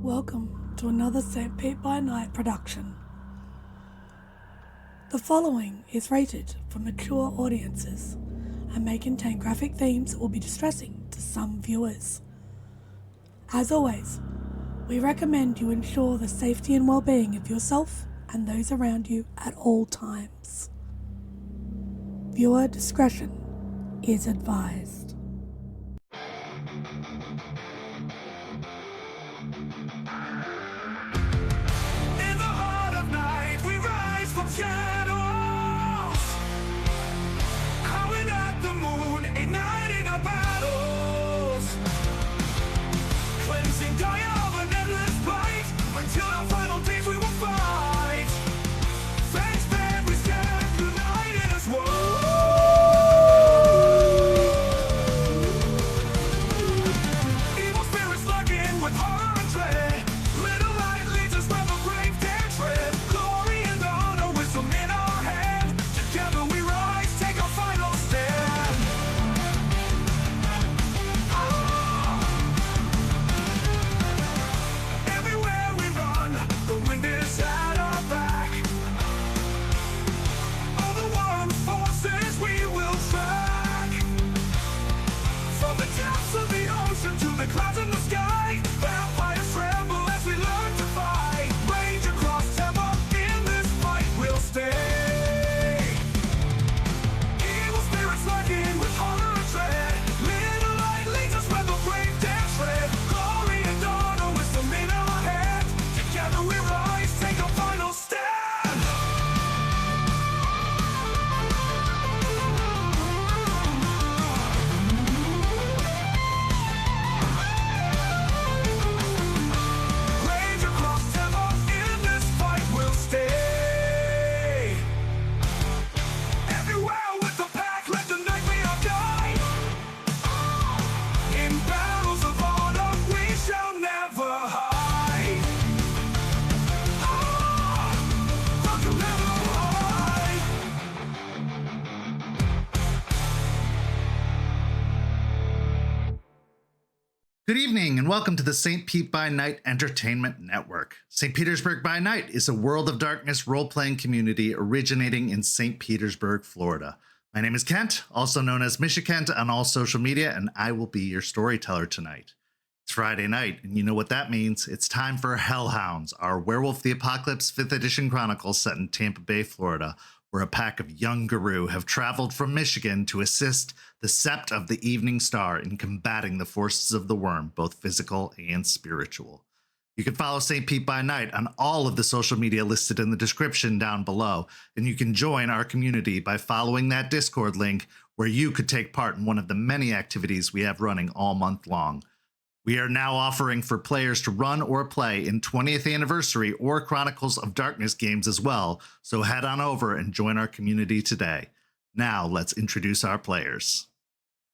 Welcome to another SPbN production. The following is rated for mature audiences and may contain graphic themes that will be distressing to some viewers. As always, we recommend you ensure the safety and well-being of yourself and those around you at all times. Viewer discretion is advised. In the heart of night, we rise from shadows, calling at the moon, igniting our battles, cleansing Gaia of an endless fight, until our final days we will fight. Thanks, man, we stand united as one. Evil spirits lurking with horror and dread. Little light leads us where the brave dare tread. Glory and honor, wisdom in our hand. Together we rise, take our final stand. Everywhere we run, the wind is at our back. All the world's forces we will track. From the depths of the ocean to the clouds in the sky, vampires tremble as we learn to fight. Rage across Tampa, in this fight we'll stay. Evil spirits lurking with horror and dread. Little light leads us where the brave dare tread. Glory and honor, wisdom in our hand. Together we rise, take our final stand. Rage across Tampa, in this fight we'll stay. Everywhere with the pack, let the night be our guide. In battles of honor, we shall never hide. Fuck you, never hide. Good evening and welcome to the St. Pete by Night Entertainment Network. St. Petersburg by Night is a World of Darkness role-playing community originating in St. Petersburg, Florida. My name is Kent, also known as Kent on all social media, and I will be your storyteller tonight. It's Friday night, and you know what that means. It's time for Hounds, our Werewolf the Apocalypse 5th edition chronicle set in Tampa Bay, Florida, where a pack of young Garou have traveled from Michigan to assist the Sept of the Evening Star in combating the forces of the worm, both physical and spiritual. You can follow St. Pete by Night on all of the social media listed in the description down below, and you can join our community by following that Discord link where you could take part in one of the many activities we have running all month long. We are now offering for players to run or play in 20th Anniversary or Chronicles of Darkness games as well, so head on over and join our community today. Now, let's introduce our players.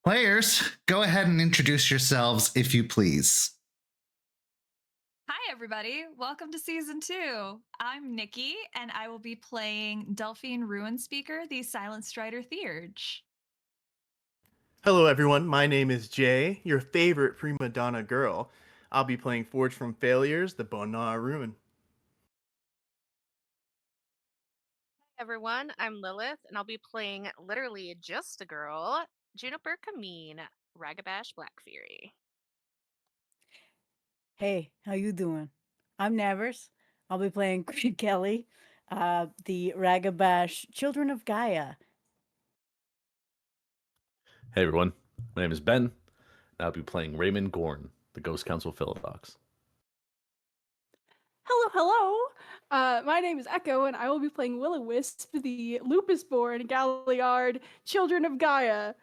Players, go ahead and introduce yourselves if you please. Hi, everybody. Welcome to Season 2. I'm Nikki, and I will be playing Delphine Ruin Speaker, the Silent Strider Theurge. Hello everyone, my name is Jay, your favorite prima donna girl. I'll be playing Forged from Failures, the Bonar Ruin. Hi everyone, I'm Lilith, and I'll be playing literally just a girl, Juniper Kameen, Ragabash Black Fury. Hey, how you doing? I'm Navers. I'll be playing Kelly, the Ragabash Children of Gaia. Hey everyone, my name is Ben, and I'll be playing Raymond Gorn, the Ghost Council Philodox. Hello. My name is Echo, and I will be playing Will-O-Wisp, the Lupus-born Galliard Children of Gaia.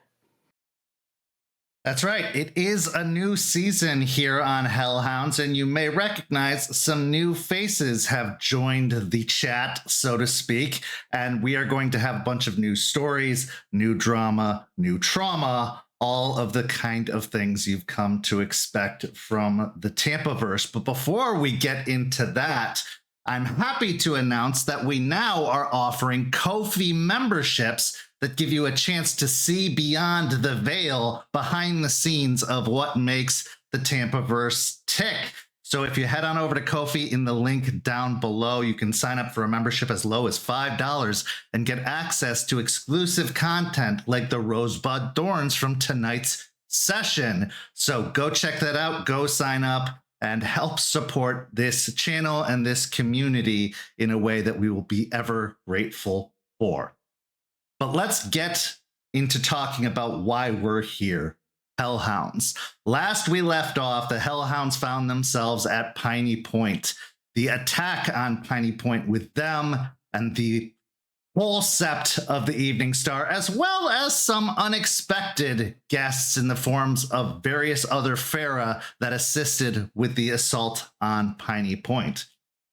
That's right, it is a new season here on Hounds, and you may recognize some new faces have joined the chat, so to speak, and we are going to have a bunch of new stories, new drama, new trauma, all of the kind of things you've come to expect from the Tampaverse. But before we get into that, I'm happy to announce that we now are offering Ko-fi memberships that give you a chance to see beyond the veil behind the scenes of what makes the Tampaverse tick. So So if you head on over to Ko-fi in the link down below, you can sign up for a membership as low as $5 and get access to exclusive content like the Rosebud Thorns from tonight's session. So go check that out, go sign up, and help support this channel and this community in a way that we will be ever grateful for. But let's get into talking about why we're here. Hellhounds. Last we left off, the Hellhounds found themselves at Piney Point. The attack on Piney Point with them and the whole Sept of the Evening Star, as well as some unexpected guests in the forms of various other Farah that assisted with the assault on Piney Point.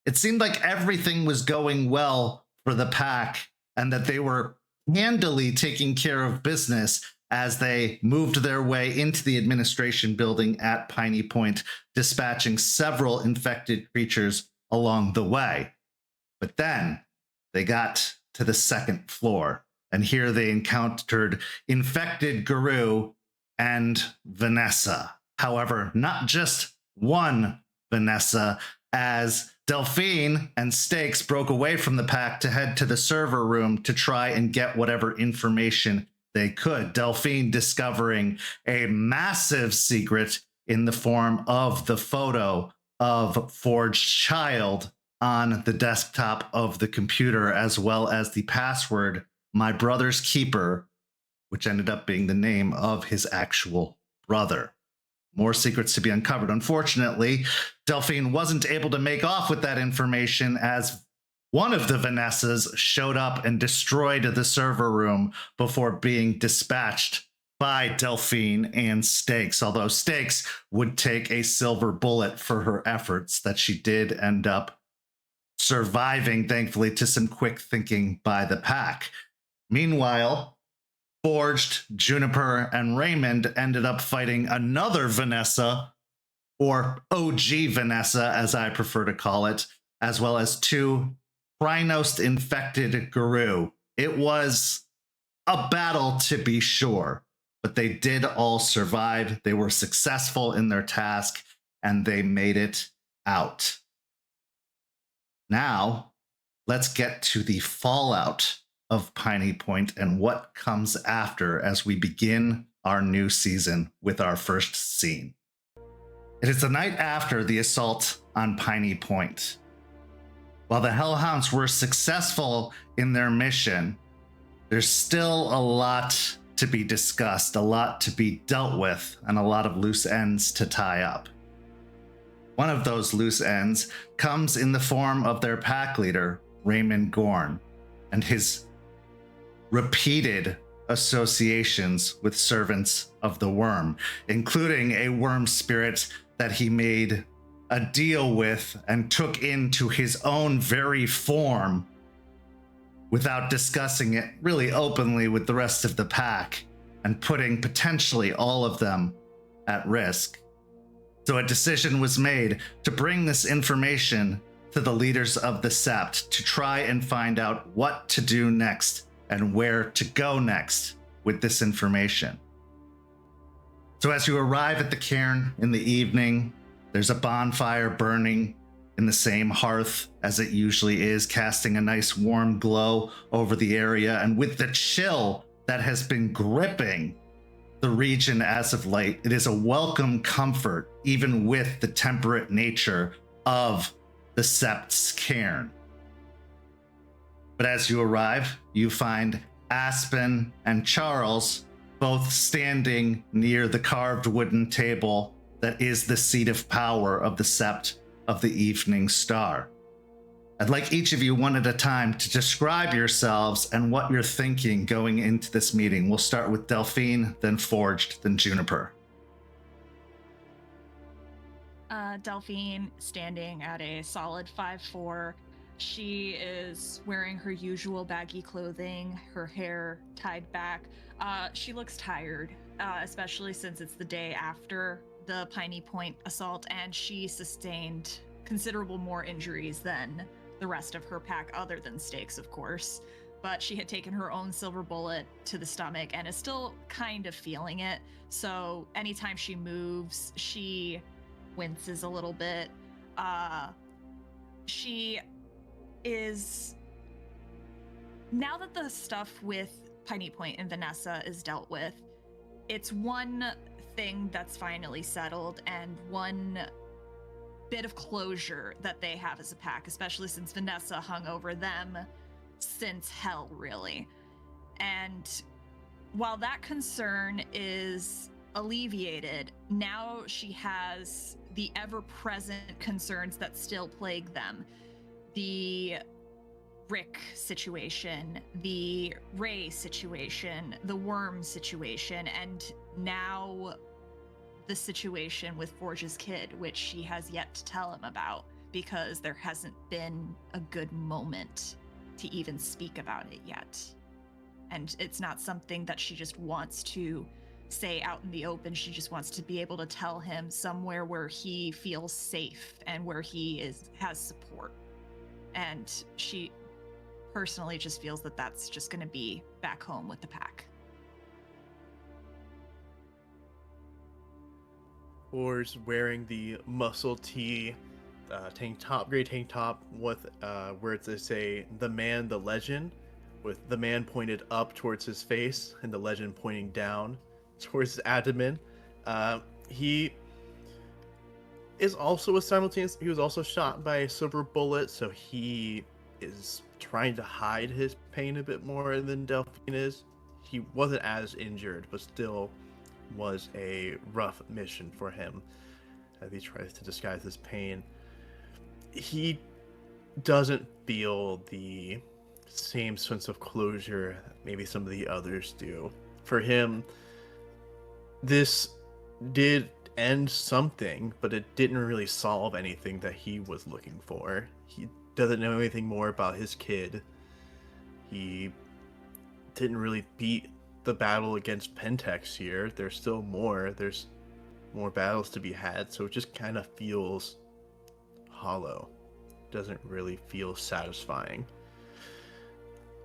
It seemed like everything was going well for the pack and that they were handily taking care of business as they moved their way into the administration building at Piney Point, dispatching several infected creatures along the way. But then they got to the second floor, and here they encountered infected Garou and Vanessa. However, not just one Vanessa, as Delphine and Stakes broke away from the pack to head to the server room to try and get whatever information they could. Delphine discovering a massive secret in the form of the photo of Forged Child on the desktop of the computer, as well as the password, My Brother's Keeper, which ended up being the name of his actual brother. More secrets to be uncovered. Unfortunately, Delphine wasn't able to make off with that information as one of the Vanessas showed up and destroyed the server room before being dispatched by Delphine and Stakes, although Stakes would take a silver bullet for her efforts that she did end up surviving, thankfully, to some quick thinking by the pack. Meanwhile, Forged, Juniper, and Raymond ended up fighting another Vanessa, or OG Vanessa, as I prefer to call it, as well as two Rhinos-infected Garou. It was a battle, to be sure, but they did all survive. They were successful in their task, and they made it out. Now, let's get to the fallout of Piney Point and what comes after as we begin our new season with our first scene. It is the night after the assault on Piney Point. While the Hellhounds were successful in their mission, there's still a lot to be discussed, a lot to be dealt with, and a lot of loose ends to tie up. One of those loose ends comes in the form of their pack leader, Raymond Gorn, and his repeated associations with servants of the worm, including a worm spirit that he made a deal with and took into his own very form without discussing it really openly with the rest of the pack and putting potentially all of them at risk. So a decision was made to bring this information to the leaders of the Sept to try and find out what to do next and where to go next with this information. So as you arrive at the cairn in the evening, there's a bonfire burning in the same hearth as it usually is, casting a nice warm glow over the area. And with the chill that has been gripping the region as of late, it is a welcome comfort, even with the temperate nature of the Sept's cairn. But as you arrive, you find Aspen and Charles both standing near the carved wooden table that is the seat of power of the Sept of the Evening Star. I'd like each of you one at a time to describe yourselves and what you're thinking going into this meeting. We'll start with Delphine, then Forged, then Juniper. Delphine standing at a solid 5'4". She is wearing her usual baggy clothing, her hair tied back. She looks tired, especially since it's the day after the Piney Point assault, and she sustained considerable more injuries than the rest of her pack, other than Stakes, of course. But she had taken her own silver bullet to the stomach and is still kind of feeling it. So anytime she moves, she winces a little bit. She is, now that the stuff with Piney Point and Vanessa is dealt with, it's one thing that's finally settled and one bit of closure that they have as a pack, especially since Vanessa hung over them since hell, really. And while that concern is alleviated, now she has the ever-present concerns that still plague them. The Rick situation, the Ray situation, the Worm situation, and now the situation with Forge's kid, which she has yet to tell him about because there hasn't been a good moment to even speak about it yet. And it's not something that she just wants to say out in the open. She just wants to be able to tell him somewhere where he feels safe and where he has support. And she personally just feels that that's just going to be back home with the pack. Forge wearing the muscle tee, tank top, gray tank top with words that say "the man, the legend," with the man pointed up towards his face and the legend pointing down towards his abdomen. He is also he was also shot by a silver bullet, so he is trying to hide his pain a bit more than Delphine is. He wasn't as injured, but still was a rough mission for him as he tries to disguise his pain. He doesn't feel the same sense of closure that maybe some of the others do. For him, this did end something, but it didn't really solve anything that he was looking for. He doesn't know anything more about his kid. He didn't really beat the battle against Pentex here. There's still more. There's more battles to be had, so it just kind of feels hollow. Doesn't really feel satisfying.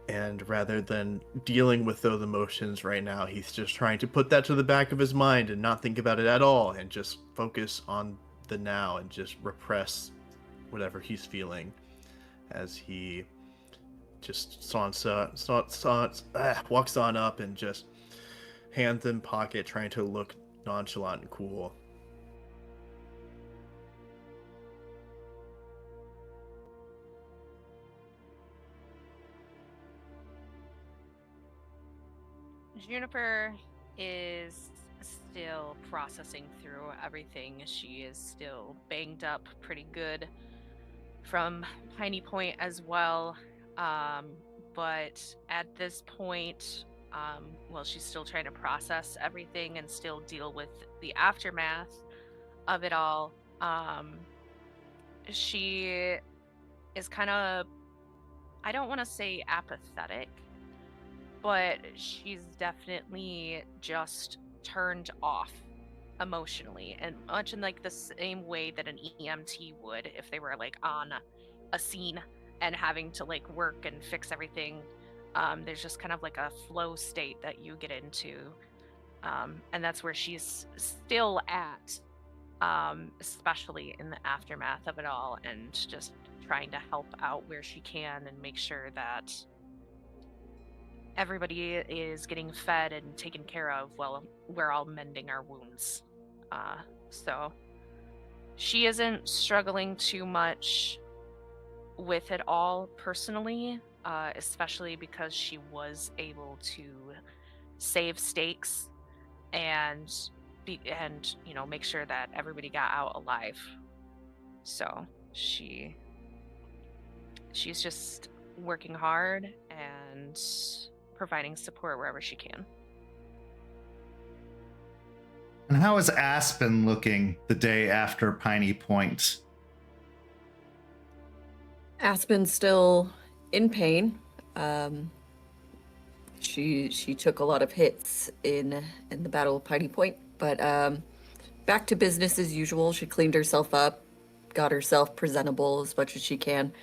And rather than dealing with those emotions right now, he's just trying to put that to the back of his mind and not think about it at all and just focus on the now and just repress whatever he's feeling as he just walks on up and just hands in pocket, trying to look nonchalant and cool. Juniper is still processing through everything. She is still banged up pretty good from Piney Point as well. But at this point, she's still trying to process everything and still deal with the aftermath of it all. She is kind of, I don't want to say apathetic, but she's definitely just turned off emotionally, and much in like the same way that an EMT would if they were like on a scene and having to like work and fix everything. There's just kind of like a flow state that you get into, and that's where she's still at, especially in the aftermath of it all, and just trying to help out where she can and make sure that everybody is getting fed and taken care of while we're all mending our wounds. So she isn't struggling too much with it all personally, especially because she was able to save stakes and make sure that everybody got out alive. So she's just working hard and providing support wherever she can. And how is Aspen looking the day after Piney Point? Aspen's still in pain. She took a lot of hits in the Battle of Piney Point, but back to business as usual. She cleaned herself up, got herself presentable as much as she can.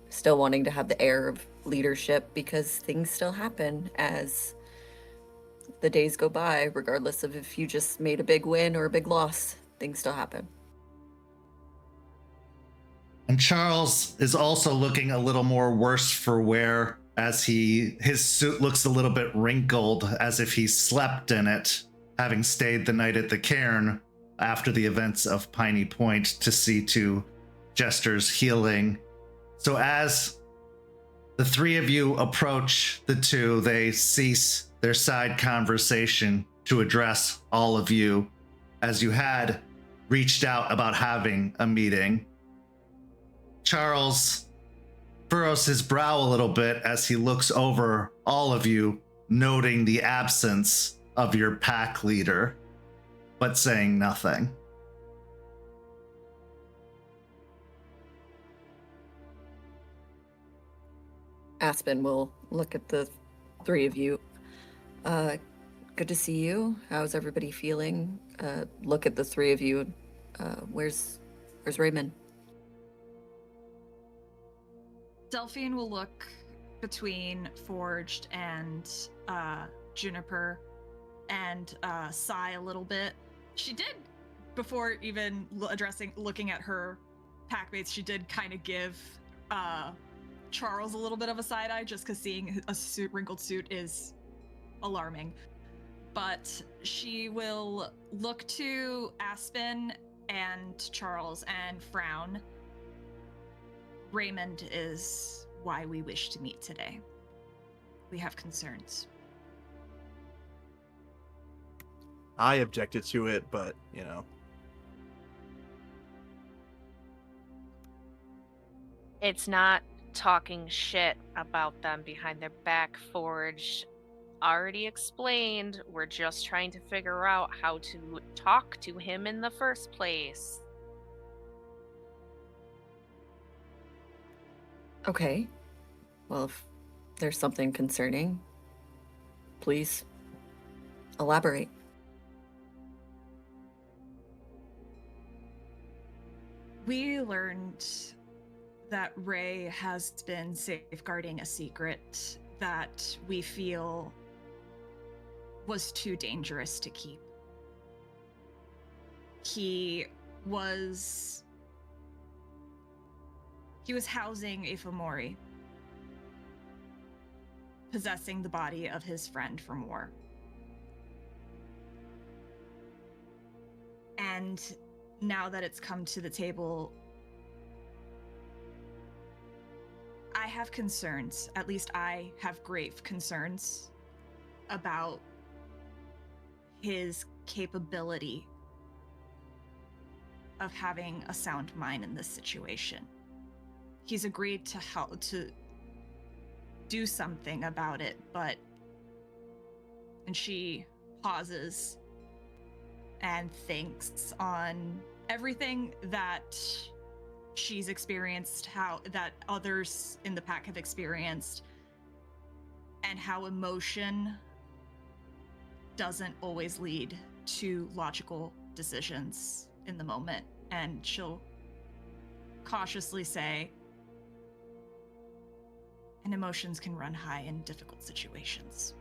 Still wanting to have the air of leadership because things still happen as the days go by, regardless of if you just made a big win or a big loss. Things still happen. And Charles is also looking a little more worse for wear as his suit looks a little bit wrinkled, as if he slept in it, having stayed the night at the cairn after the events of Piney Point to see to Jester's healing. So as the three of you approach the two, they cease their side conversation to address all of you, as you had reached out about having a meeting. Charles furrows his brow a little bit as he looks over all of you, noting the absence of your pack leader, but saying nothing. Aspen will look at the three of you. Good to see you. How's everybody feeling? Look at the three of you. Where's Raymond? Delphine will look between Forged and Juniper and sigh a little bit. She did, before even looking at her packmates, she did kind of give Charles a little bit of a side eye, just because seeing a wrinkled suit is alarming. But she will look to Aspen and Charles and frown. Raymond is why we wish to meet today. We have concerns. I objected to it, but, It's not talking shit about them behind their back, Forge. Already explained, we're just trying to figure out how to talk to him in the first place. Okay. Well, if there's something concerning, please elaborate. We learned that Ray has been safeguarding a secret that we feel was too dangerous to keep. He was housing a Fomori, possessing the body of his friend from war. And now that it's come to the table, I have concerns, at least I have grave concerns about his capability of having a sound mind in this situation. He's agreed to help to do something about it, but... And she pauses and thinks on everything that she's experienced, how that others in the pack have experienced, and how emotion doesn't always lead to logical decisions in the moment. And she'll cautiously say, and emotions can run high in difficult situations.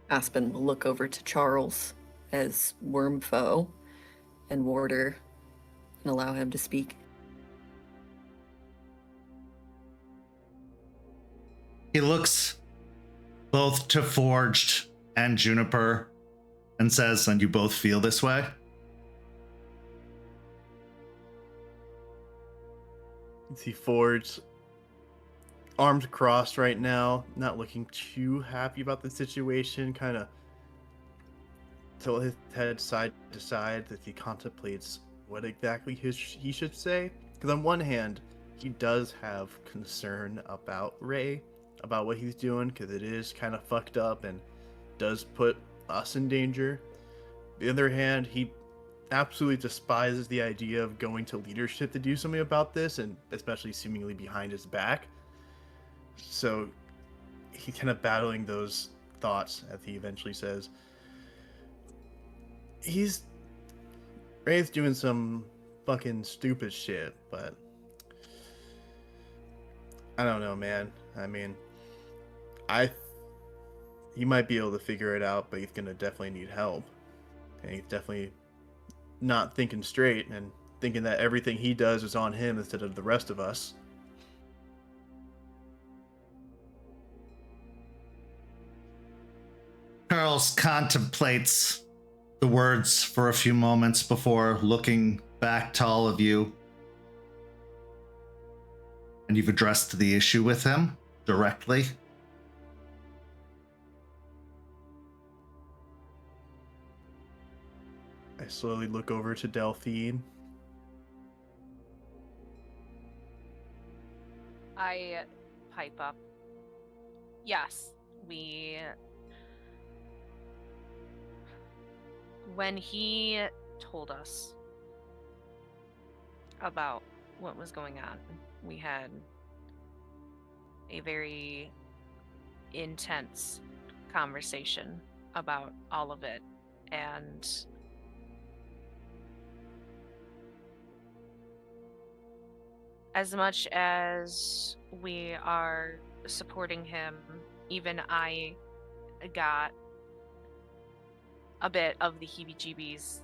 Aspen will look over to Charles as Wormfoe and Warder and allow him to speak. He looks both to Forged and Juniper and says, "And you both feel this way?" You see Forged, arms crossed right now, not looking too happy about the situation, kind of tilt his head side to side as he contemplates what exactly he should say. Because on one hand, he does have concern about Ray, about what he's doing, because it is kind of fucked up and does put us in danger. The other hand, he absolutely despises the idea of going to leadership to do something about this, and especially seemingly behind his back. So he's kind of battling those thoughts as he eventually says, Ray's doing some fucking stupid shit, but I don't know, man. I mean, he might be able to figure it out, but he's gonna definitely need help. And he's definitely not thinking straight and thinking that everything he does is on him instead of the rest of us. Charles contemplates the words for a few moments before looking back to all of you. And you've addressed the issue with him directly. I slowly look over to Delphine. I pipe up. Yes, when he told us about what was going on, we had a very intense conversation about all of it, and as much as we are supporting him, even I got a bit of the heebie-jeebies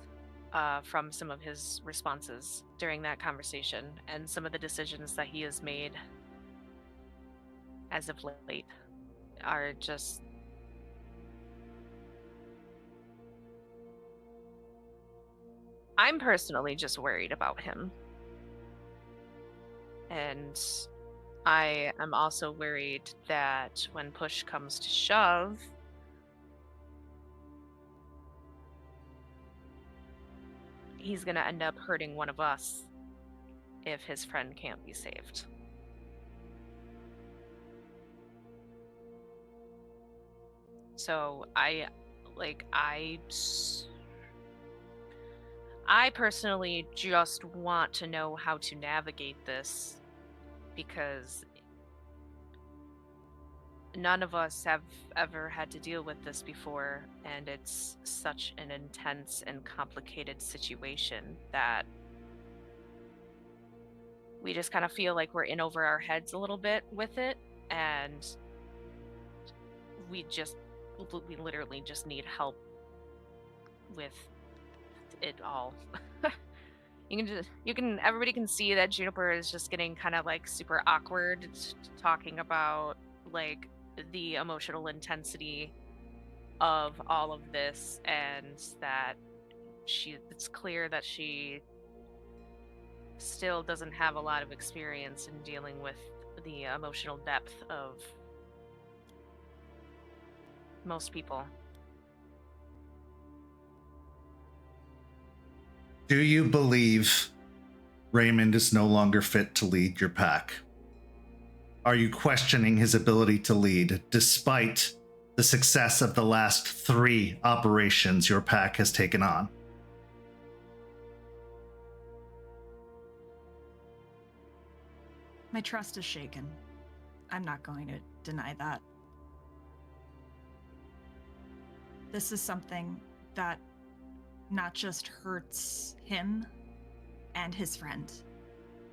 from some of his responses during that conversation and some of the decisions that he has made as of late are just I'm personally just worried about him. And I am also worried that when push comes to shove, he's going to end up hurting one of us if his friend can't be saved. So I personally just want to know how to navigate this, because none of us have ever had to deal with this before, and it's such an intense and complicated situation that we just kind of feel like we're in over our heads a little bit with it, and we literally just need help with it all. Everybody can see that Juniper is just getting kind of like super awkward talking about like the emotional intensity of all of this, and that it's clear that she still doesn't have a lot of experience in dealing with the emotional depth of most people. Do you believe Raymond is no longer fit to lead your pack? Are you questioning his ability to lead despite the success of the last 3 operations your pack has taken on? My trust is shaken. I'm not going to deny that. This is something that not just hurts him and his friend.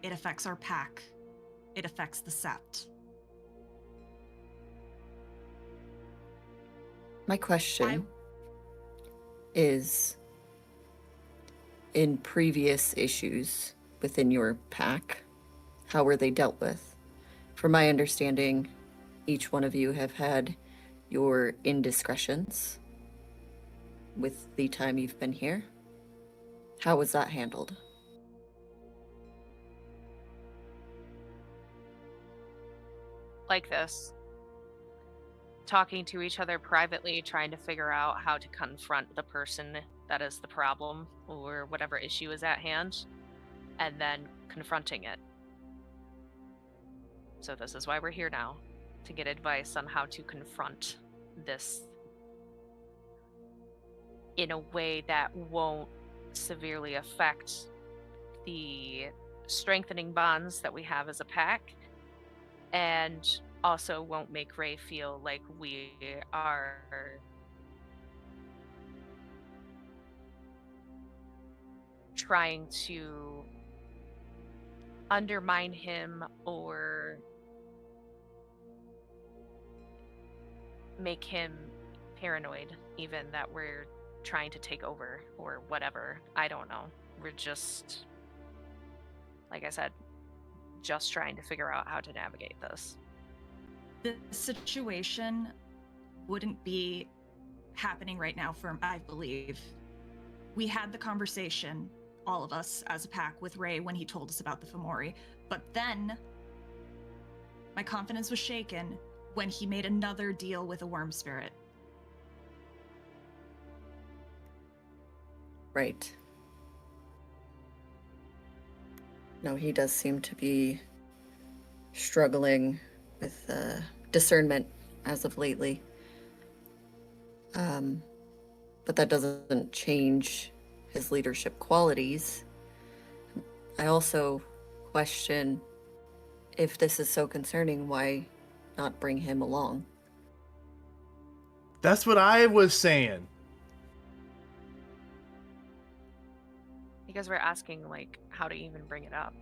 It affects our pack. It affects the Sept. My question is, in previous issues within your pack, how were they dealt with? From my understanding, each one of you have had your indiscretions with the time you've been here. How was that handled? Like this. Talking to each other privately, trying to figure out how to confront the person that is the problem or whatever issue is at hand, and then confronting it. So this is why we're here now, to get advice on how to confront this in a way that won't severely affect the strengthening bonds that we have as a pack, and also won't make Ray feel like we are trying to undermine him or make him paranoid, even that we're trying to take over or whatever. I don't know. We're just, like I said, just trying to figure out how to navigate this. The situation wouldn't be happening right now for, I believe. We had the conversation, all of us as a pack, with Ray when he told us about the Fomori, but then my confidence was shaken when he made another deal with a worm spirit. Right. No, he does seem to be struggling with discernment as of lately. But that doesn't change his leadership qualities. I also question, if this is so concerning, why not bring him along? That's what I was saying. Because we're asking, like, how to even bring it up.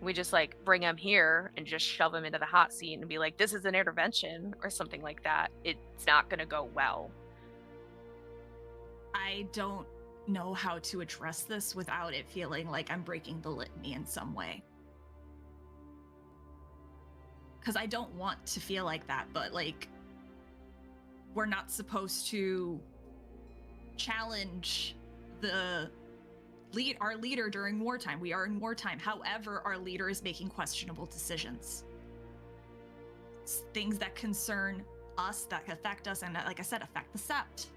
We just, like, bring him here and just shove him into the hot seat and be like, this is an intervention or something like that. It's not going to go well. I don't know how to address this without it feeling like I'm breaking the litany in some way. Because I don't want to feel like that, but, like, we're not supposed to challenge our leader during wartime. We are in wartime. However, our leader is making questionable decisions. It's things that concern us, that affect us, and that, like I said, affect the Sept.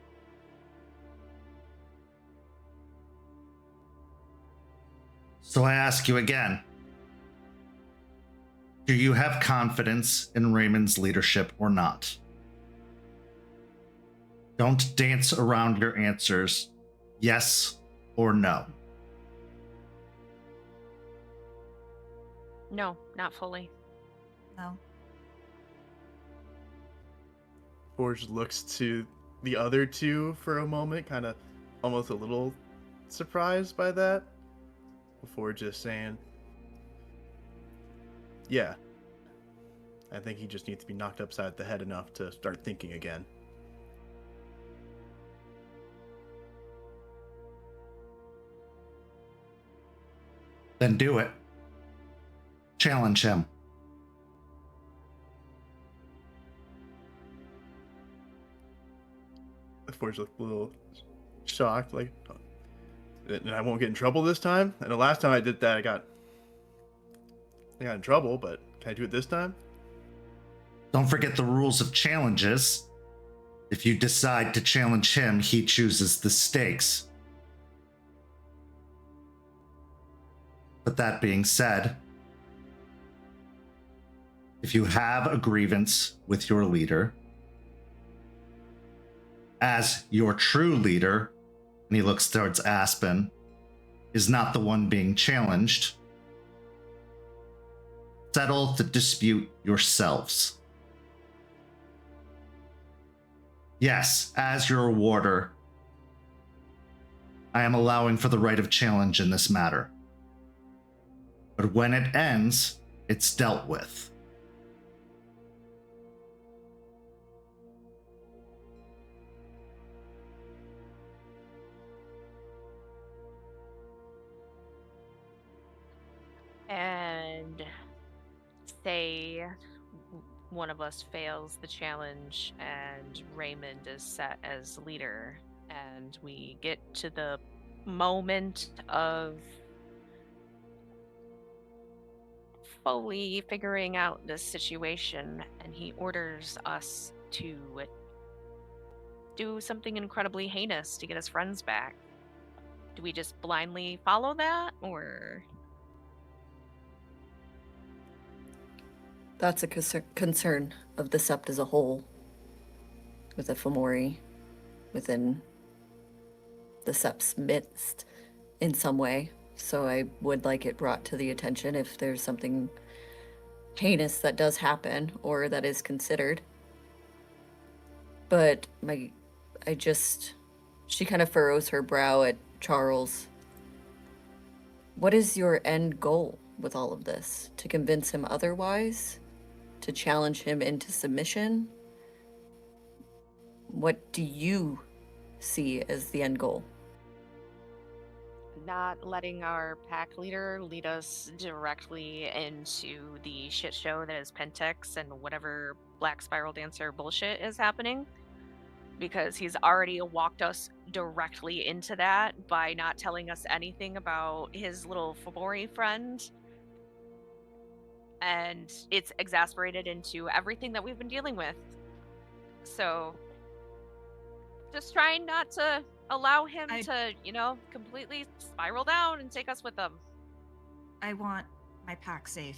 So I ask you again. Do you have confidence in Raymond's leadership or not? Don't dance around your answers. Yes or no. No, not fully. No. Forge looks to the other two for a moment, kind of almost a little surprised by that, before just saying, yeah, I think he just needs to be knocked upside the head enough to start thinking again. Then do it. Challenge him. Forge looked a little shocked, like, and I won't get in trouble this time. And the last time I did that, I got in trouble, but can I do it this time? Don't forget the rules of challenges. If you decide to challenge him, he chooses the stakes. But that being said, if you have a grievance with your leader, as your true leader, and he looks towards Aspen, is not the one being challenged, settle the dispute yourselves. Yes, as your warder, I am allowing for the right of challenge in this matter. But when it ends, it's dealt with. And say one of us fails the challenge and Raymond is set as leader, and we get to the moment of fully figuring out this situation, and he orders us to do something incredibly heinous to get his friends back. Do we just blindly follow that, or? That's a concern of the Sept as a whole, with the Fomori within the Sept's midst in some way. So I would like it brought to the attention if there's something heinous that does happen or that is considered. But she kind of furrows her brow at Charles. What is your end goal with all of this? To convince him otherwise? To challenge him into submission? What do you see as the end goal? Not letting our pack leader lead us directly into the shit show that is Pentex and whatever Black Spiral Dancer bullshit is happening. Because he's already walked us directly into that by not telling us anything about his little Fomori friend. And it's exasperated into everything that we've been dealing with. So, just trying not to allow him to, completely spiral down and take us with him. I want my pack safe.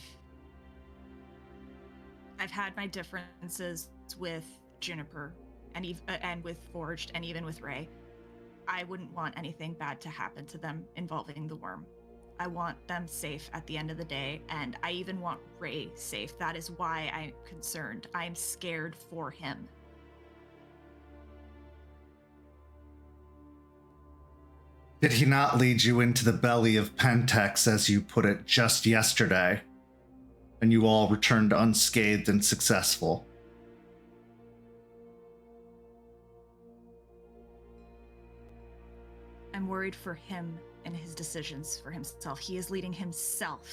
I've had my differences with Juniper and with Forged and even with Ray. I wouldn't want anything bad to happen to them involving the worm. I want them safe at the end of the day, and I even want Ray safe. That is why I'm concerned. I'm scared for him. Did he not lead you into the belly of Pentex, as you put it, just yesterday? And you all returned unscathed and successful? I'm worried for him and his decisions for himself. He is leading himself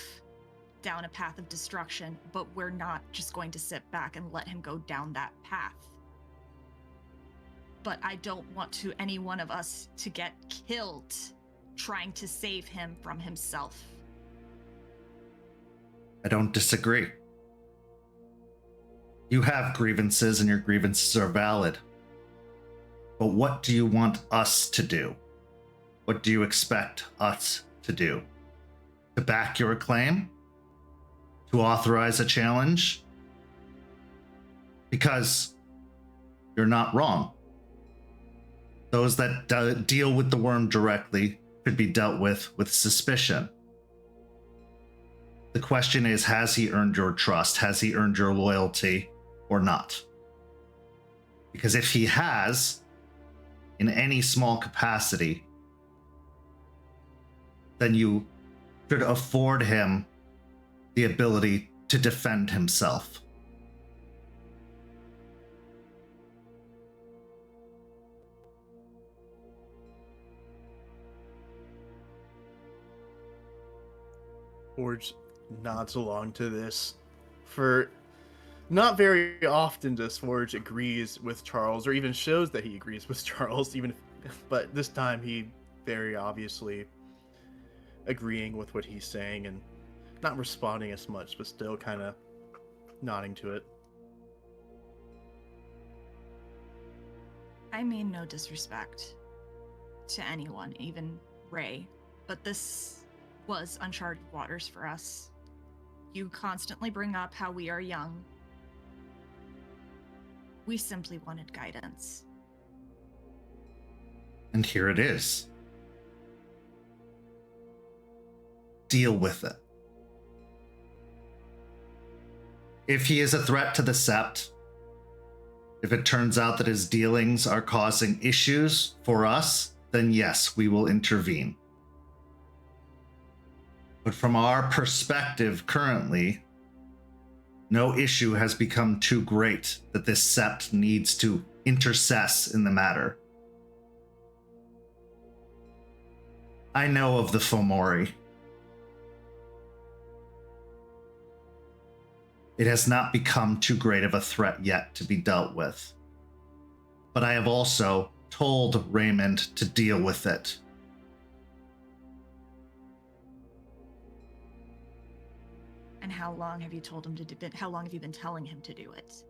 down a path of destruction, but we're not just going to sit back and let him go down that path. But I don't want any one of us to get killed trying to save him from himself. I don't disagree. You have grievances, and your grievances are valid. But what do you want us to do? What do you expect us to do? To back your claim? To authorize a challenge? Because you're not wrong. Those that deal with the worm directly should be dealt with suspicion. The question is, has he earned your trust? Has he earned your loyalty or not? Because if he has, in any small capacity, then you should afford him the ability to defend himself. Forge nods along to this. For not very often does Forge agrees with Charles, or even shows that he agrees with Charles, but this time he very obviously agreeing with what he's saying and not responding as much, but still kind of nodding to it. I mean no disrespect to anyone, even Ray, but this was uncharted waters for us. You constantly bring up how we are young. We simply wanted guidance. And here it is. Deal with it. If he is a threat to the Sept, if it turns out that his dealings are causing issues for us, then yes, we will intervene. But from our perspective currently, no issue has become too great that this Sept needs to intercess in the matter. I know of the Fomori. It has not become too great of a threat yet to be dealt with. But I have also told Raymond to deal with it. And how long have you told him to how long have you been telling him to do it?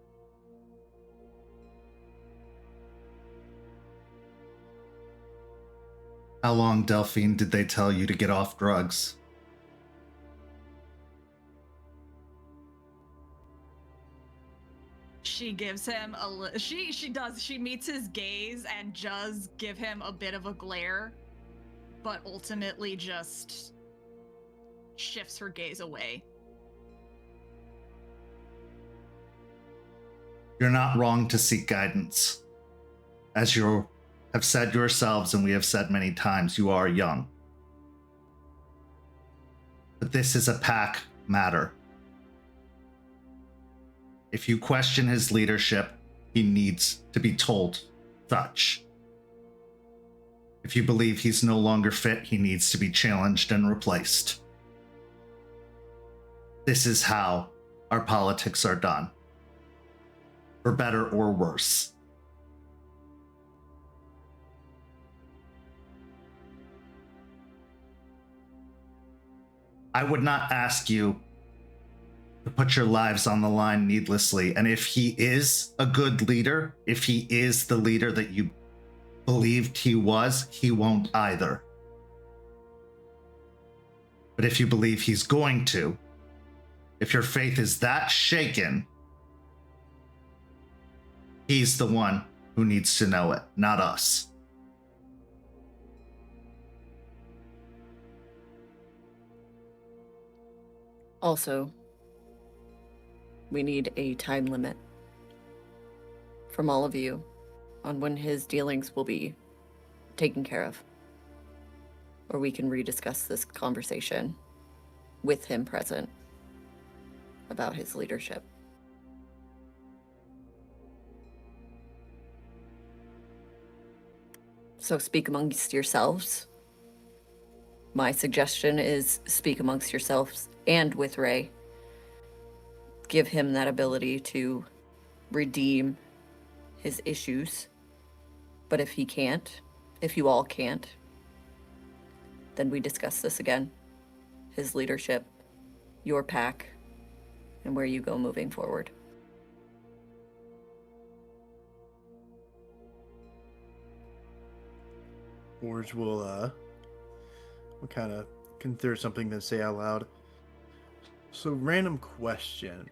How long, Delphine, did they tell you to get off drugs? She gives him she meets his gaze and does give him a bit of a glare, but ultimately just shifts her gaze away. You're not wrong to seek guidance. As you have said yourselves, and we have said many times, you are young. But this is a pack matter. If you question his leadership, he needs to be told such. If you believe he's no longer fit, he needs to be challenged and replaced. This is how our politics are done, for better or worse. I would not ask you to put your lives on the line needlessly, and if he is a good leader, if he is the leader that you believed he was, he won't either. But if you believe he's going to, if your faith is that shaken, he's the one who needs to know it, not us. Also, we need a time limit from all of you on when his dealings will be taken care of. Or we can rediscuss this conversation with him present about his leadership. So speak amongst yourselves. My suggestion is speak amongst yourselves and with Ray. Give him that ability to redeem his issues. But if he can't, if you all can't, then we discuss this again. His leadership, your pack, and where you go moving forward. Forge will kind of consider something to say out loud. So, random question.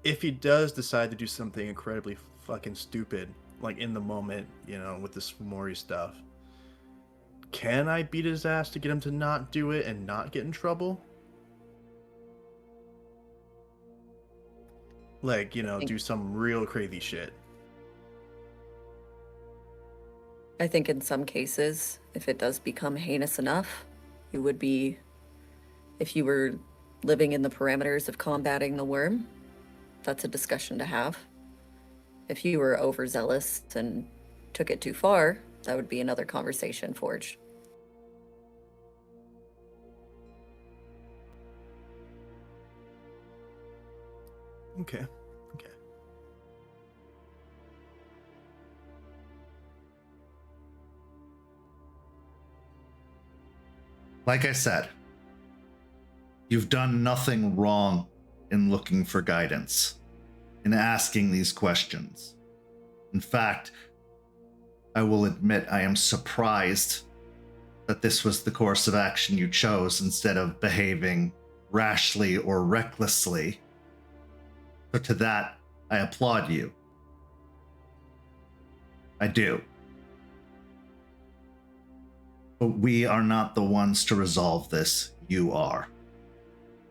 If he does decide to do something incredibly fucking stupid, like in the moment, you know, with this Mori stuff, can I beat his ass to get him to not do it and not get in trouble? Like, you know, do some real crazy shit. I think in some cases, if it does become heinous enough, you would be, if you were living in the parameters of combating the worm, that's a discussion to have. If you were overzealous and took it too far, that would be another conversation forged. Okay. Like I said, you've done nothing wrong in looking for guidance, in asking these questions. In fact, I will admit I am surprised that this was the course of action you chose instead of behaving rashly or recklessly. So to that, I applaud you. I do. But we are not the ones to resolve this. You are.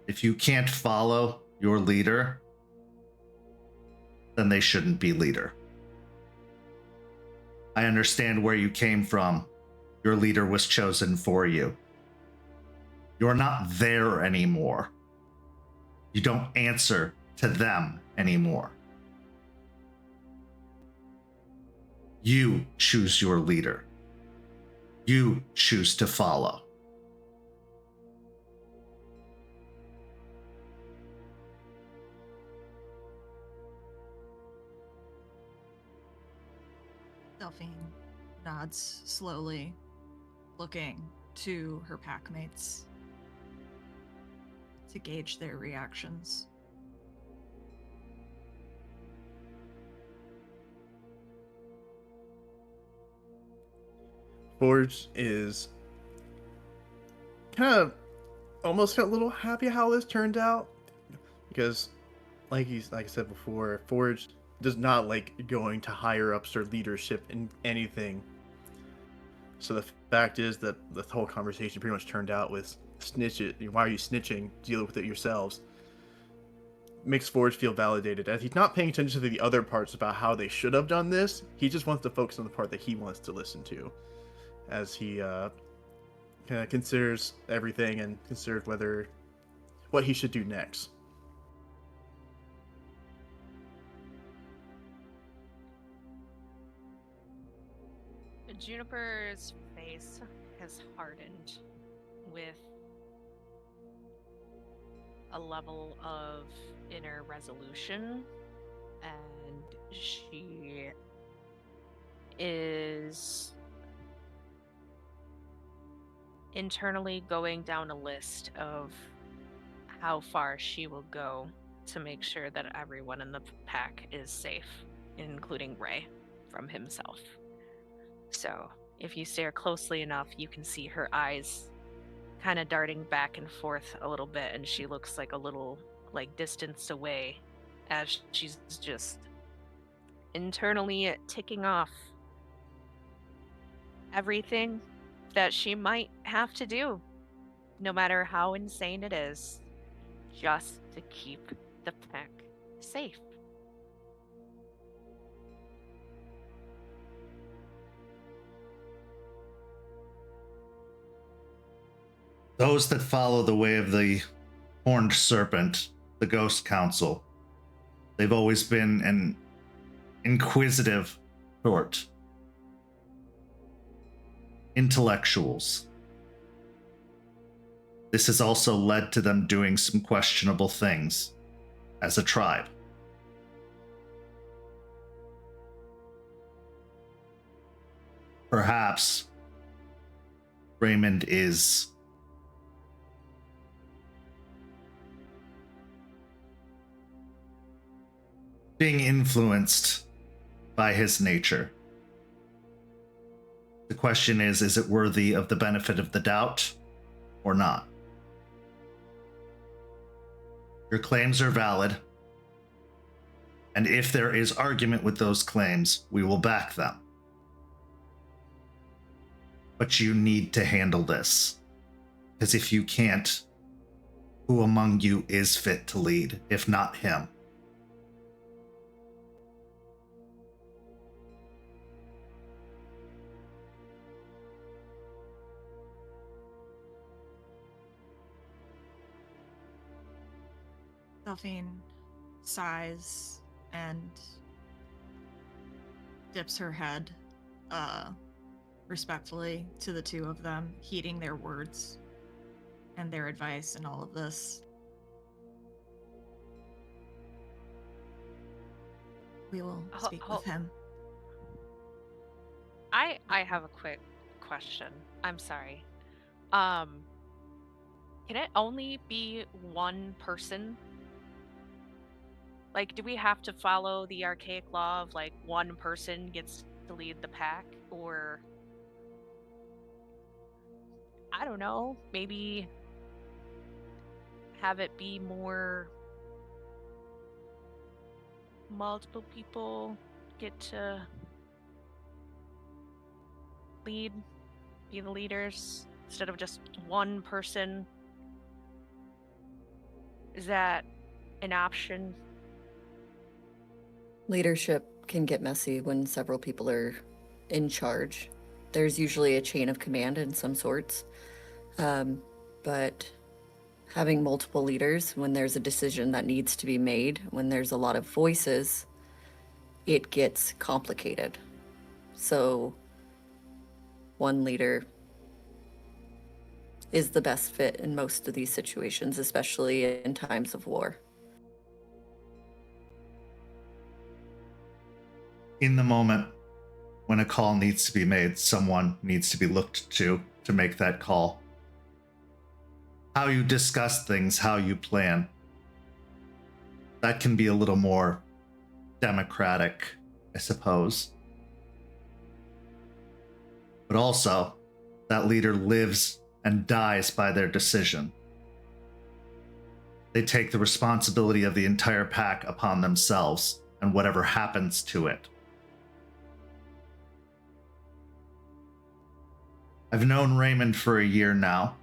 If you can't follow your leader, then they shouldn't be leader. I understand where you came from. Your leader was chosen for you. You're not there anymore. You don't answer to them anymore. You choose your leader. You choose to follow. Delphine nods slowly, looking to her packmates to gauge their reactions. Forge is kind of almost got a little happy how this turned out, because like I said before, Forge does not like going to higher ups or leadership in anything. So the fact is that the whole conversation pretty much turned out with snitch it. Why are you snitching? Deal with it yourselves. Makes Forge feel validated, as he's not paying attention to the other parts about how they should have done this. He just wants to focus on the part that he wants to listen to, as he kind of considers everything and considers what he should do next. Juniper's face has hardened with a level of inner resolution, and she is internally going down a list of how far she will go to make sure that everyone in the pack is safe, including Ray from himself. So, if you stare closely enough, you can see her eyes kind of darting back and forth a little bit, and she looks like a little distance away as she's just internally ticking off everything that she might have to do, no matter how insane it is, just to keep the pack safe. Those that follow the way of the horned serpent, the Ghost Council, they've always been an inquisitive sort. Intellectuals. This has also led to them doing some questionable things as a tribe. Perhaps Raymond is being influenced by his nature. The question is it worthy of the benefit of the doubt or not? Your claims are valid, and if there is argument with those claims, we will back them. But you need to handle this, because if you can't, who among you is fit to lead, if not him? Delphine sighs and dips her head respectfully to the two of them, heeding their words and their advice in all of this. We will speak with him. I have a quick question. I'm sorry. Can it only be one person? Do we have to follow the archaic law of one person gets to lead the pack? Or I don't know, maybe have it be more multiple people get to lead, be the leaders, instead of just one person? Is that an option? Leadership can get messy when several people are in charge. There's usually a chain of command in some sorts. But having multiple leaders when there's a decision that needs to be made, when there's a lot of voices, it gets complicated. So one leader is the best fit in most of these situations, especially in times of war. In the moment when a call needs to be made, someone needs to be looked to make that call. How you discuss things, how you plan, that can be a little more democratic, I suppose. But also, that leader lives and dies by their decision. They take the responsibility of the entire pack upon themselves and whatever happens to it. I've known Raymond for a year now,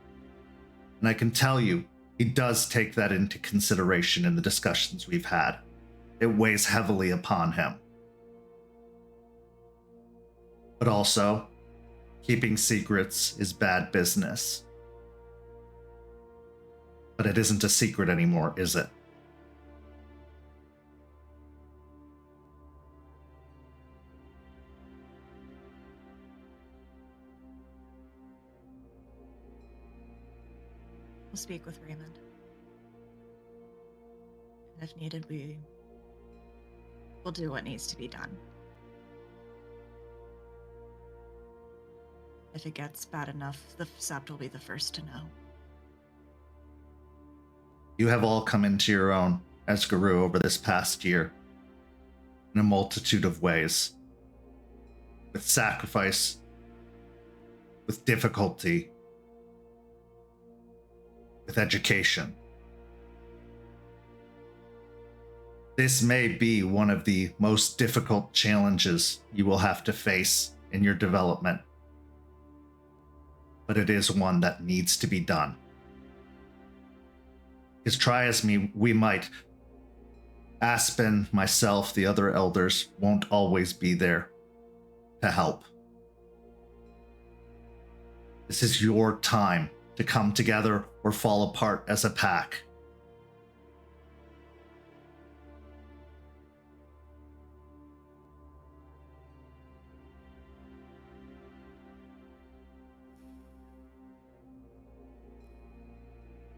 and I can tell you, he does take that into consideration in the discussions we've had. It weighs heavily upon him. But also, keeping secrets is bad business. But it isn't a secret anymore, is it? We'll speak with Raymond. And if needed, we will do what needs to be done. If it gets bad enough, the Sept will be the first to know. You have all come into your own as Garou over this past year in a multitude of ways. With sacrifice, with difficulty, with education. This may be one of the most difficult challenges you will have to face in your development, but it is one that needs to be done. Because try as we might, Aspen, myself, the other elders won't always be there to help. This is your time to come together or fall apart as a pack.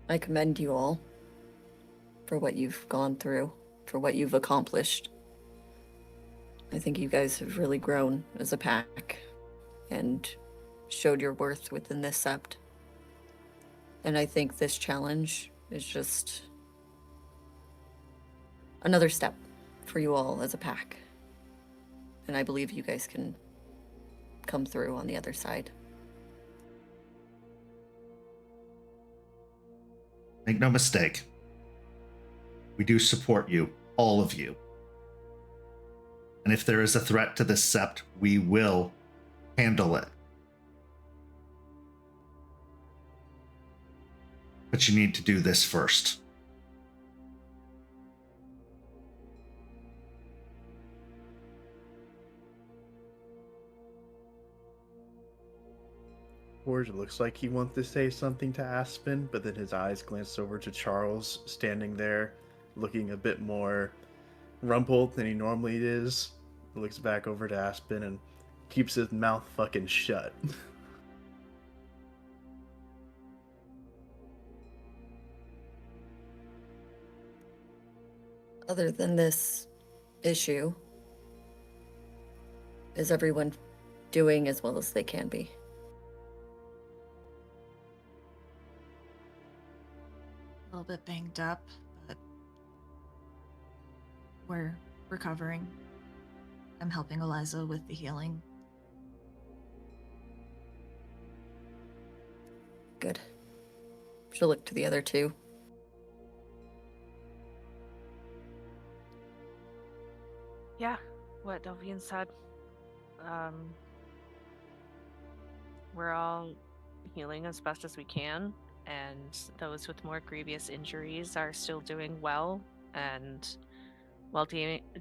I commend you all for what you've gone through, for what you've accomplished. I think you guys have really grown as a pack and showed your worth within this Sept. And I think this challenge is just another step for you all as a pack. And I believe you guys can come through on the other side. Make no mistake. We do support you, all of you. And if there is a threat to this Sept, we will handle it. But you need to do this first. Forge looks like he wants to say something to Aspen, but then his eyes glance over to Charles, standing there, looking a bit more rumpled than he normally is. Looks back over to Aspen and keeps his mouth fucking shut. Other than this issue, is everyone doing as well as they can be? A little bit banged up, but we're recovering. I'm helping Eliza with the healing. Good. She'll look to the other two. Yeah, what Delphine said. We're all healing as best as we can, and those with more grievous injuries are still doing well. And while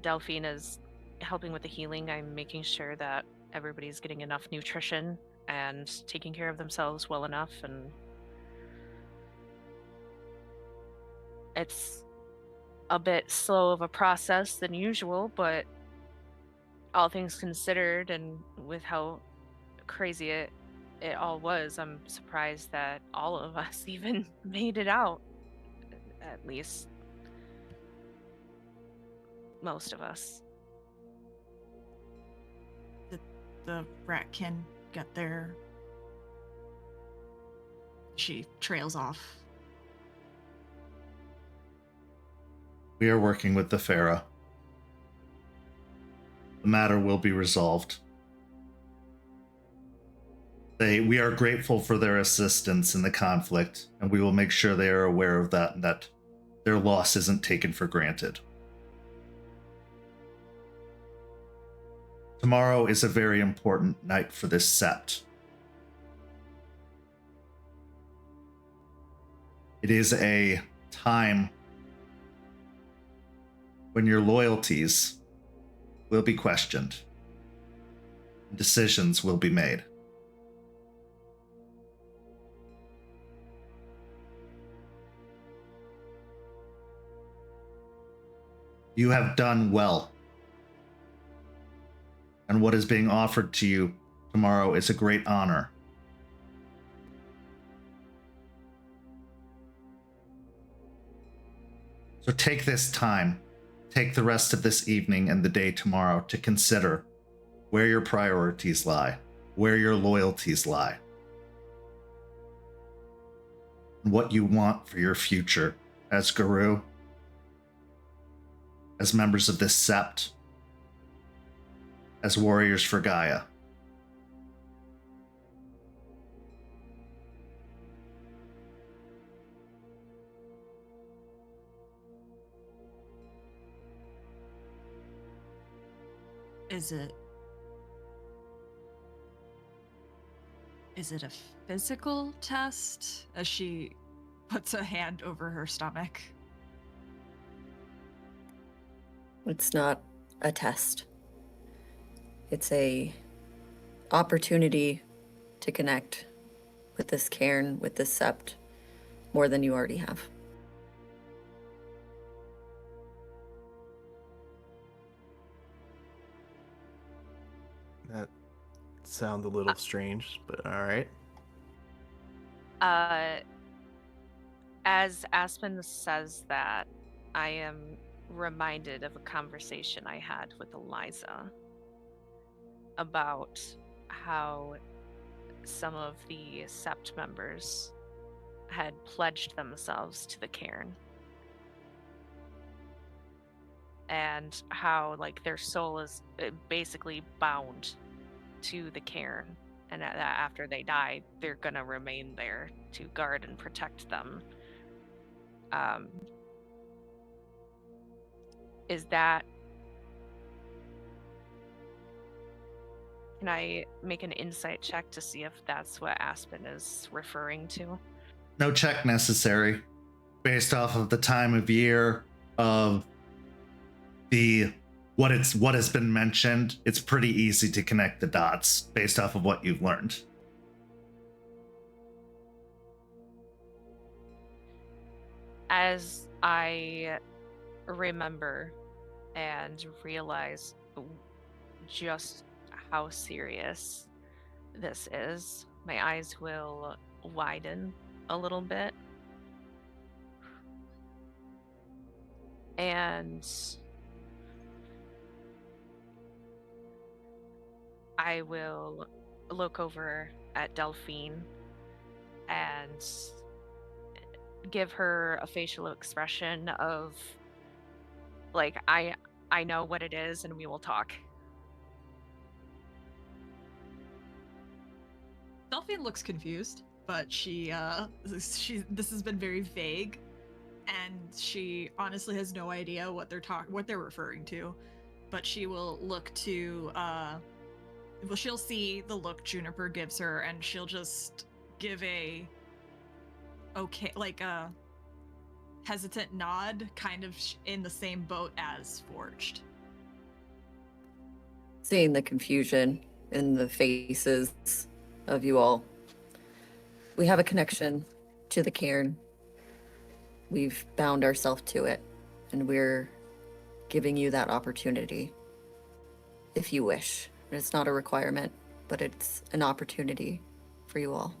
Delphine is helping with the healing, I'm making sure that everybody's getting enough nutrition and taking care of themselves well enough. And it's a bit slow of a process than usual, but all things considered, and with how crazy it all was, I'm surprised that all of us even made it out. At least most of us. The rat can get there. She trails off. We are working with the Pharaoh. The matter will be resolved. We are grateful for their assistance in the conflict, and we will make sure they are aware of that and that their loss isn't taken for granted. Tomorrow is a very important night for this Sept. It is a time when your loyalties will be questioned and decisions will be made. You have done well, and what is being offered to you tomorrow is a great honor. So take this time, take the rest of this evening and the day tomorrow to consider where your priorities lie, where your loyalties lie, and what you want for your future as Garou, as members of this Sept, as warriors for Gaia. Is it a physical test? As she puts a hand over her stomach. It's not a test. It's a opportunity to connect with this Cairn, with this Sept, more than you already have. That sounds a little strange, but all right. As Aspen says that, I am reminded of a conversation I had with Eliza about how some of the Sept members had pledged themselves to the Cairn. And how, like, their soul is basically bound to the Cairn. And that after they die, they're gonna remain there to guard and protect them. Is that... Can I make an insight check to see if that's what Aspen is referring to? No check necessary. Based off of the time of year of what has been mentioned, it's pretty easy to connect the dots based off of what you've learned. As I remember and realize just how serious this is, my eyes will widen a little bit. And I will look over at Delphine and give her a facial expression of, like, I know what it is and we will talk. Delphine looks confused, but she this has been very vague, and she honestly has no idea what they're referring to. But she will look to she'll see the look Juniper gives her, and she'll just give a hesitant nod, kind of in the same boat as Forged. Seeing the confusion in the faces of you all. We have a connection to the Cairn. We've bound ourselves to it, and we're giving you that opportunity if you wish. It's not a requirement, but it's an opportunity for you all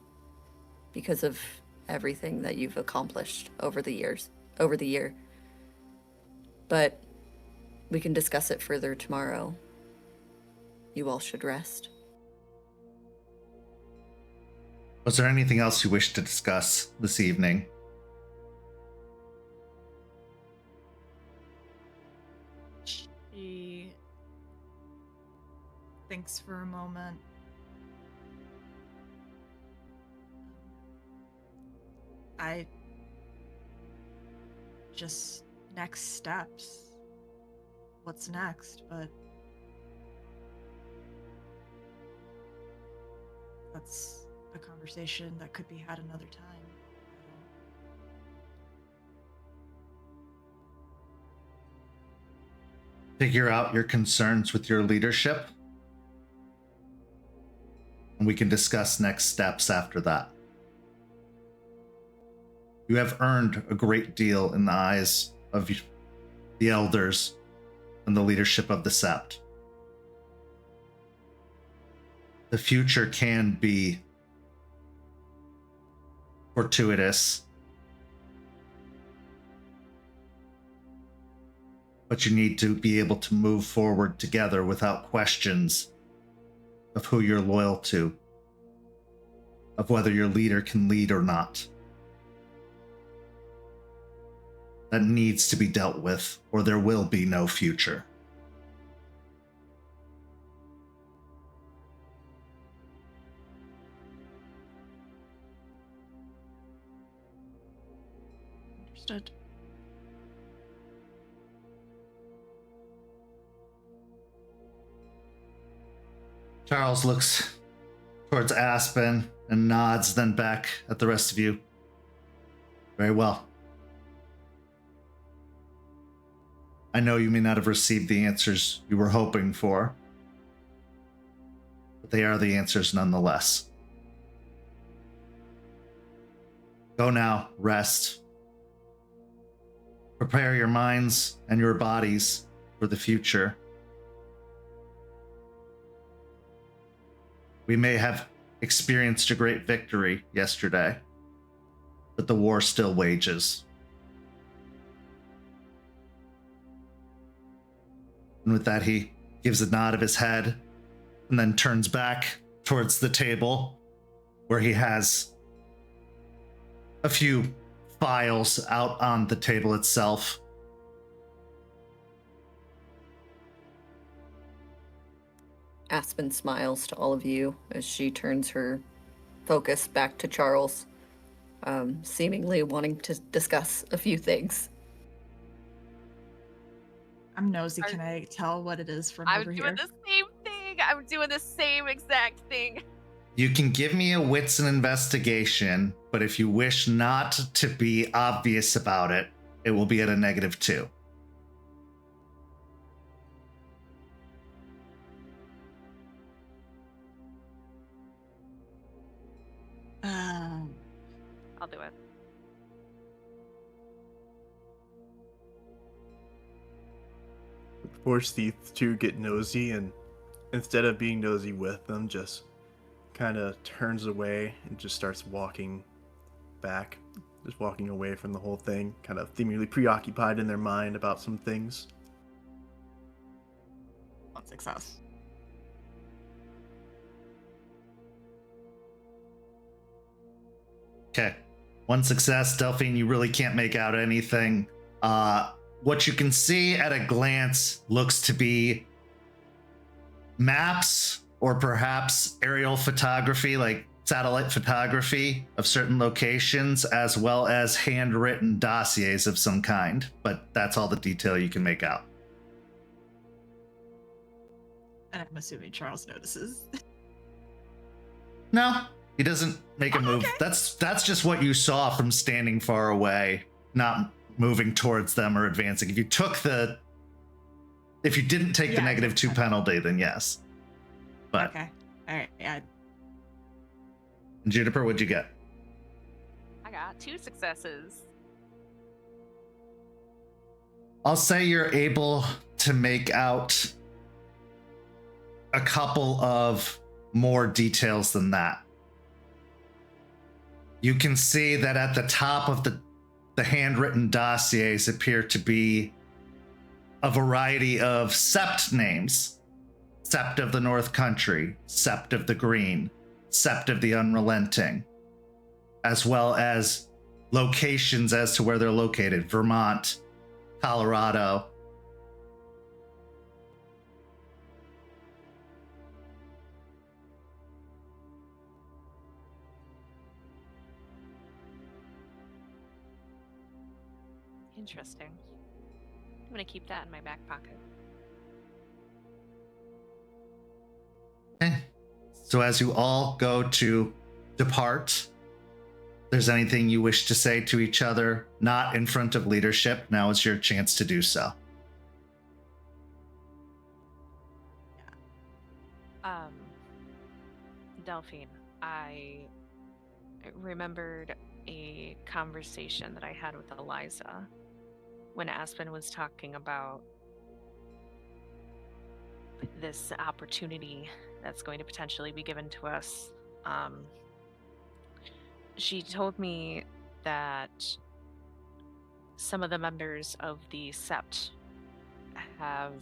because of everything that you've accomplished over the year. But we can discuss it further tomorrow. You all should rest. Was there anything else you wish to discuss this evening? She thinks for a moment. Just next steps. What's next? But that's a conversation that could be had another time. Figure out your concerns with your leadership, and we can discuss next steps after that. You have earned a great deal in the eyes of the elders and the leadership of the Sept. The future can be fortuitous, but you need to be able to move forward together without questions of who you're loyal to, of whether your leader can lead or not. That needs to be dealt with, or there will be no future. Understood. Charles looks towards Aspen and nods, then back at the rest of you. Very well. I know you may not have received the answers you were hoping for, but they are the answers nonetheless. Go now, rest. Prepare your minds and your bodies for the future. We may have experienced a great victory yesterday, but the war still wages. And with that, he gives a nod of his head and then turns back towards the table where he has a few files out on the table itself. Aspen smiles to all of you as she turns her focus back to Charles, seemingly wanting to discuss a few things. I'm nosy. Can I tell what it is from I'm over doing here? the same thing. I'm doing the same exact thing. You can give me a wits and investigation, but if you wish not to be obvious about it, it will be at a -2. I'll do it. Force these two get nosy, and instead of being nosy with them, just kind of turns away and just starts walking back, just walking away from the whole thing, kind of seemingly preoccupied in their mind about some things. One success. Okay. One success, Delphine, you really can't make out anything. What you can see at a glance looks to be maps or perhaps aerial photography, like satellite photography of certain locations, as well as handwritten dossiers of some kind. But that's all the detail you can make out. And I'm assuming Charles notices. No, he doesn't make a move. Okay. That's just what you saw from standing far away, not moving towards them or advancing. If you didn't take the -2 penalty, then yes. But Okay. All right. Yeah. Juniper, what'd you get? I got 2 successes. I'll say you're able to make out a couple of more details than that. You can see that at the top of the handwritten dossiers appear to be a variety of Sept names. Sept of the North Country, Sept of the Green, Sept of the Unrelenting, as well as locations as to where they're located: Vermont, Colorado. Interesting. I'm gonna keep that in my back pocket. Okay. So as you all go to depart, if there's anything you wish to say to each other, not in front of leadership, now is your chance to do so. Delphine, I remembered a conversation that I had with Eliza when Aspen was talking about this opportunity that's going to potentially be given to us. She told me that some of the members of the Sept have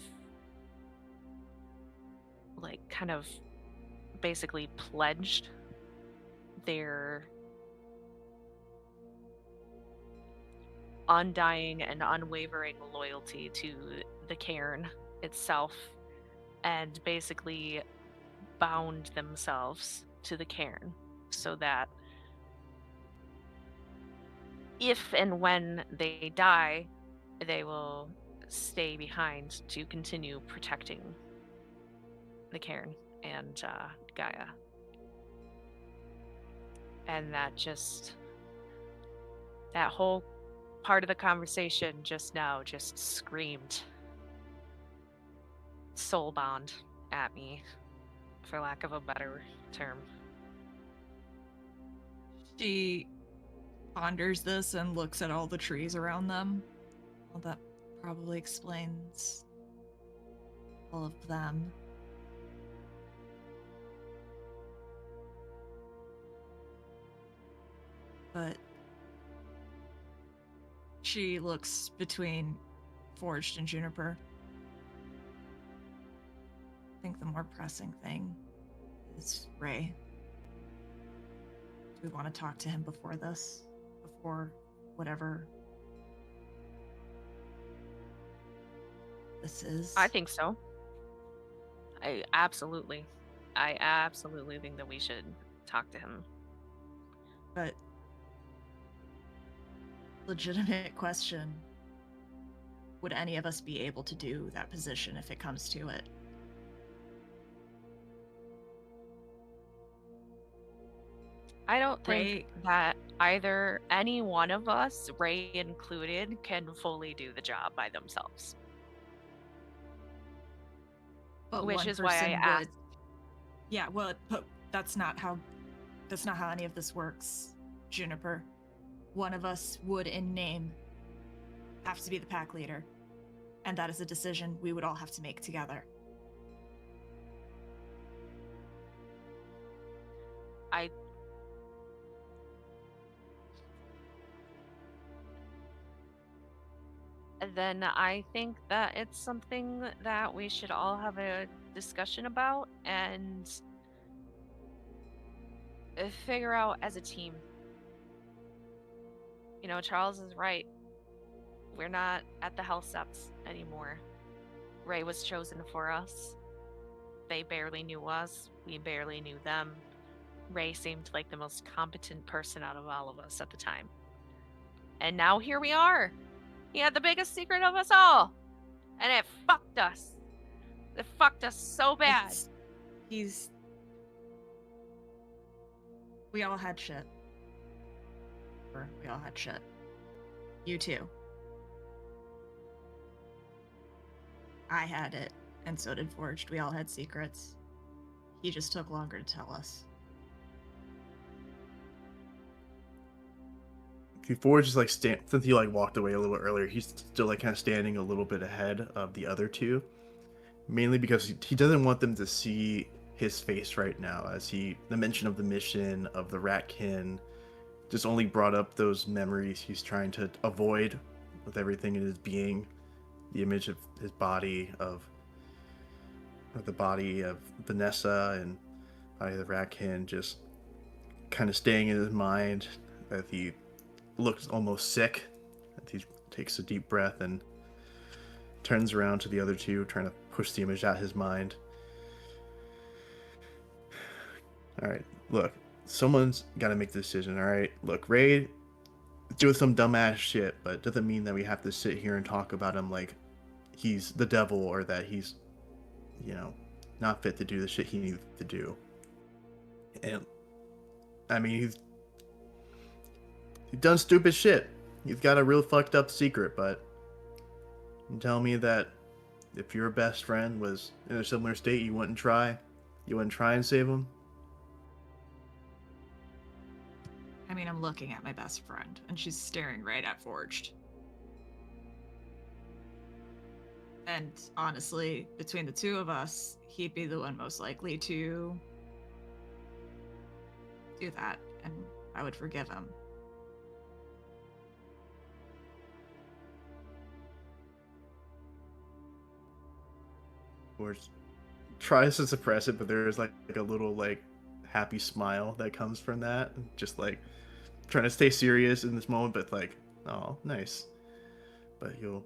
like kind of basically pledged their undying and unwavering loyalty to the Cairn itself, and basically bound themselves to the Cairn so that if and when they die, they will stay behind to continue protecting the Cairn and Gaia. And that whole part of the conversation just now just screamed soul bond at me, for lack of a better term. She ponders this and looks at all the trees around them. Well, that probably explains all of them. But she looks between Forged and Juniper. I think the more pressing thing is Ray. Do we want to talk to him before this? Before whatever this is? I think so. I absolutely think that we should talk to him. But legitimate question. Would any of us be able to do that position if it comes to it? I don't think that either any one of us, Ray included, can fully do the job by themselves. But which one is why I person asked. Yeah, well, but that's not how any of this works, Juniper. One of us would, in name, have to be the pack leader. And that is a decision we would all have to make together. Then I think that it's something that we should all have a discussion about and figure out as a team. You know, Charles is right. We're not at the Hell Septs anymore. Ray was chosen for us. They barely knew us. We barely knew them. Ray seemed like the most competent person out of all of us at the time. And now here we are. He had the biggest secret of us all. And it fucked us. It fucked us so bad. We all had shit. We all had shit. You too. I had it, and so did Forged. We all had secrets. He just took longer to tell us. Forge is like since he like walked away a little earlier, he's still like kind of standing a little bit ahead of the other two, mainly because he doesn't want them to see his face right now, as the mention of the mission of the Ratkin just only brought up those memories he's trying to avoid with everything in his being. The image of his body, of the body of Vanessa and body of the Ratkin just kind of staying in his mind. That he looks almost sick. He takes a deep breath and turns around to the other two, trying to push the image out of his mind. Alright, look, someone's got to make the decision, alright? Look, Ray doing some dumbass shit, but it doesn't mean that we have to sit here and talk about him like he's the devil or that he's, you know, not fit to do the shit he needs to do. And, I mean, he's done stupid shit. He's got a real fucked up secret, but you tell me that if your best friend was in a similar state, you wouldn't try and save him? I mean, I'm looking at my best friend, and she's staring right at Forged. And honestly, between the two of us, he'd be the one most likely to do that, and I would forgive him. Gorge tries to suppress it, but there's like a little like happy smile that comes from that. Just like trying to stay serious in this moment, but like, oh, nice. But you'll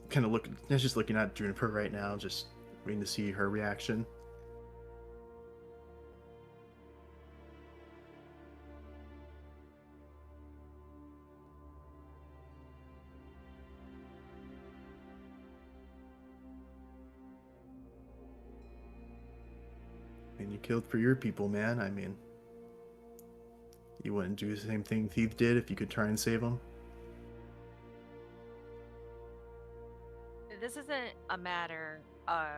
kind of look, just looking at Juniper right now, just waiting to see her reaction. And you killed for your people, man. I mean, you wouldn't do the same thing Thief did if you could try and save them? This isn't a matter of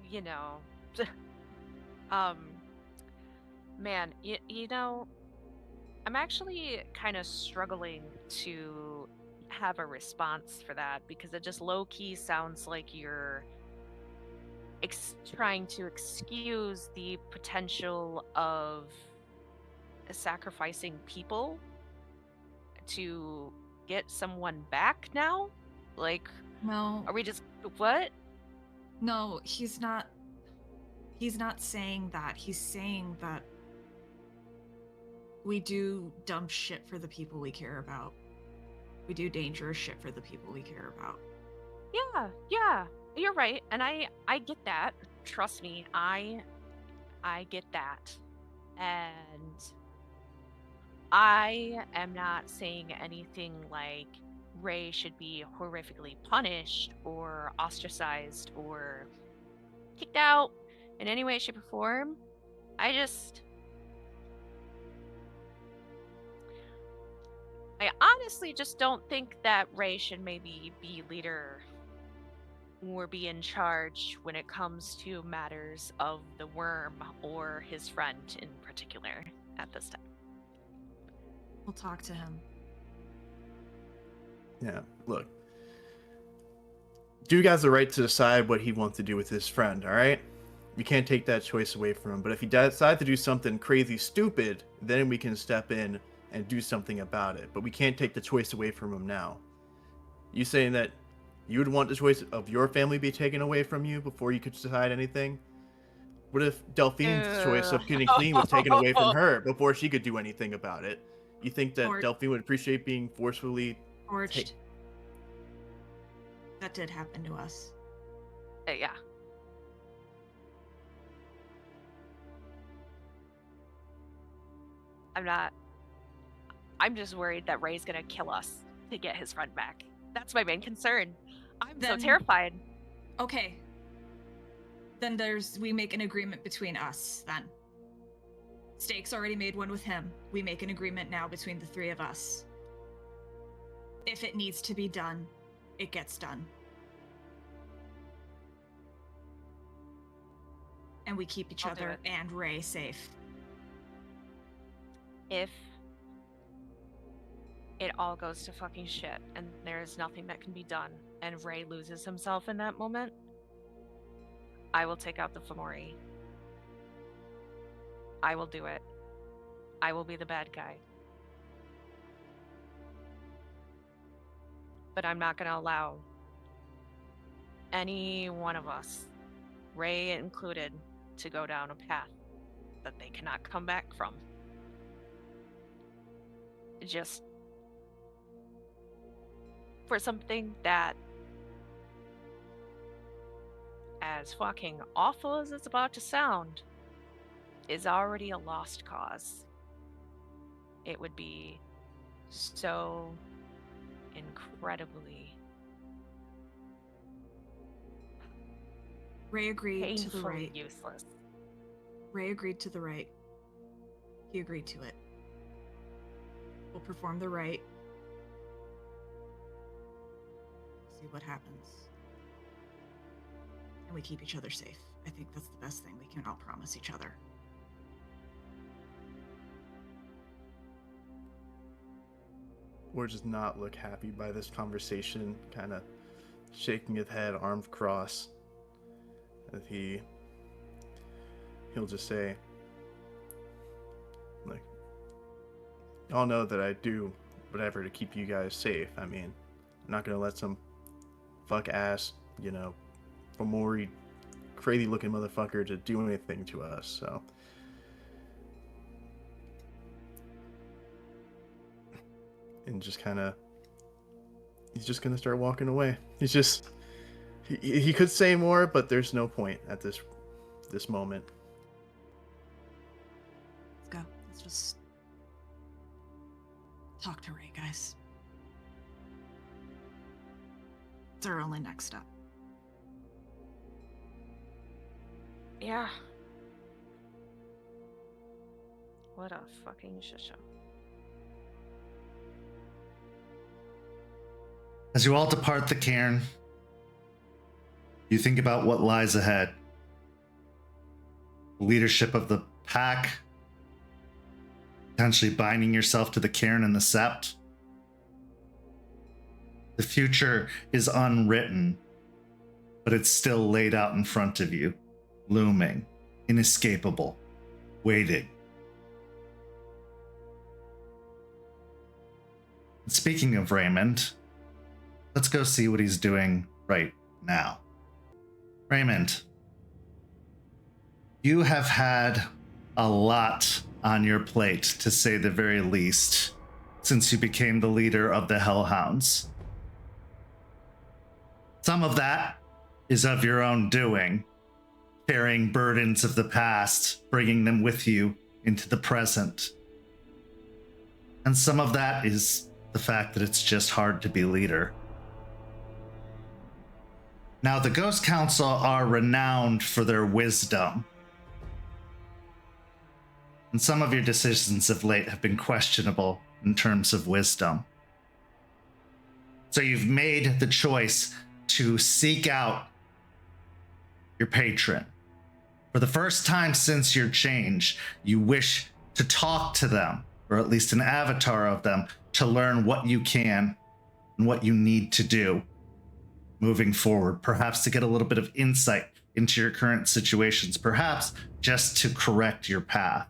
you know man, you know, I'm actually kind of struggling to have a response for that because it just low-key sounds like you're trying to excuse the potential of sacrificing people to get someone back now? Like, No, are we just what? no, he's not saying that. He's saying that we do dumb shit for the people we care about. We do dangerous shit for the people we care about. Yeah, you're right, and I get that. Trust me, I get that, and I am not saying anything like Ray should be horrifically punished or ostracized or kicked out in any way, shape, or form. I honestly just don't think that Ray should maybe be leader or be in charge when it comes to matters of the worm or his friend in particular at this time. We'll talk to him. Yeah, look. Dude has the right to decide what he wants to do with his friend, alright? You can't take that choice away from him. But if he decides to do something crazy stupid, then we can step in and do something about it. But we can't take the choice away from him now. You saying that you would want the choice of your family be taken away from you before you could decide anything? What if Delphine's choice of getting clean was taken away from her before she could do anything about it? You think that Delphine would appreciate being forcefully Forged. That did happen to us. Yeah. I'm just worried that Ray's gonna kill us to get his friend back. That's my main concern. I'm so terrified. Okay. Then we make an agreement between us, then. Stake's already made one with him. We make an agreement now between the three of us. If it needs to be done, it gets done. And we keep each other and Ray safe. If it all goes to fucking shit and there's nothing that can be done and Ray loses himself in that moment, I will take out the Fomori. I will do it. I will be the bad guy. But I'm not going to allow any one of us, Ray included, to go down a path that they cannot come back from. Just for something that, as fucking awful as it's about to sound, is already a lost cause. It would be so incredibly Ray agreed to the painfully right. useless. Ray agreed to the right. He agreed to it. We'll perform the right. See what happens. And we keep each other safe. I think that's the best thing we can all promise each other. Or does not look happy by this conversation, kind of shaking his head, arms crossed. As he'll just say, like, y'all know that I do whatever to keep you guys safe. I mean, I'm not gonna let some fuck ass, Fomori crazy looking motherfucker to do anything to us, so. And just kind of, he's just gonna start walking away. He could say more, but there's no point at this moment. Let's go. Let's just talk to Ray, guys. It's our only next step. Yeah. What a fucking shit show. As you all depart the cairn, you think about what lies ahead. The leadership of the pack, potentially binding yourself to the cairn and the Sept. The future is unwritten, but it's still laid out in front of you, looming, inescapable, waiting. And speaking of Raymond, let's go see what he's doing right now. Raymond, you have had a lot on your plate, to say the very least, since you became the leader of the Hellhounds. Some of that is of your own doing, carrying burdens of the past, bringing them with you into the present. And some of that is the fact that it's just hard to be leader. Now, the Ghost Council are renowned for their wisdom. And some of your decisions of late have been questionable in terms of wisdom. So you've made the choice to seek out your patron. For the first time since your change, you wish to talk to them, or at least an avatar of them, to learn what you can and what you need to do moving forward, perhaps to get a little bit of insight into your current situations, perhaps just to correct your path.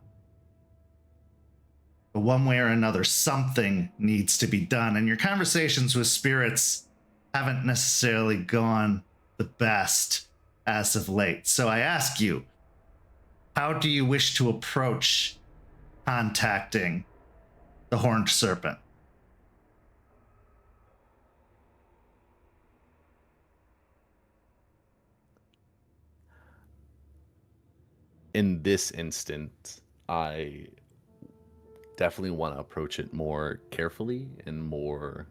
But one way or another, something needs to be done, and your conversations with spirits haven't necessarily gone the best as of late. So I ask you, how do you wish to approach contacting the Horned Serpent? In this instant, I definitely want to approach it more carefully and more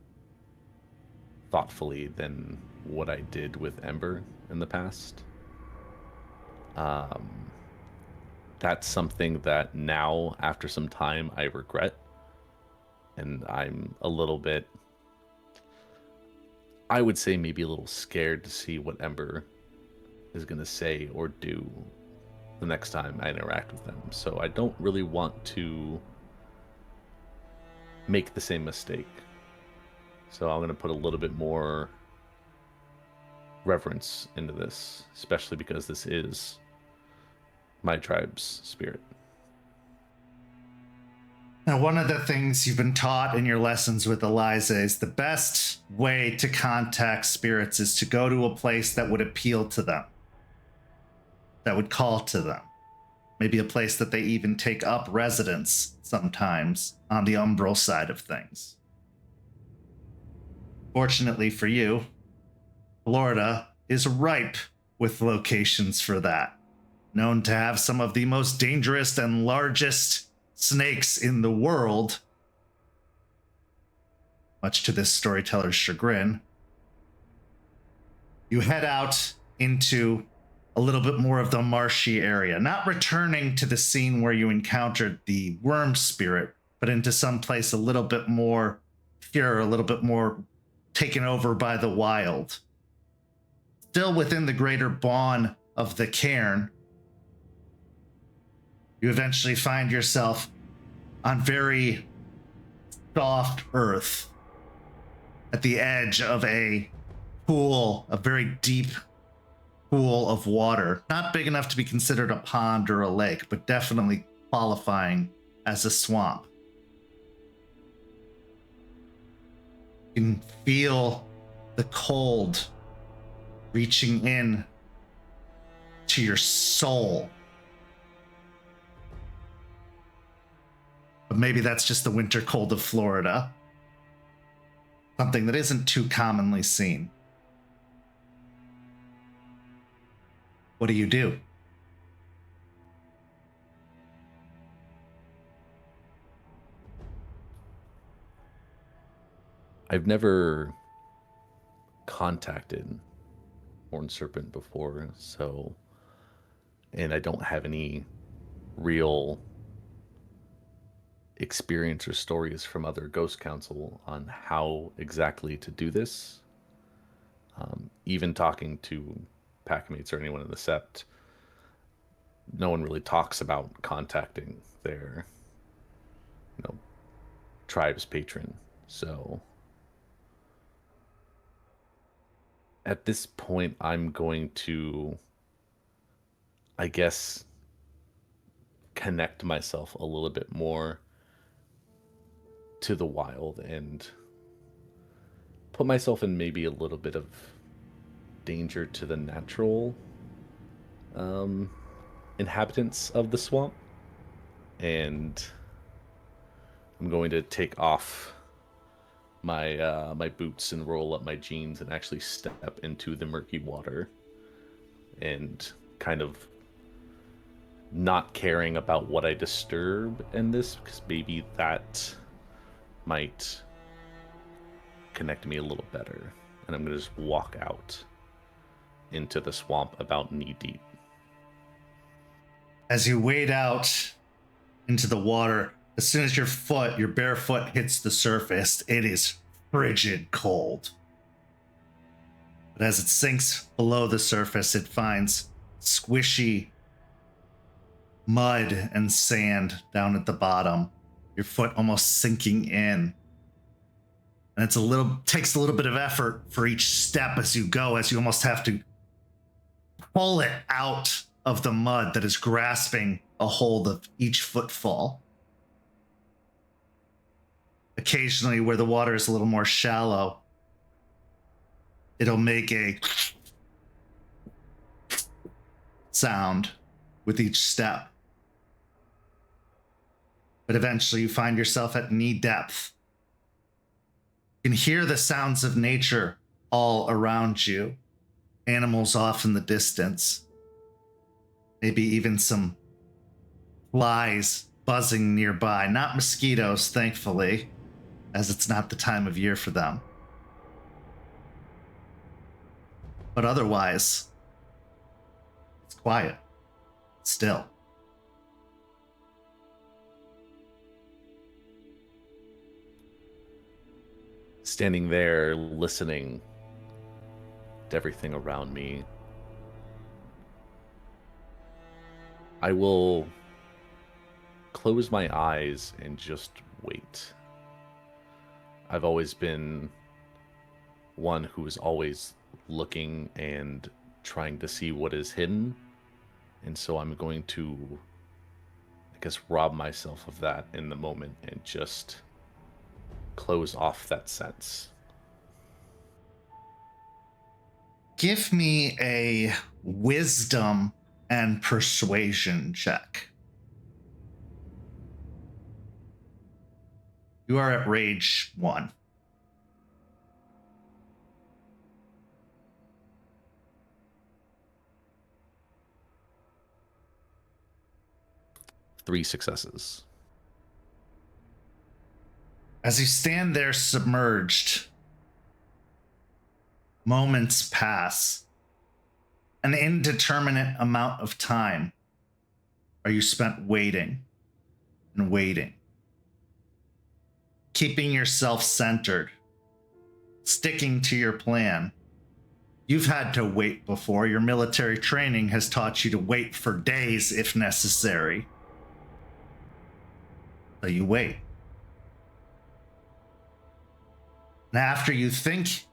thoughtfully than what I did with Ember in the past. That's something that now, after some time, I regret. And I'm a little bit, I would say maybe a little scared to see what Ember is going to say or do the next time I interact with them. So I don't really want to make the same mistake. So I'm going to put a little bit more reverence into this, especially because this is my tribe's spirit. Now, one of the things you've been taught in your lessons with Eliza is the best way to contact spirits is to go to a place that would appeal to them, that would call to them. Maybe a place that they even take up residence sometimes on the umbral side of things. Fortunately for you, Florida is ripe with locations for that, known to have some of the most dangerous and largest snakes in the world, much to this storyteller's chagrin. You head out into a little bit more of the marshy area, not returning to the scene where you encountered the worm spirit, but into some place a little bit more pure, a little bit more taken over by the wild. Still within the greater bawn of the cairn, you eventually find yourself on very soft earth at the edge of a pool, a very deep pool of water, not big enough to be considered a pond or a lake, but definitely qualifying as a swamp. You can feel the cold reaching in to your soul. But maybe that's just the winter cold of Florida. Something that isn't too commonly seen. What do you do? I've never contacted Horned Serpent before, so, and I don't have any real experience or stories from other Ghost Council on how exactly to do this. Even talking to packmates or anyone in the Sept, no one really talks about contacting their, tribe's patron. So at this point, I'm going to, I guess, connect myself a little bit more to the wild and put myself in maybe a little bit of danger to the natural inhabitants of the swamp. And I'm going to take off my my boots and roll up my jeans and actually step into the murky water and kind of not caring about what I disturb in this, because maybe that might connect me a little better. And I'm going to just walk out into the swamp about knee deep. As you wade out into the water, as soon as your bare foot hits the surface, it is frigid cold. But as it sinks below the surface, it finds squishy mud and sand down at the bottom, your foot almost sinking in. And takes a little bit of effort for each step as you go, as you almost have to pull it out of the mud that is grasping a hold of each footfall. Occasionally, where the water is a little more shallow, it'll make a sound with each step. But eventually you find yourself at knee depth. You can hear the sounds of nature all around you. Animals off in the distance. Maybe even some flies buzzing nearby. Not mosquitoes, thankfully, as it's not the time of year for them. But otherwise, it's quiet. Still. Standing there, listening to everything around me, I will close my eyes and just wait. I've always been one who is always looking and trying to see what is hidden. And so I'm going to, I guess, rob myself of that in the moment and just close off that sense. Give me a wisdom and persuasion check. You are at rage 1. Three successes. As you stand there submerged, moments pass. An indeterminate amount of time are you spent waiting and waiting, keeping yourself centered, sticking to your plan. You've had to wait before. Your military training has taught you to wait for days if necessary. So you wait. And after you think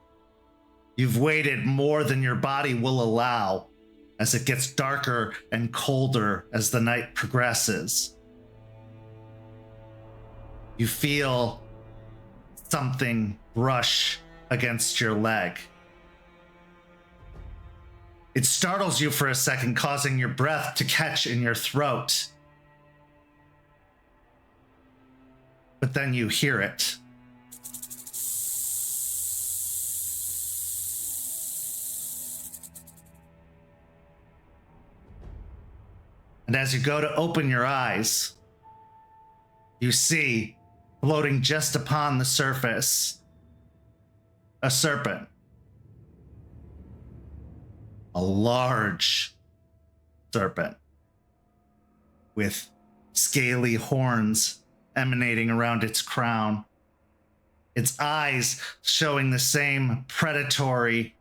you've waited more than your body will allow, as it gets darker and colder as the night progresses, you feel something brush against your leg. It startles you for a second, causing your breath to catch in your throat. But then you hear it. And as you go to open your eyes, you see, floating just upon the surface, a serpent. A large serpent with scaly horns emanating around its crown. Its eyes showing the same predatory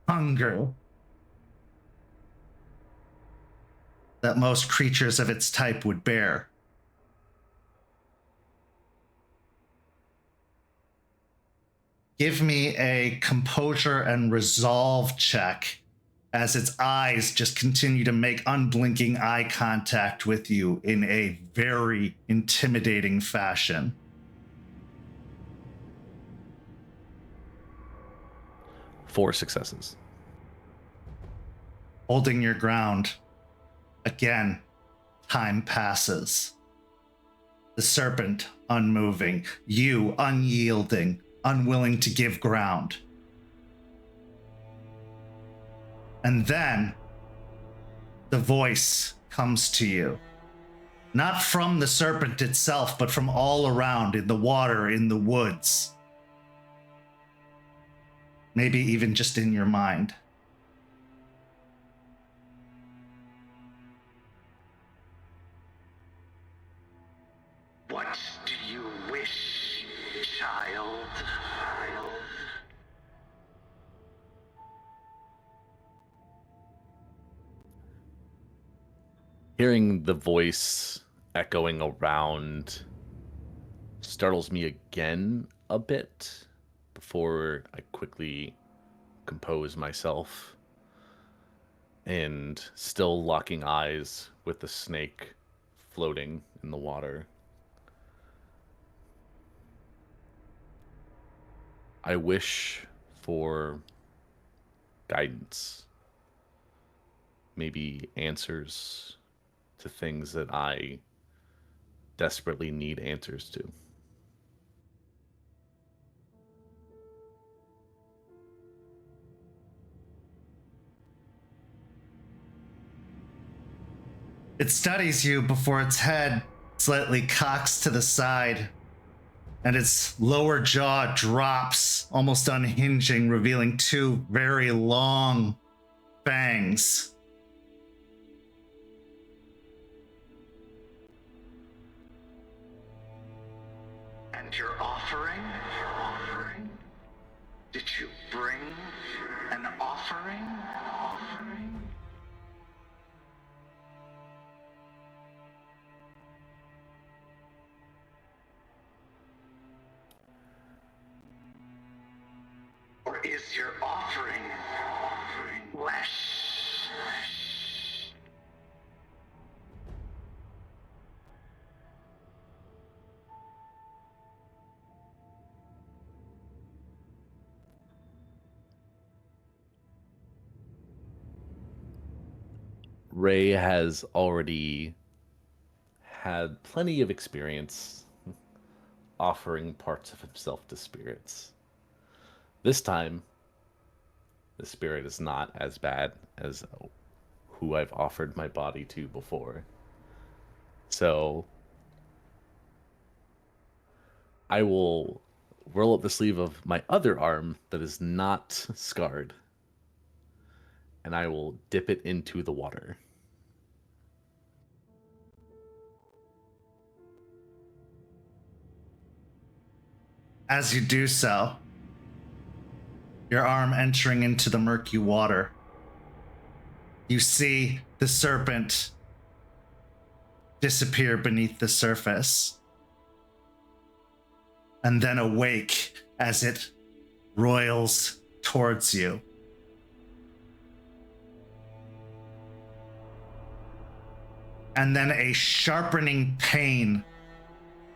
hunger that most creatures of its type would bear. Give me a composure and resolve check as its eyes just continue to make unblinking eye contact with you in a very intimidating fashion. Four successes. Holding your ground. Again, time passes. The serpent unmoving, you unyielding, unwilling to give ground. And then the voice comes to you. Not from the serpent itself, but from all around, in the water, in the woods. Maybe even just in your mind. What do you wish, child? Hearing the voice echoing around startles me again a bit before I quickly compose myself, and still locking eyes with the snake floating in the water. I wish for guidance, maybe answers to things that I desperately need answers to. It studies you before its head slightly cocks to the side, and its lower jaw drops, almost unhinging, revealing two very long fangs. And your offering? Did you bring an offering? Or is your offering flesh? Ray has already had plenty of experience offering parts of himself to spirits. This time, the spirit is not as bad as who I've offered my body to before. So I will roll up the sleeve of my other arm that is not scarred, and I will dip it into the water. As you do so, your arm entering into the murky water, you see the serpent disappear beneath the surface, and then awake as it roils towards you. And then a sharpening pain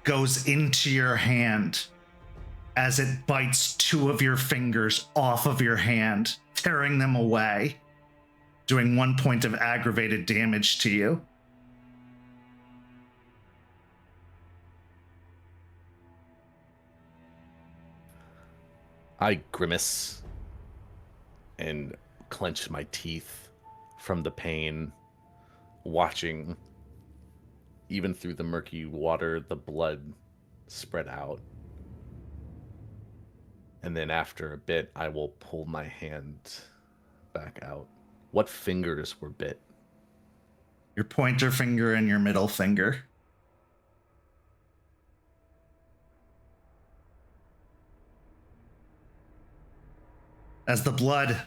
goes into your hand as it bites two of your fingers off of your hand, tearing them away. doing 1 point of aggravated damage to you. I grimace and clench my teeth from the pain, watching, even through the murky water, the blood spread out. And then after a bit, I will pull my hand back out. What fingers were bit? Your pointer finger and your middle finger. As the blood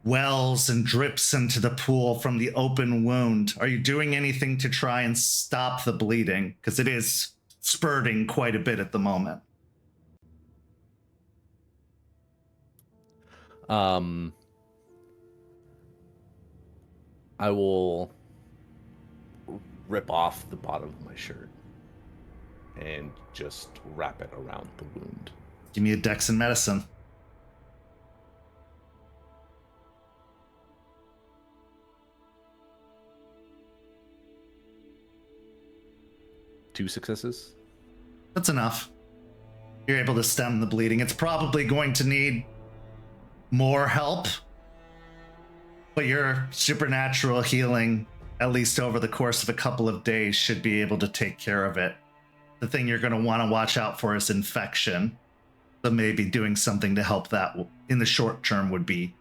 wells and drips into the pool from the open wound, are you doing anything to try and stop the bleeding? Because it is spurting quite a bit at the moment. I will rip off the bottom of my shirt and just wrap it around the wound. Give me a dex and medicine. Two successes. That's enough. You're able to stem the bleeding. It's probably going to need more help, but your supernatural healing, at least over the course of a couple of days, should be able to take care of it. The thing you're going to want to watch out for is infection. So maybe doing something to help that in the short term would be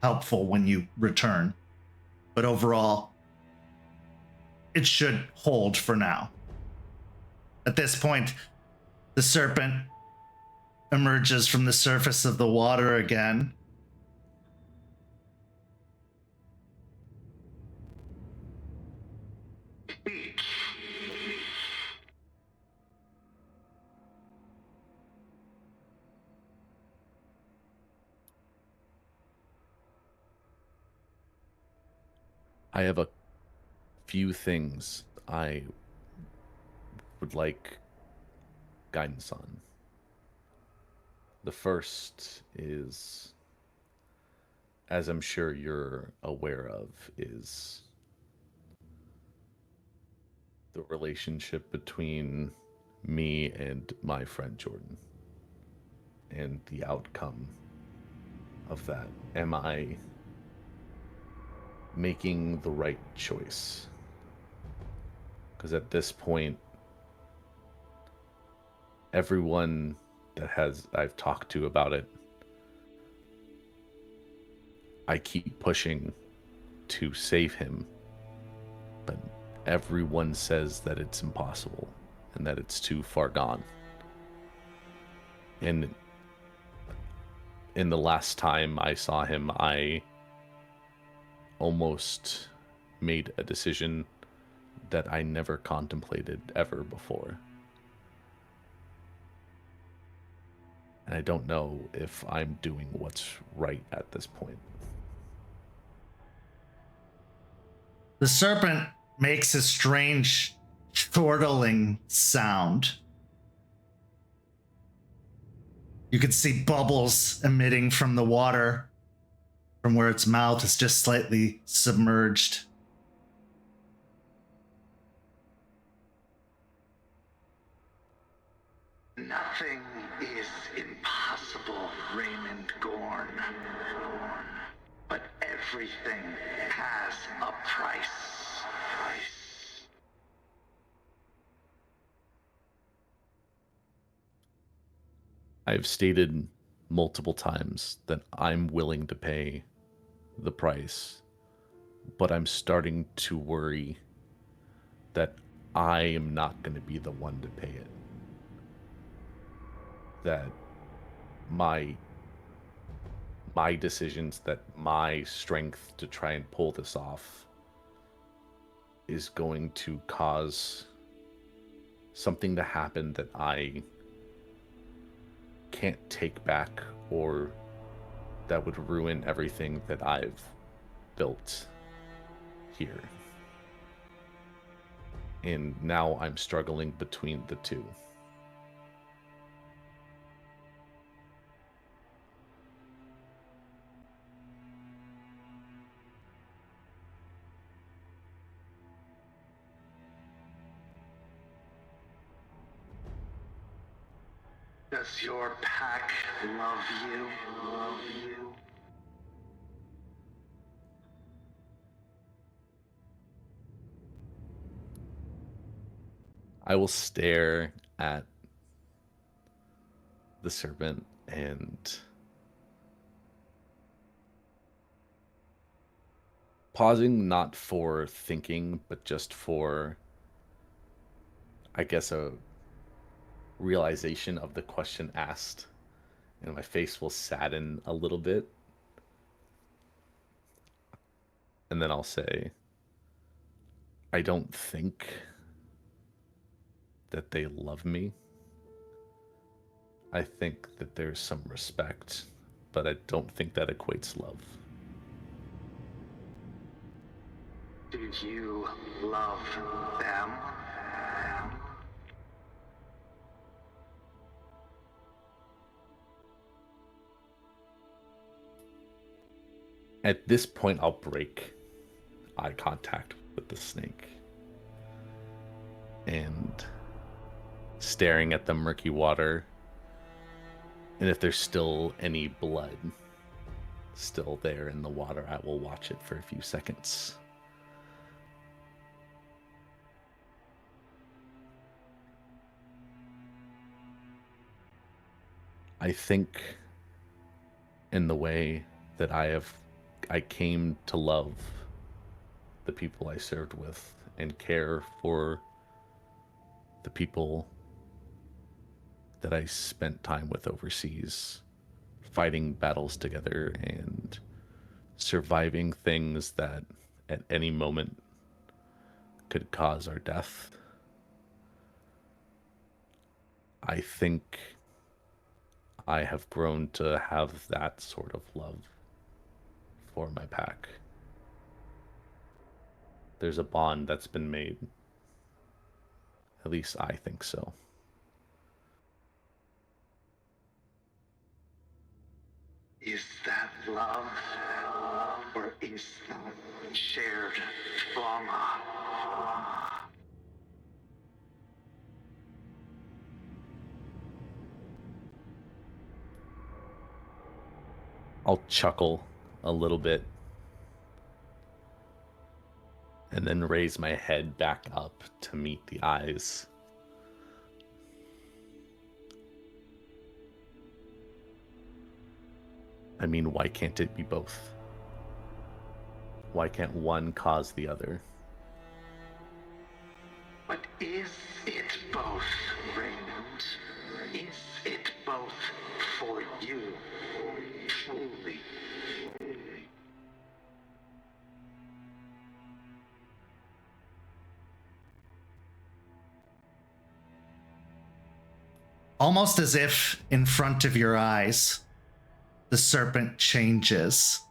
helpful when you return. But overall, it should hold for now. At this point, the serpent emerges from the surface of the water again. I have a few things I would like guidance on. The first is, as I'm sure you're aware of, is the relationship between me and my friend Jordan and the outcome of that. Am I making the right choice? Because at this point, everyone that I've talked to about it, I keep pushing to save him, but everyone says that it's impossible and that it's too far gone. And in the last time I saw him, I almost made a decision that I never contemplated ever before. And I don't know if I'm doing what's right at this point. The serpent makes a strange chortling sound. You can see bubbles emitting from the water from where its mouth is just slightly submerged. Nothing is impossible, Raymond Gorn. But everything has a price. I've stated multiple times that I'm willing to pay the price, but I'm starting to worry that I am not going to be the one to pay it. That my decisions, that my strength to try and pull this off is going to cause something to happen that I can't take back, or that would ruin everything that I've built here. And now I'm struggling between the two. Does your pack love you? Love you? I will stare at the serpent and pausing, not for thinking, but just for, I guess, a realization of the question asked, and my face will sadden a little bit. And then I'll say, I don't think that they love me. I think that there's some respect, but I don't think that equates love. Do you love them? At this point, I'll break eye contact with the snake. And staring at the murky water, and if there's still any blood still there in the water, I will watch it for a few seconds. I think in the way that I came to love the people I served with and care for the people that I spent time with overseas, fighting battles together and surviving things that at any moment could cause our death. I think I have grown to have that sort of love for my pack. There's a bond that's been made. At least I think so. Is that love? Or is that shared trauma? I'll chuckle a little bit and then raise my head back up to meet the eyes. I mean, why can't it be both? Why can't one cause the other? But is it both, Raymond? Is it both for you? Truly. Almost as if in front of your eyes, the serpent changes.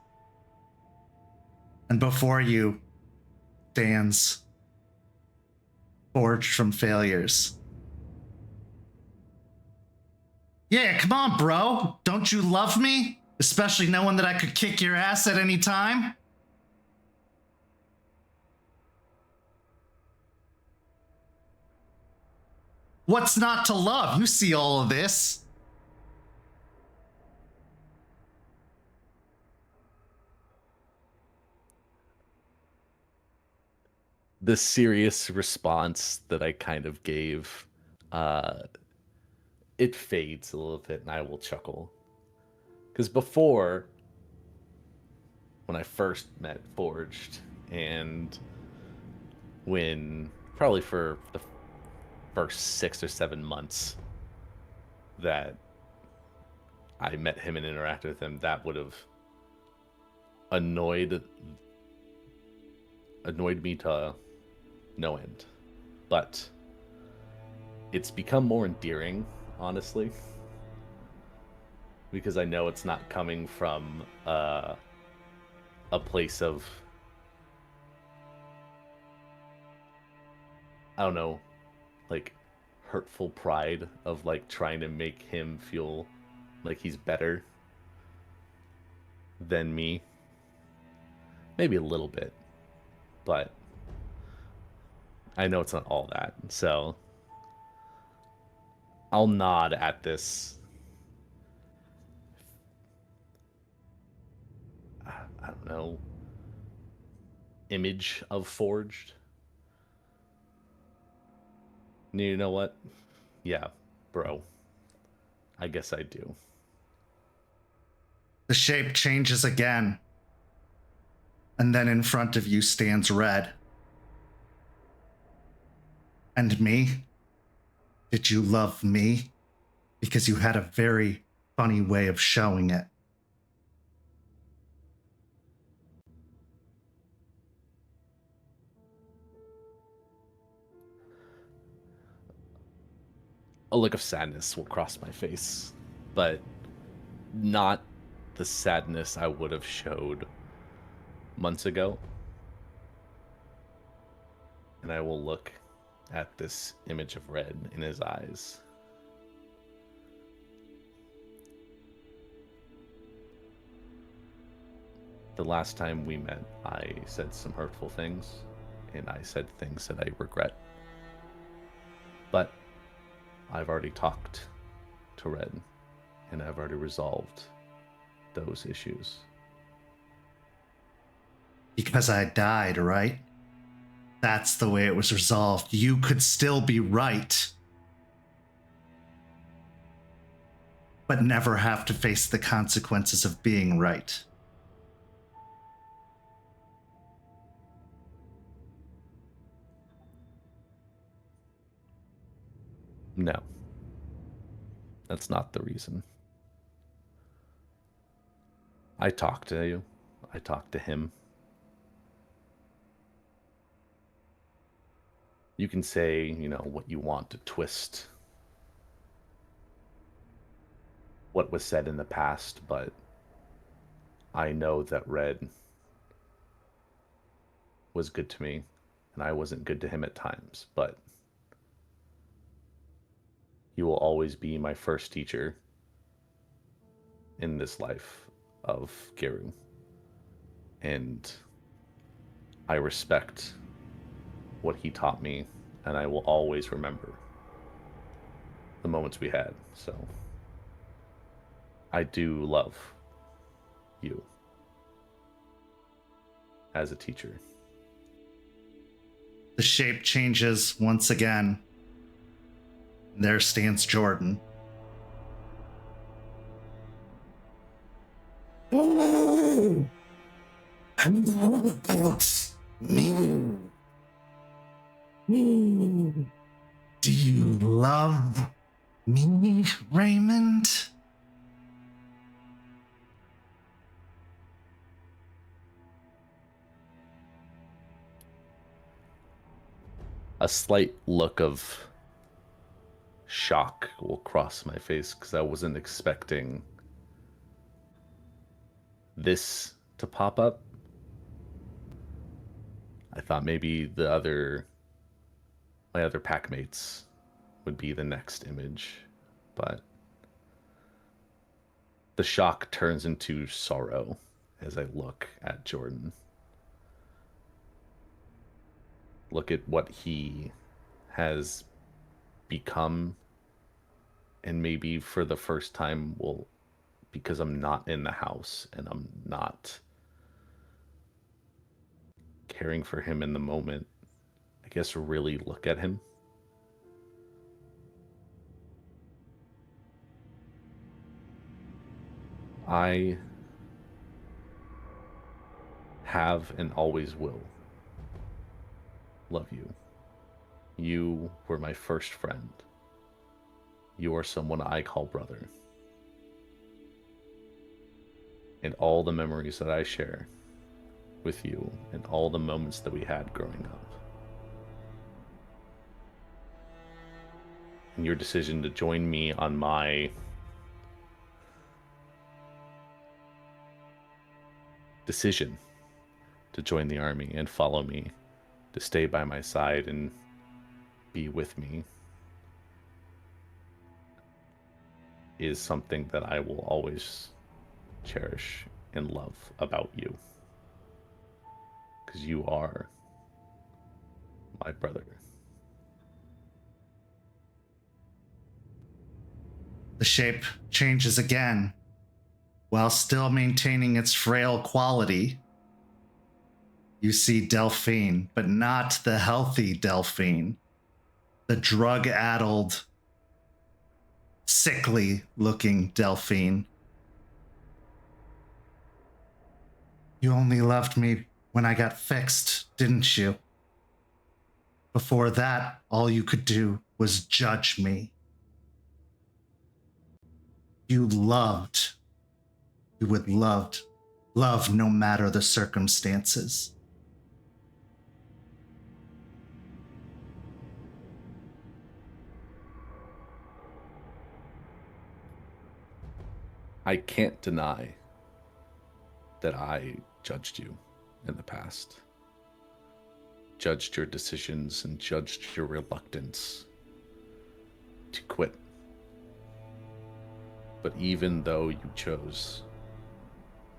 And before you stands, forged from failures. Yeah, come on, bro. Don't you love me? Especially knowing that I could kick your ass at any time? What's not to love? You see all of this. The serious response that I kind of gave, it fades a little bit and I will chuckle. Because before, when I first met Forged, and when, probably for the first 6 or 7 months that I met him and interacted with him, that would have annoyed me to no end. But it's become more endearing, honestly, because I know it's not coming from a place of, I don't know, like hurtful pride of like trying to make him feel like he's better than me. Maybe a little bit, but I know it's not all that. So I'll nod at this don't know, image of forged. You know what? Yeah, bro. I guess I do. The shape changes again. And then in front of you stands Red. And me? Did you love me? Because you had a very funny way of showing it. A look of sadness will cross my face, but not the sadness I would have showed months ago. And I will look at this image of Red in his eyes. The last time we met, I said some hurtful things, and I said things that I regret. But I've already talked to Red, and I've already resolved those issues. Because I died, right? That's the way it was resolved. You could still be right. But never have to face the consequences of being right. No. That's not the reason. I talked to you. I talked to him. You can say, what you want to twist what was said in the past, but I know that Red was good to me, and I wasn't good to him at times, but you will always be my first teacher in this life of Garou. And I respect what he taught me, and I will always remember the moments we had. So I do love you as a teacher. The shape changes once again. There stands Jordan. Oh, and about me. Do you love me, Raymond? A slight look of shock will cross my face because I wasn't expecting this to pop up. I thought maybe my other pack mates would be the next image, but the shock turns into sorrow as I look at Jordan. Look at what he has become, and maybe for the first time because I'm not in the house and I'm not caring for him in the moment, I guess really look at him. I have and always will love you. You were my first friend. You are someone I call brother. And all the memories that I share with you and all the moments that we had growing up. And your decision to join me on my decision to join the army and follow me, to stay by my side and be with me, is something that I will always cherish and love about you. Because you are my brother. The shape changes again, while still maintaining its frail quality you see Delphine, but not the healthy Delphine. The drug-addled, sickly-looking Delphine. You only loved me when I got fixed, didn't you? Before that, all you could do was judge me. You loved. You would love no matter the circumstances. I can't deny that I judged you in the past. Judged your decisions and judged your reluctance to quit. But even though you chose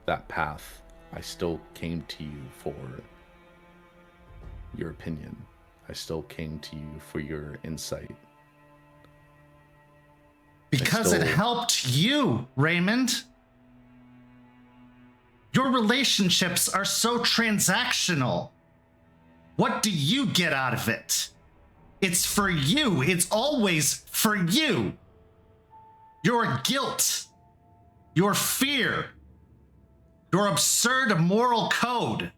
that path, I still came to you for your opinion. I still came to you for your insight. Because it helped you, Raymond. Your relationships are so transactional. What do you get out of it? It's for you. It's always for you. Your guilt, your fear, your absurd moral code.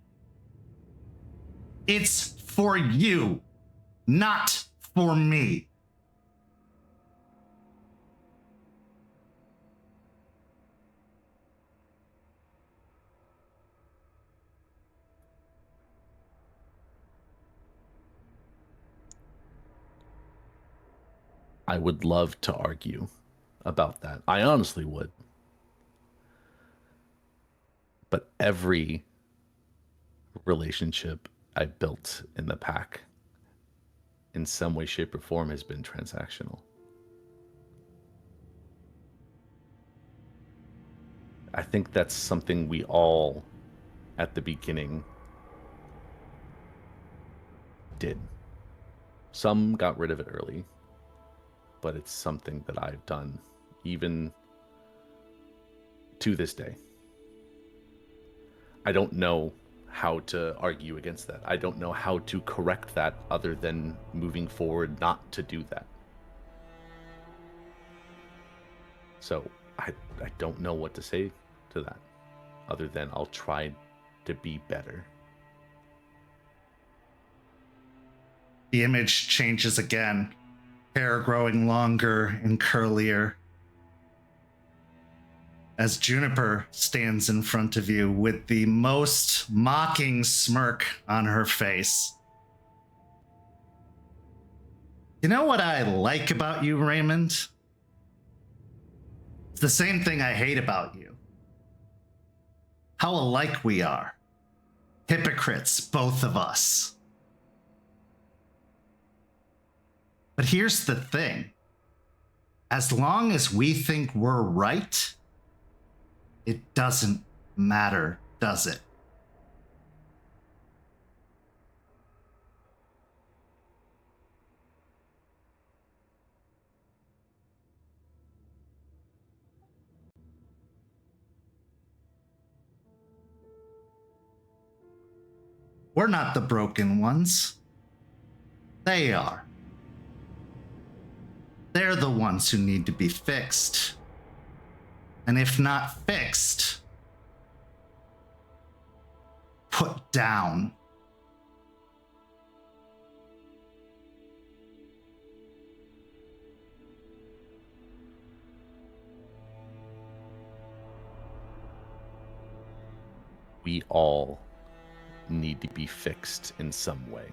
It's for you, not for me. I would love to argue about that. I honestly would. But every relationship I built in the pack, in some way, shape, or form, has been transactional. I think that's something we all, at the beginning, did. Some got rid of it early, but it's something that I've done even to this day. I don't know how to argue against that. I don't know how to correct that other than moving forward not to do that. So I don't know what to say to that other than I'll try to be better. The image changes again. Hair growing longer and curlier. As Juniper stands in front of you with the most mocking smirk on her face. You know what I like about you, Raymond? It's the same thing I hate about you. How alike we are. Hypocrites, both of us. But here's the thing. As long as we think we're right, it doesn't matter, does it? We're not the broken ones. They are. They're the ones who need to be fixed. And if not fixed, put down. We all need to be fixed in some way.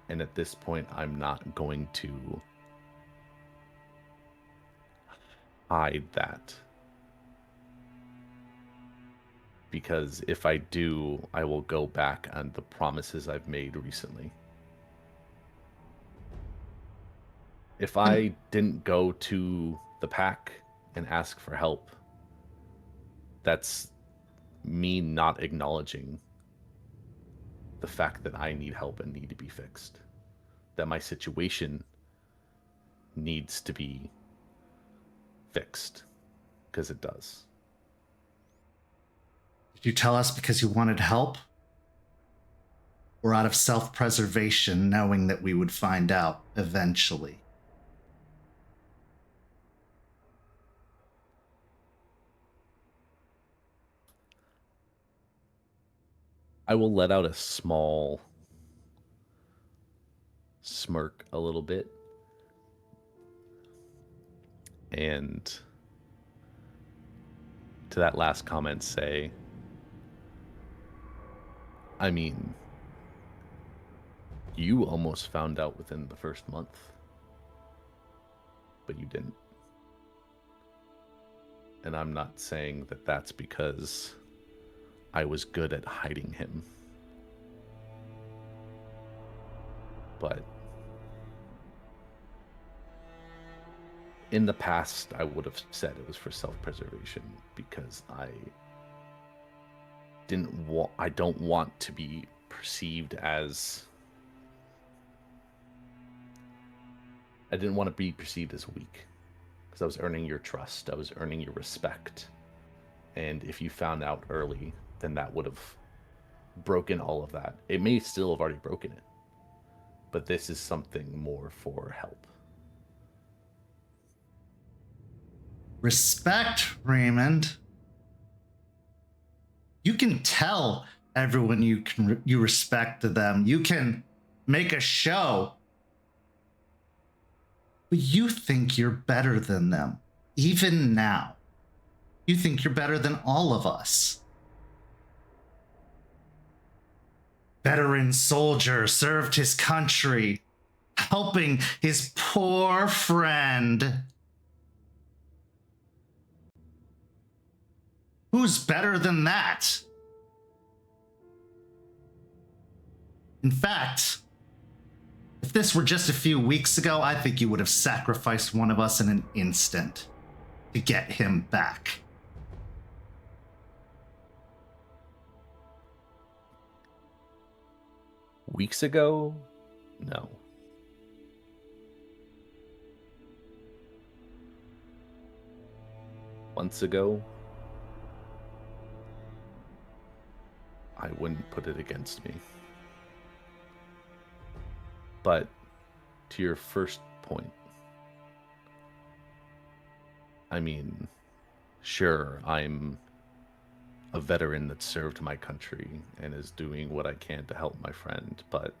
And at this point, I'm not going to hide that. Because if I do, I will go back on the promises I've made recently. If I didn't go to the pack and ask for help, that's me not acknowledging the fact that I need help and need to be fixed. That my situation needs to be fixed. Because it does. Did you tell us because you wanted help? Or out of self-preservation, knowing that we would find out eventually? I will let out a small smirk a little bit. And to that last comment say, I mean, you almost found out within the first month, but you didn't. And I'm not saying that that's because I was good at hiding him. But in the past, I would have said it was for self-preservation because I don't want to be perceived as... I didn't want to be perceived as weak because I was earning your trust. I was earning your respect. And if you found out early, then that would have broken all of that. It may still have already broken it, but this is something more for help. Respect, Raymond. You can tell everyone you respect them. You can make a show. But you think you're better than them, even now. You think you're better than all of us. Veteran soldier, served his country, helping his poor friend. Who's better than that? In fact, if this were just a few weeks ago, I think you would have sacrificed one of us in an instant to get him back. Weeks ago? No. Months ago? I wouldn't put it against me. But to your first point, I mean, sure, I'm a veteran that served my country and is doing what I can to help my friend, but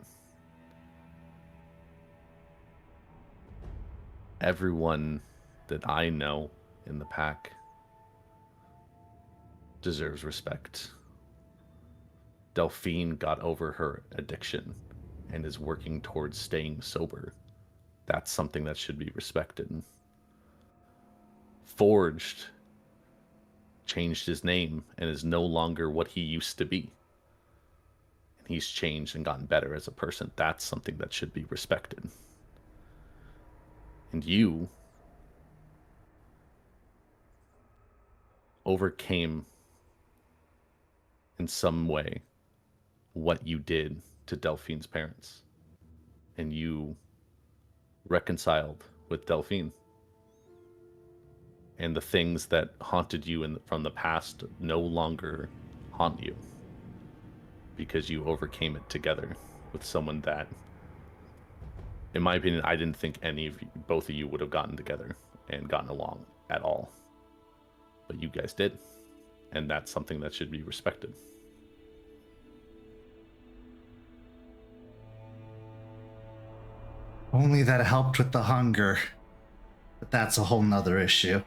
everyone that I know in the pack deserves respect. Delphine got over her addiction and is working towards staying sober. That's something that should be respected. Forged changed his name and is no longer what he used to be. And he's changed and gotten better as a person. That's something that should be respected. And you overcame in some way what you did to Delphine's parents. And you reconciled with Delphine. And the things that haunted you from the past no longer haunt you. Because you overcame it together with someone that, in my opinion, I didn't think both of you would have gotten together and gotten along at all. But you guys did. And that's something that should be respected. Only that helped with the hunger. But that's a whole nother issue.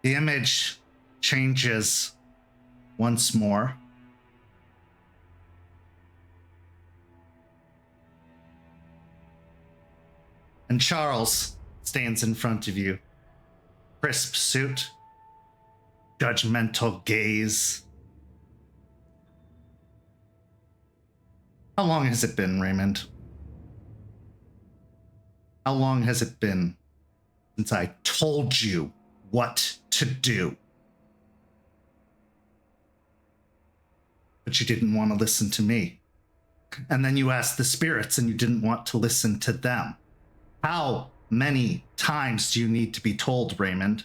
The image changes once more. And Charles stands in front of you. Crisp suit, judgmental gaze. How long has it been, Raymond? How long has it been since I told you what to do? But you didn't want to listen to me. And then you asked the spirits and you didn't want to listen to them. How many times do you need to be told, Raymond?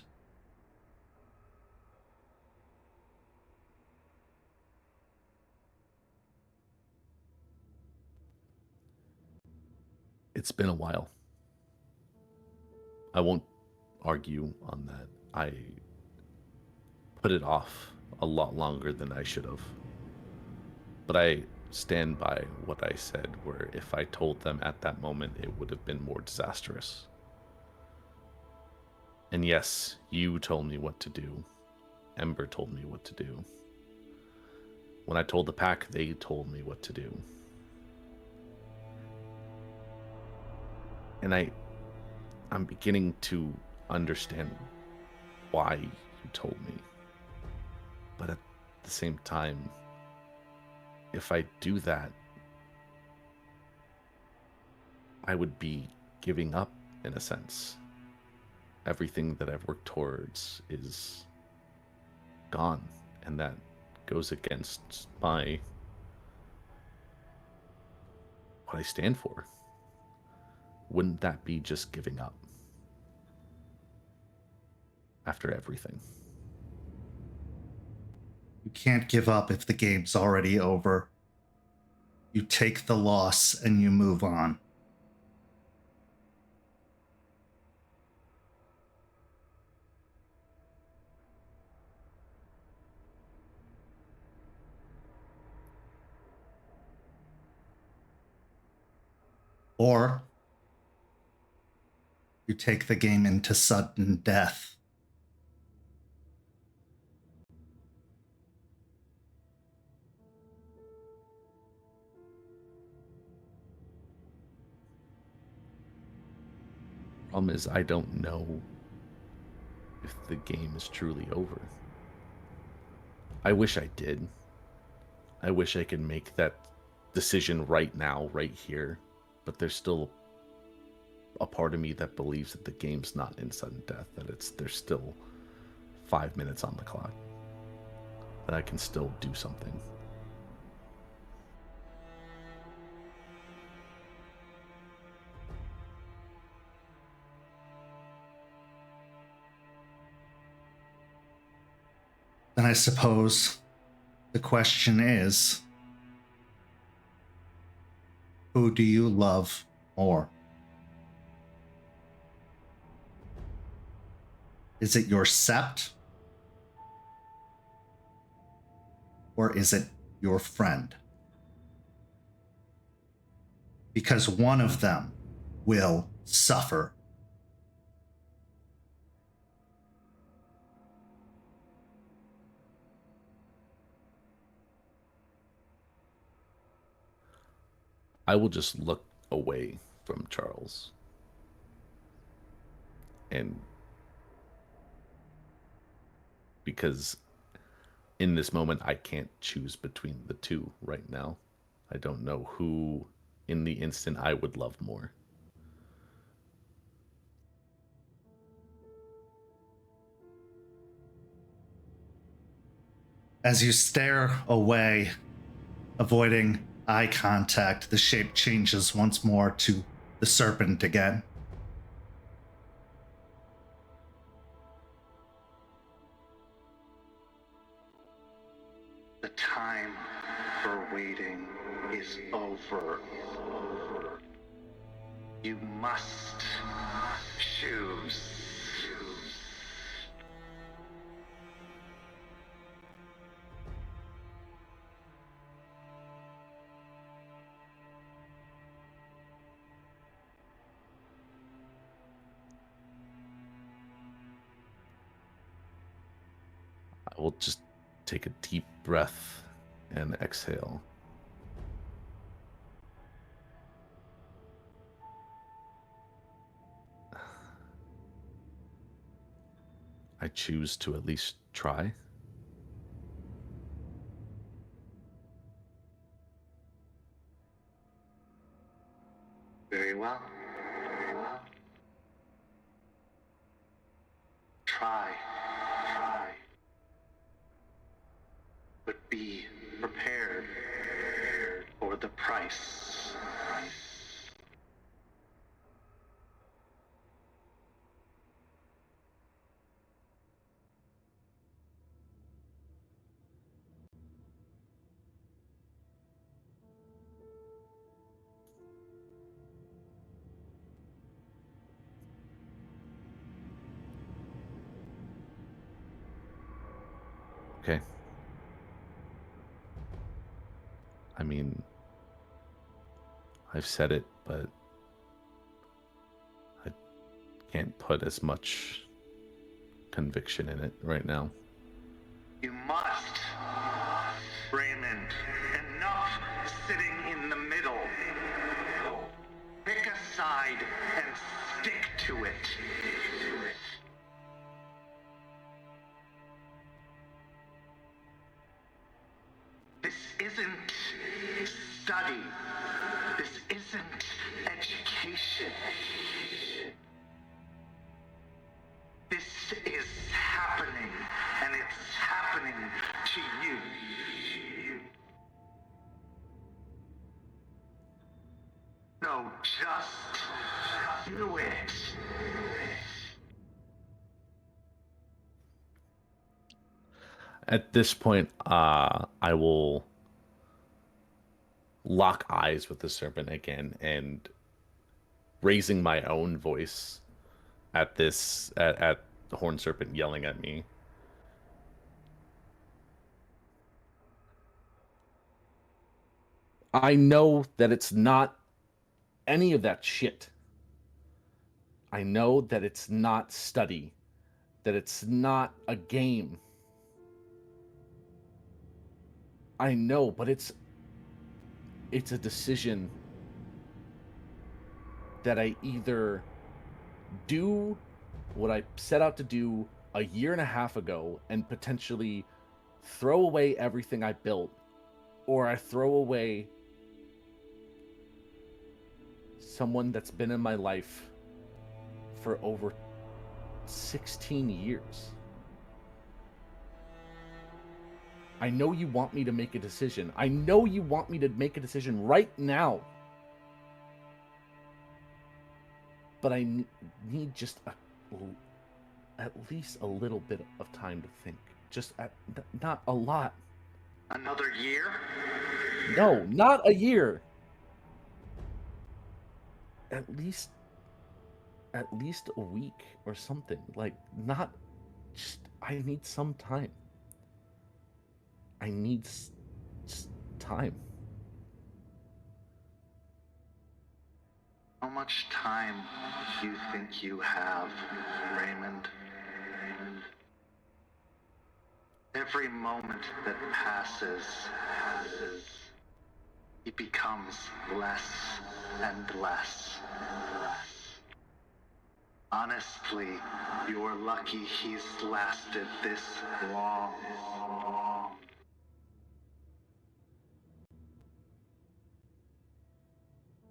It's been a while. I won't argue on that. I put it off a lot longer than I should have. But I stand by what I said, where if I told them at that moment, it would have been more disastrous. And yes, you told me what to do. Ember told me what to do. When I told the pack, they told me what to do. And I'm beginning to understand why you told me. But at the same time, if I do that, I would be giving up, in a sense. Everything that I've worked towards is gone, and that goes against what I stand for. Wouldn't that be just giving up after everything? You can't give up if the game's already over. You take the loss and you move on. Or you take the game into sudden death. Problem is, I don't know if the game is truly over. I wish I did. I wish I could make that decision right now, right here. But there's still a part of me that believes that the game's not in sudden death, that there's still 5 minutes on the clock, that I can still do something. Then I suppose the question is, who do you love more? Is it your Sept? Or is it your friend? Because one of them will suffer. I will just look away from Charles. And because in this moment, I can't choose between the two right now. I don't know who in the instant I would love more. As you stare away, avoiding eye contact, the shape changes once more to the serpent again. The time for waiting is over. You must choose. I will just take a deep breath and exhale. I choose to at least try. Very well. Very well. Try. But be prepared for the price. Okay. I mean, I've said it, but I can't put as much conviction in it right now. You must. Raymond, enough sitting in the middle. Pick a side and stick to it. This isn't study. This isn't education. This is happening, and it's happening to you. No, just do it. At this point, I will lock eyes with the serpent again and raising my own voice at the horned serpent yelling at me. I know that it's not any of that shit. I know that it's not study, that it's not a game. I know, but it's a decision that I either do what I set out to do a year and a half ago and potentially throw away everything I built, or I throw away someone that's been in my life for over 16 years. I know you want me to make a decision. I know you want me to make a decision right now. But I need just at least a little bit of time to think. Just not a lot. Another year? No, not a year. At least a week or something. Like, not just, I need some time. I need just time. How much time do you think you have, Raymond? Every moment that passes, it becomes less and less. Honestly, you're lucky he's lasted this long.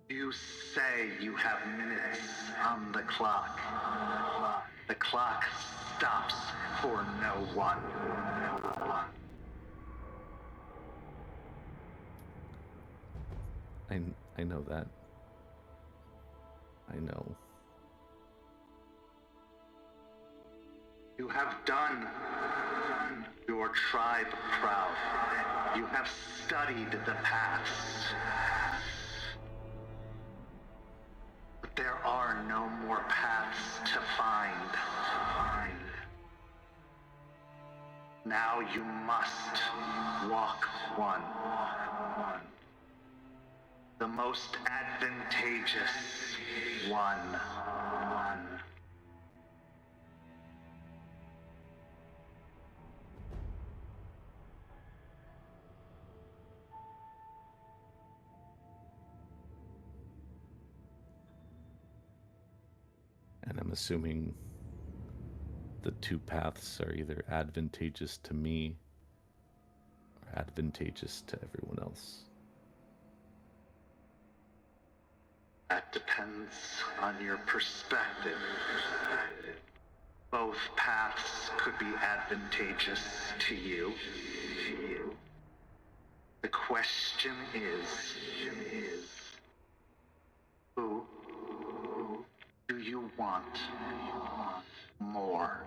You say you have minutes on the clock. The clock stops for no one. I know that. I know. You have done your tribe proud. You have studied the past. But there are no more paths to find. Now you must walk one. The most advantageous one. And I'm assuming the two paths are either advantageous to me or advantageous to everyone else. That depends on your perspective. Both paths could be advantageous to you. The question is, who do you want more?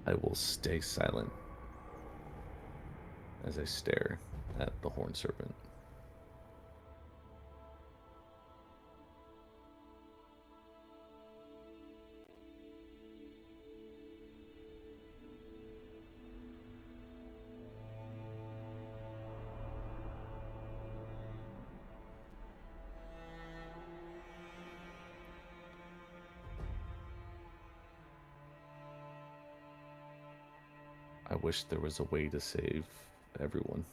I will stay silent as I stare at the horned serpent. wish there was a way to save everyone.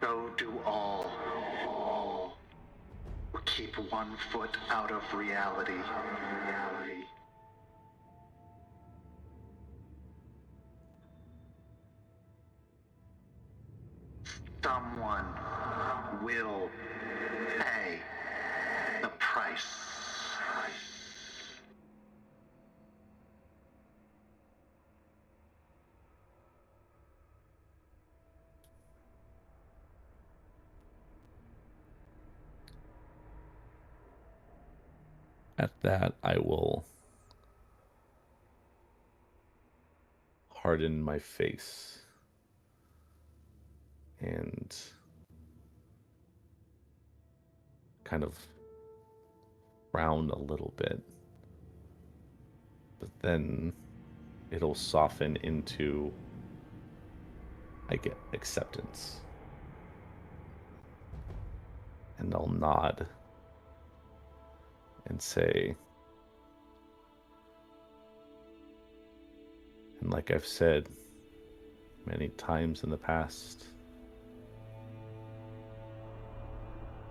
So do all. Keep one foot out of reality. Someone will pay the price. At that, I will harden my face and kind of frown a little bit. But then it'll soften into, I get acceptance. And I'll nod and say, and like I've said many times in the past,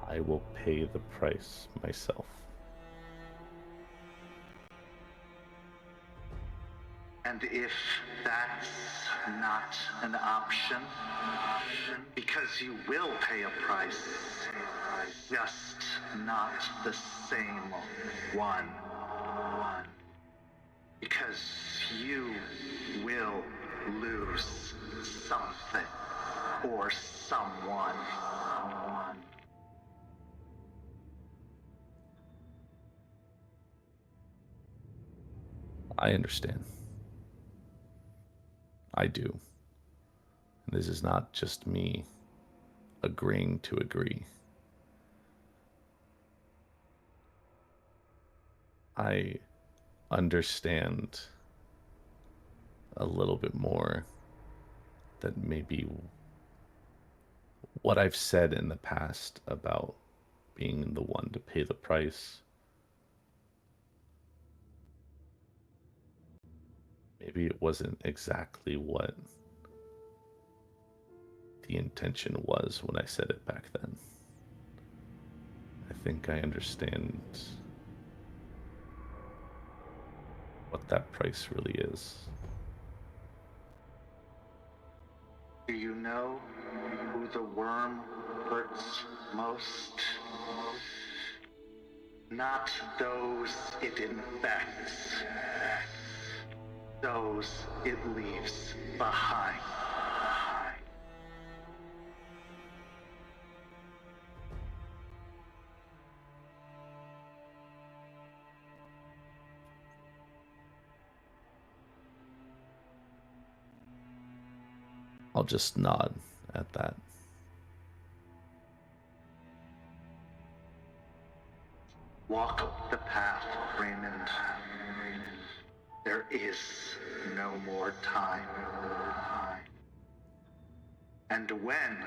I will pay the price myself. And if that's not an option, because you will pay a price, just not the same one. Because you will lose something or someone. I understand. I do. And this is not just me agreeing to agree. I understand a little bit more that maybe what I've said in the past about being the one to pay the price, maybe it wasn't exactly what the intention was when I said it back then. I think I understand what that price really is. Do you know who the worm hurts most? Not those it infects, those it leaves behind. I'll just nod at that. Walk the path, Raymond. There is no more time. And when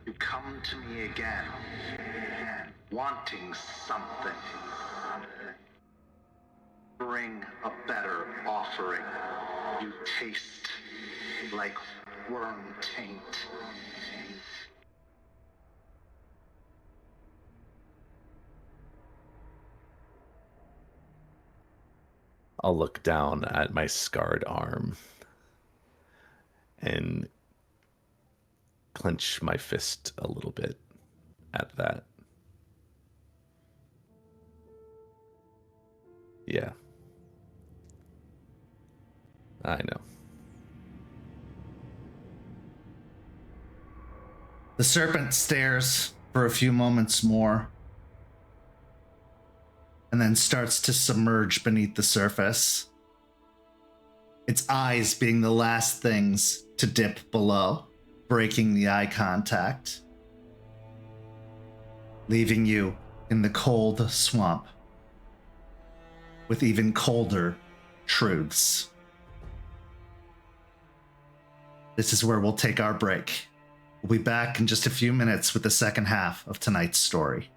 you come to me again, wanting something, bring a better offering. You taste like worm taint. I'll look down at my scarred arm and clench my fist a little bit at that. Yeah. I know. The serpent stares for a few moments more and then starts to submerge beneath the surface, its eyes being the last things to dip below, breaking the eye contact, leaving you in the cold swamp with even colder truths. This is where we'll take our break. We'll be back in just a few minutes with the second half of tonight's story.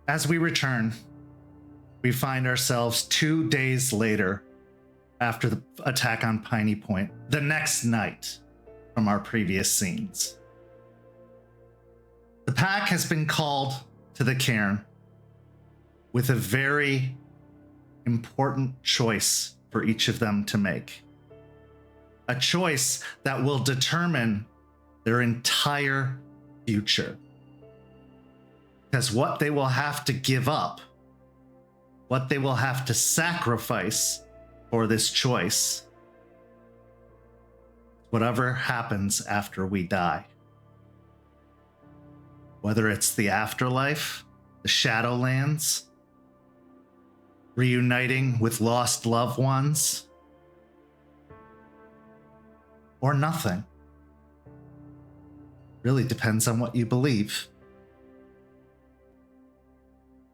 As we return, we find ourselves 2 days later after the attack on Piney Point, the next night from our previous scenes. The pack has been called to the cairn with a very important choice for each of them to make. A choice that will determine their entire future. Because what they will have to give up, what they will have to sacrifice for this choice, whatever happens after we die. Whether it's the afterlife, the Shadowlands, reuniting with lost loved ones, or nothing. Really depends on what you believe.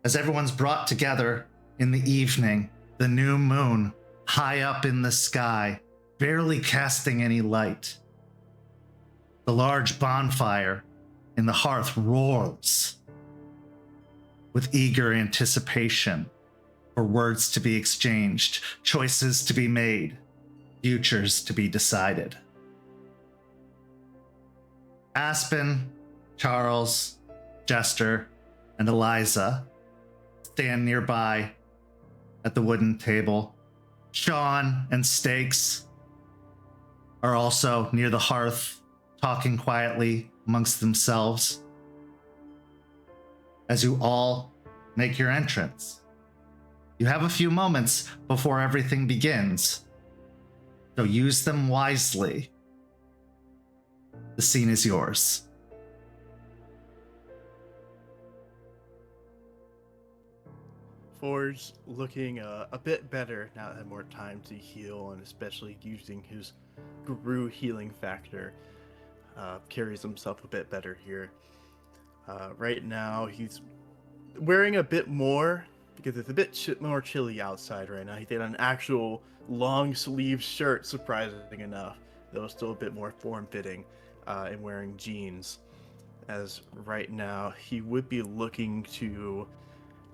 As everyone's brought together in the evening, the new moon high up in the sky, barely casting any light. The large bonfire in the hearth roars with eager anticipation for words to be exchanged, choices to be made, futures to be decided. Aspen, Charles, Jester, and Eliza stand nearby at the wooden table. Sean and Stakes are also near the hearth, talking quietly amongst themselves. As you all make your entrance, you have a few moments before everything begins, so use them wisely. The scene is yours. Forge looking a bit better now that I had more time to heal, and especially using his Garou healing factor, carries himself a bit better here. Right now, he's wearing a bit more because it's a bit more chilly outside right now. He did an actual long sleeve shirt, surprising enough, though still a bit more form-fitting, and wearing jeans. As right now, he would be looking to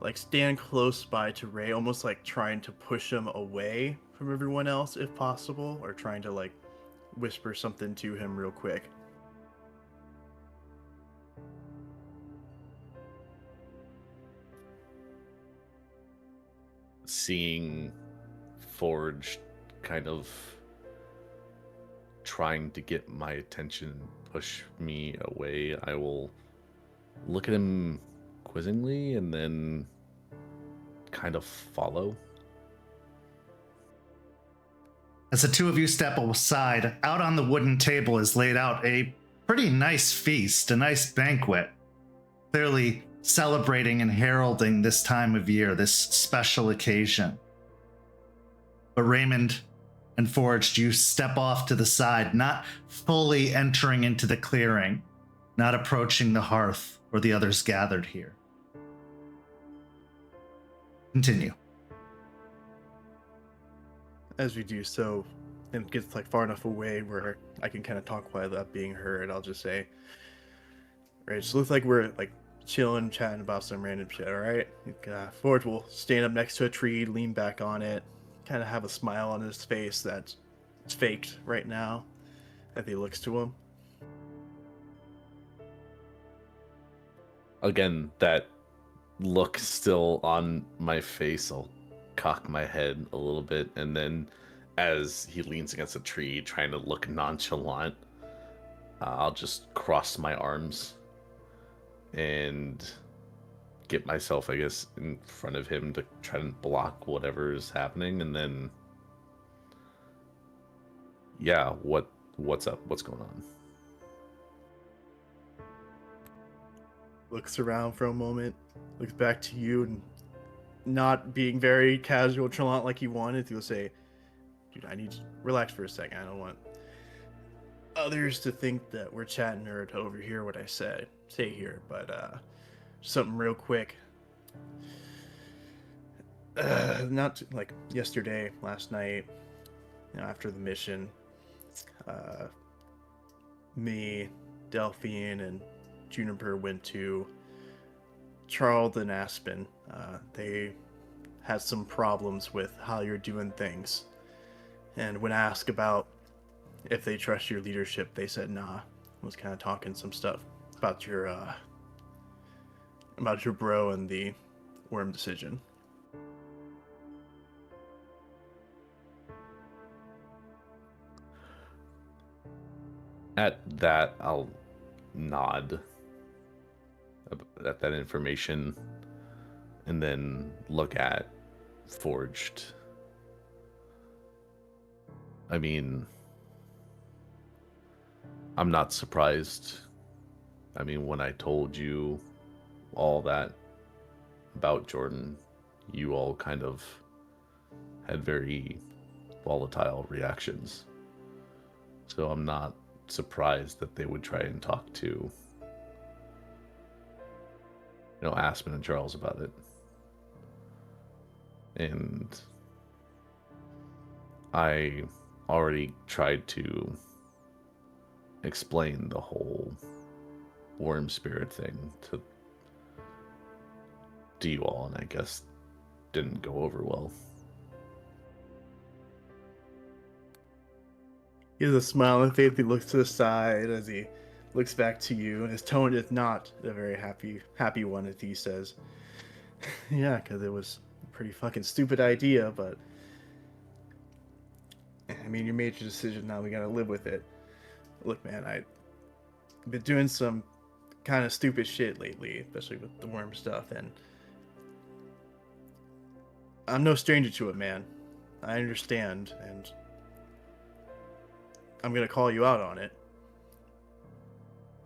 like stand close by to Ray, almost like trying to push him away from everyone else if possible, or trying to like whisper something to him real quick. Seeing Forge kind of trying to get my attention, push me away, I will look at him quizzingly and then kind of follow. As the two of you step aside, out on the wooden table is laid out a pretty nice feast, a nice banquet, clearly celebrating and heralding this time of year, this special occasion. But Raymond and Forged, you step off to the side, not fully entering into the clearing, not approaching the hearth or the others gathered here. Continue. As we do so, and it gets like far enough away where I can kind of talk quietly without being heard, I'll just say, right, so it looks like we're like chilling, chatting about some random shit, alright? Forge will stand up next to a tree, lean back on it, kind of have a smile on his face that's faked right now as he looks to him. Again, that look still on my face, I'll cock my head a little bit, and then as he leans against a tree trying to look nonchalant, I'll just cross my arms and get myself, I guess, in front of him to try and block whatever is happening, and then yeah, what's up? What's going on? Looks around for a moment, looks back to you, and not being very casual nonchalant like he wanted, he'll say, dude, I need to relax for a second. I don't want others to think that we're chatting or to overhear what I say here, but something real quick. Not like yesterday, last night, after the mission, me, Delphine, and Juniper went to Charles and Aspen, they had some problems with how you're doing things. And when asked about if they trust your leadership, they said nah. Was kind of talking some stuff about your bro and the worm decision. At that, I'll nod at that information and then look at Forged. I mean, I'm not surprised. I mean, when I told you all that about Jordan, you all kind of had very volatile reactions. So I'm not surprised that they would try and talk to, Aspen and Charles about it. And I already tried to explain the whole worm spirit thing to you all, and I guess didn't go over well. He has a smile on his face. He looks to the side as he looks back to you, and his tone is not a very happy one as he says, yeah, because it was a pretty fucking stupid idea, but I mean, you made your decision, now we gotta live with it. Look, man, I've been doing some kind of stupid shit lately, especially with the worm stuff, and I'm no stranger to it, man. I understand, and I'm gonna call you out on it.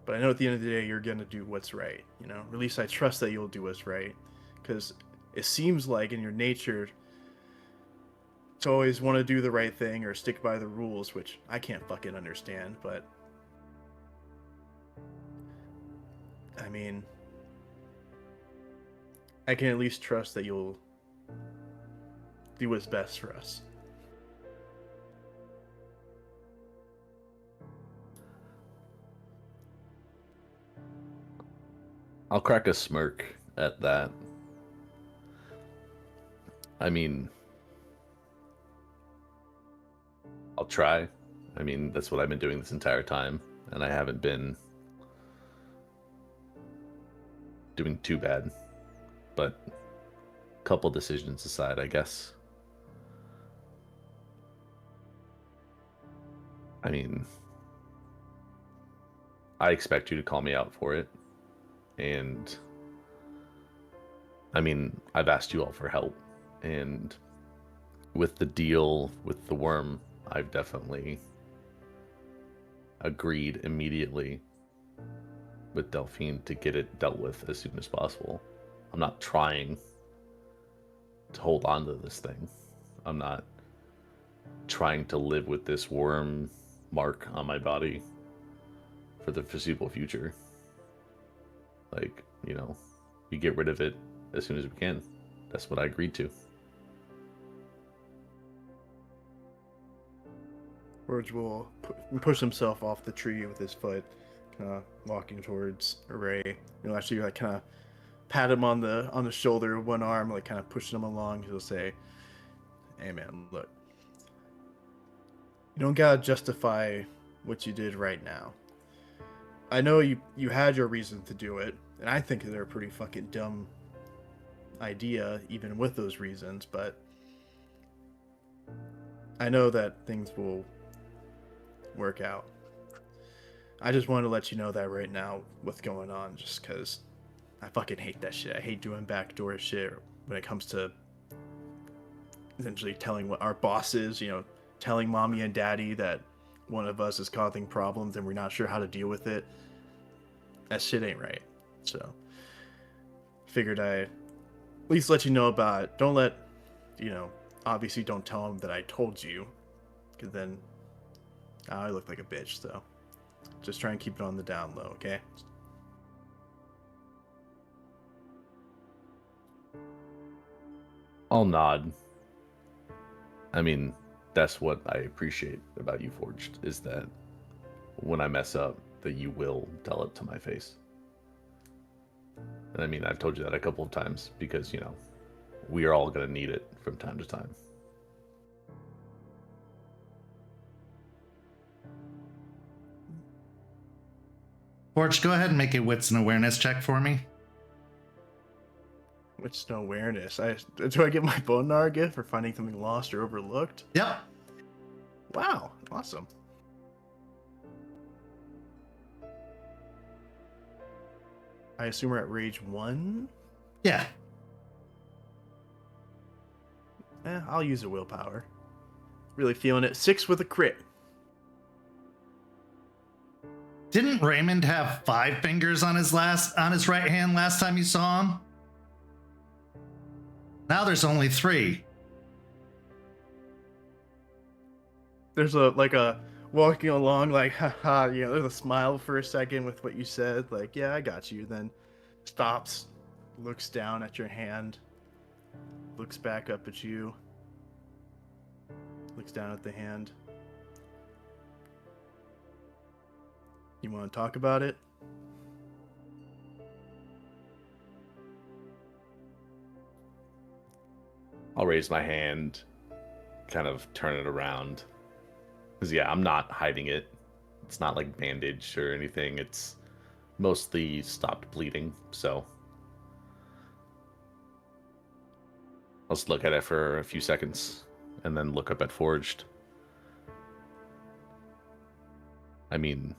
But I know at the end of the day, you're gonna do what's right, At least I trust that you'll do what's right. Because it seems like in your nature to always want to do the right thing or stick by the rules, which I can't fucking understand, but I mean, I can at least trust that you'll do what's best for us. I'll crack a smirk at that. I mean, I'll try. I mean, that's what I've been doing this entire time, and I haven't been doing too bad. But a couple decisions aside, I guess. I mean, I expect you to call me out for it. And I mean, I've asked you all for help, and with the deal with the worm, I've definitely agreed immediately with Delphine to get it dealt with as soon as possible. I'm not trying to hold on to this thing. I'm not trying to live with this worm mark on my body for the foreseeable future. Like, we get rid of it as soon as we can. That's what I agreed to. Forge will push himself off the tree with his foot, kind of walking towards Ray. Actually, like kind of pat him on the shoulder, one arm, like kind of pushing him along. He'll say, "Hey, man, look, you don't gotta justify what you did right now. I know you had your reason to do it, and I think they're a pretty fucking dumb idea, even with those reasons, but I know that things will work out. I just wanted to let you know that right now, what's going on, just because I fucking hate that shit. I hate doing backdoor shit when it comes to essentially telling what our boss is, telling mommy and daddy that one of us is causing problems and we're not sure how to deal with it. That shit ain't right. So, figured I at least let you know about it. Don't let, obviously don't tell them that I told you, because then I look like a bitch, so just try and keep it on the down low, okay? I'll nod. I mean, that's what I appreciate about you, Forged, is that when I mess up, that you will tell it to my face. And I mean, I've told you that a couple of times because, we are all going to need it from time to time. Forge, go ahead and make a wits and awareness check for me. Which no awareness. Do I get my Bonar gift for finding something lost or overlooked? Yep. Wow, awesome. I assume we're at rage 1? Yeah. I'll use a willpower. Really feeling it. 6 with a crit. Didn't Raymond have 5 fingers on his right hand last time you saw him? Now there's only 3. There's a walking along, like, haha, there's a smile for a second with what you said, like, yeah, I got you. Then stops, looks down at your hand, looks back up at you, looks down at the hand. You want to talk about it? I'll raise my hand, kind of turn it around. Because, yeah, I'm not hiding it. It's not like bandaged or anything. It's mostly stopped bleeding, so I'll just look at it for a few seconds and then look up at Forged. I mean,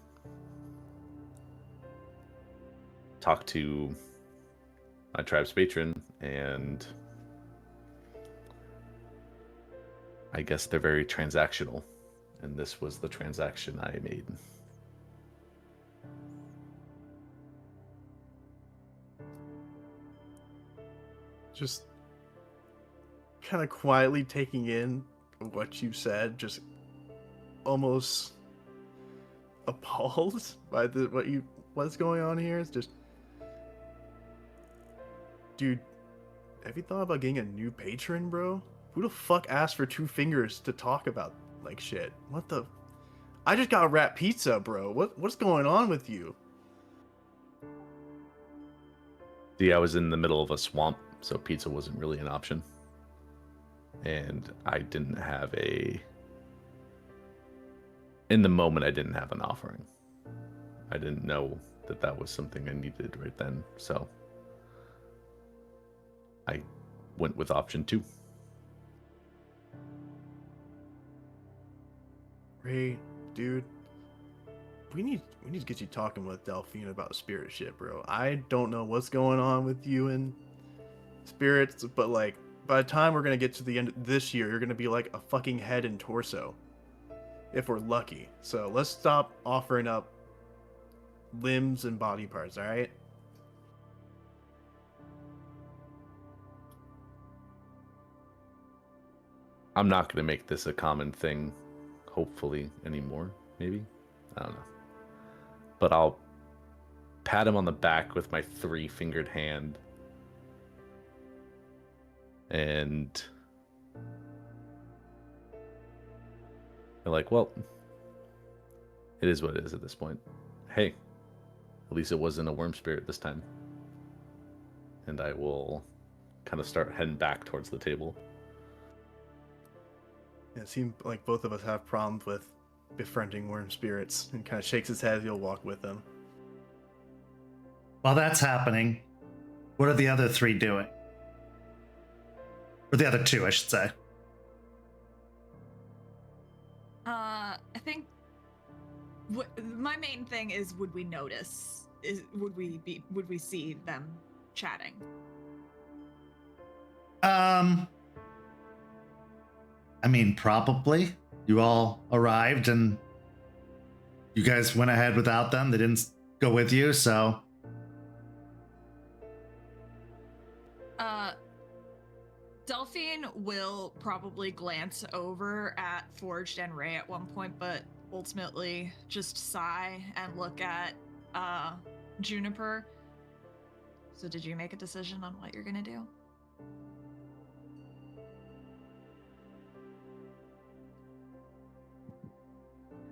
talk to my tribe's patron, and I guess they're very transactional, and this was the transaction I made. Just kind of quietly taking in what you said, just almost appalled by what's going on here. It's just, dude, have you thought about getting a new patron, bro? Who the fuck asked for 2 fingers to talk about like shit? What the? I just got a wrap pizza, bro. What's going on with you? See, I was in the middle of a swamp, so pizza wasn't really an option. And I didn't have in the moment, I didn't have an offering. I didn't know that was something I needed right then, so I went with option 2. Ray, dude, we need to get you talking with Delphine about spirit shit, bro. I don't know what's going on with you and spirits, but like by the time we're gonna get to the end of this year, you're gonna be like a fucking head and torso, if we're lucky. So let's stop offering up limbs and body parts, all right? I'm not going to make this a common thing, hopefully, anymore, maybe? I don't know. But I'll pat him on the back with my 3-fingered hand. And they're like, well, it is what it is at this point. Hey, at least it wasn't a worm spirit this time. And I will kind of start heading back towards the table. Yeah, it seems like both of us have problems with befriending worm spirits, and kind of shakes his head. You'll walk with them. While that's happening, what are the other 3 doing? Or the other 2, I should say. I think my main thing is, would we notice? Would we see them chatting? I mean, probably. You all arrived and you guys went ahead without them. They didn't go with you, so. Delphine will probably glance over at Forged and Ray at one point, but ultimately just sigh and look at Juniper. So did you make a decision on what you're gonna do?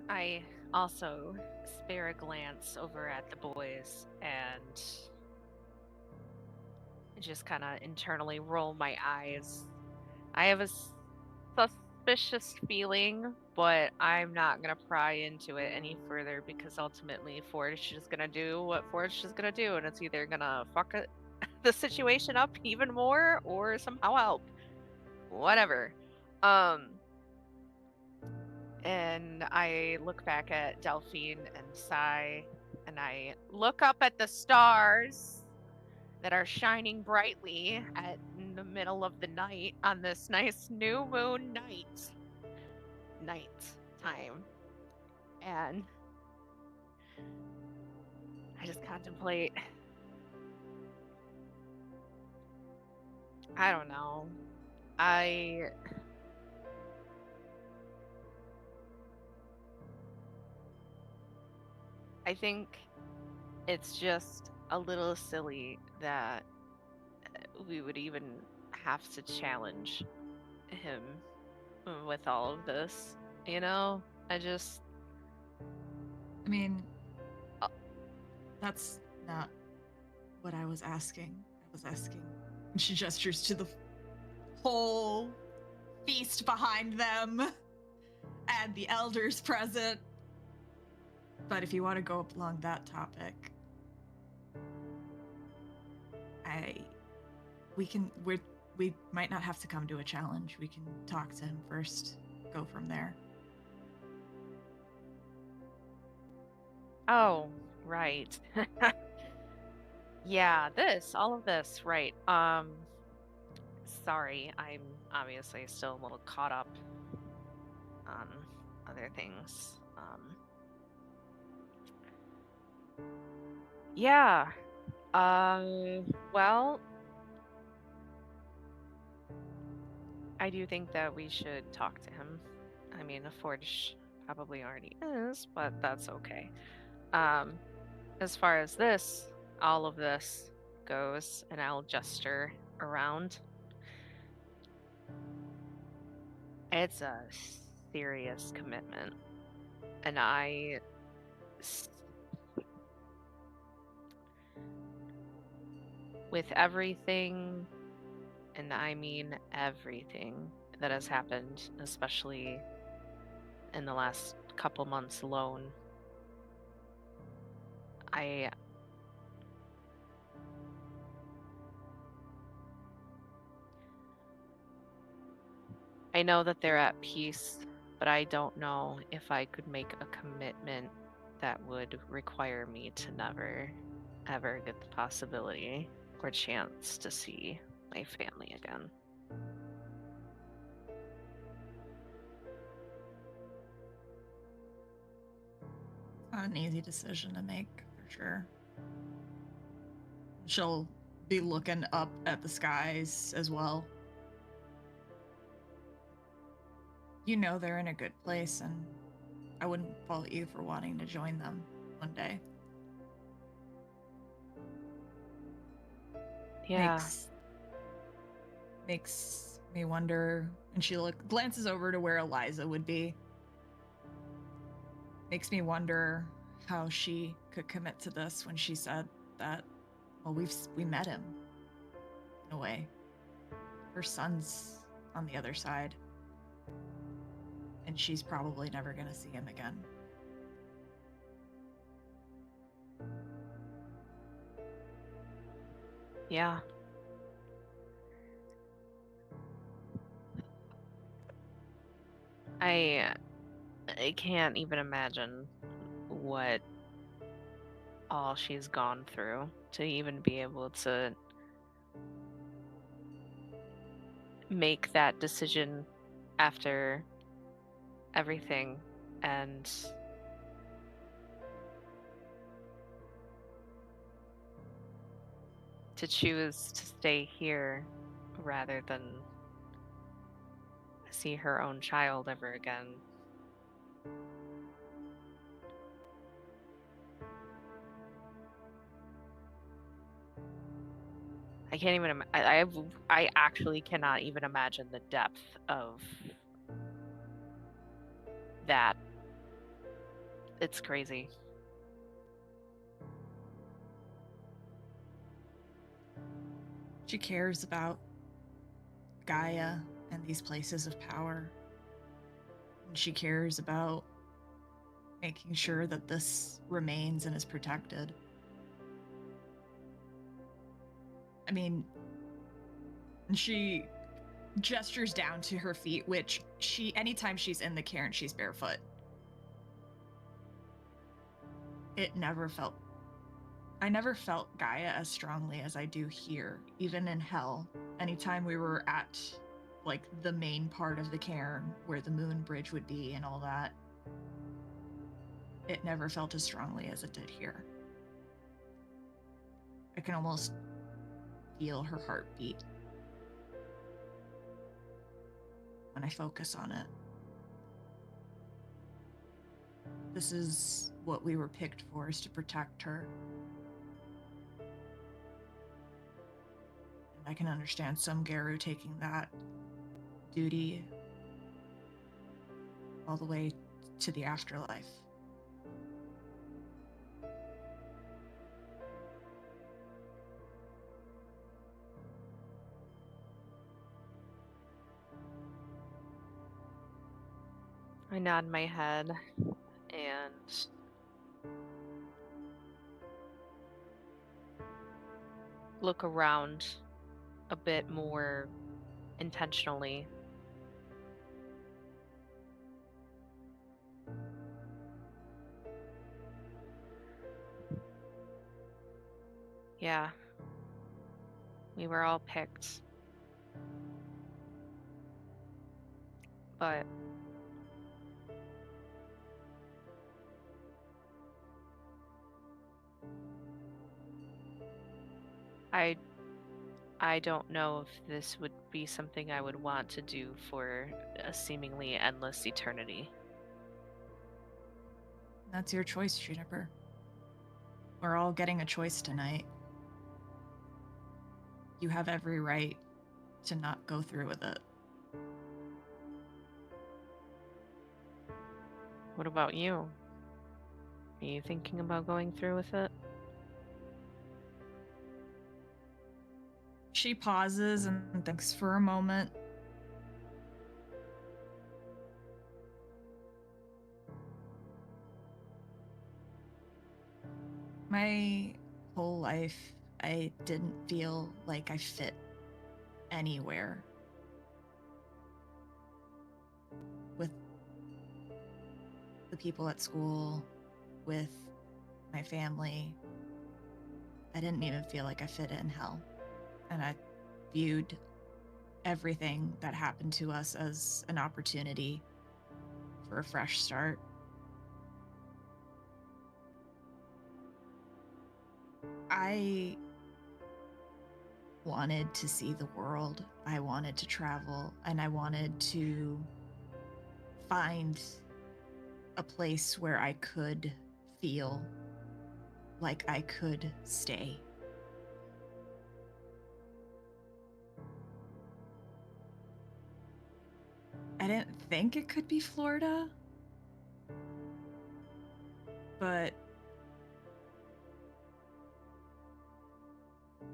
I also spare a glance over at the boys, and just kind of internally roll my eyes. I have a suspicious feeling, but I'm not going to pry into it any further because ultimately Forge is going to do what Forge is going to do, and it's either going to fuck the situation up even more or somehow help. Whatever. And I look back at Delphine and sigh, and I look up at the stars that are shining brightly in the middle of the night on this nice new moon night time. And I just contemplate. I don't know. I think it's just a little silly that we would even have to challenge him with all of this. You know? I mean, that's not what I was asking. I was asking. And she gestures to the whole feast behind them and the elders present. But if you want to go along that topic, we might not have to come to a challenge. We can talk to him first, go from there. Oh, right. Yeah, all of this, right. Sorry, I'm obviously still a little caught up on other things. Yeah. Well, I do think that we should talk to him. I mean, Forge probably already is, but that's okay. As far as all of this goes, and I'll gesture around, it's a serious commitment. And with everything, and I mean everything that has happened, especially in the last couple months alone, I know that they're at peace, but I don't know if I could make a commitment that would require me to never, ever get the possibility or chance to see my family again. Not an easy decision to make, for sure. She'll be looking up at the skies as well. You know they're in a good place, and I wouldn't fault you for wanting to join them one day. Yeah. Makes me wonder, and she glances over to where Eliza would be. Makes me wonder how she could commit to this when she said that, well, we met him, in a way. Her son's on the other side, and she's probably never going to see him again. Yeah. I can't even imagine what all she's gone through to even be able to make that decision after everything, and to choose to stay here rather than see her own child ever again. I can't even. I actually cannot even imagine the depth of that. It's crazy. She cares about Gaia and these places of power. And she cares about making sure that this remains and is protected. I mean, she gestures down to her feet, which anytime she's in the cairn, she's barefoot. I never felt Gaia as strongly as I do here, even in hell. Anytime we were at, like, the main part of the cairn, where the moon bridge would be and all that, it never felt as strongly as it did here. I can almost feel her heartbeat when I focus on it. This is what we were picked for, is to protect her. And I can understand some Garou taking that duty all the way to the afterlife. I nod my head and look around a bit more intentionally. Yeah, we were all picked. But I don't know if this would be something I would want to do for a seemingly endless eternity. That's your choice, Juniper. We're all getting a choice tonight. You have every right to not go through with it. What about you? Are you thinking about going through with it? She pauses and thinks for a moment. My whole life, I didn't feel like I fit anywhere. With the people at school, with my family, I didn't even feel like I fit in hell. And I viewed everything that happened to us as an opportunity for a fresh start. I wanted to see the world. I wanted to travel, and I wanted to find a place where I could feel like I could stay. I didn't think it could be Florida, but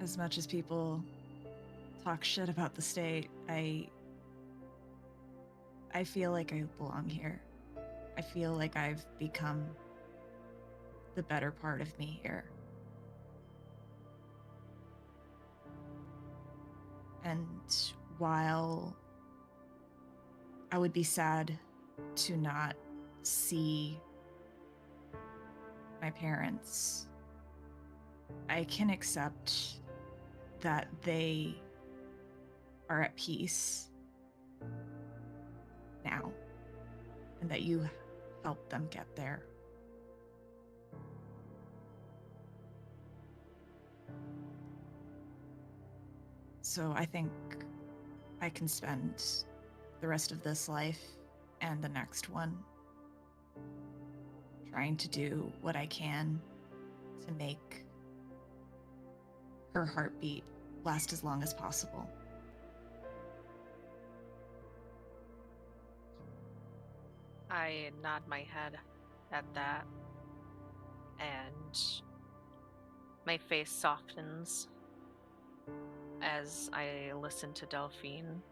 as much as people talk shit about the state, I feel like I belong here. I feel like I've become the better part of me here. And while I would be sad to not see my parents, I can accept that they are at peace now, and that you helped them get there. So I think I can spend the rest of this life and the next one trying to do what I can to make her heartbeat last as long as possible. I nod my head at that, and my face softens. as I listen to Delphine.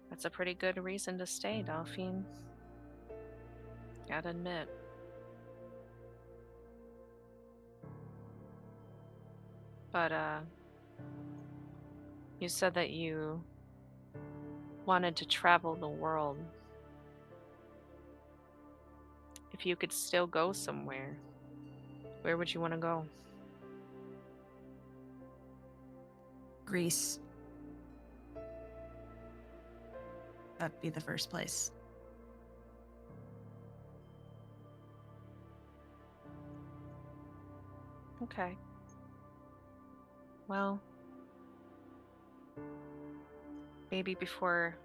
That's a pretty good reason to stay, Delphine. Gotta admit. But, you said that you wanted to travel the world. If you could still go somewhere, where would you want to go? Greece. That'd be the first place. Okay. Well, maybe before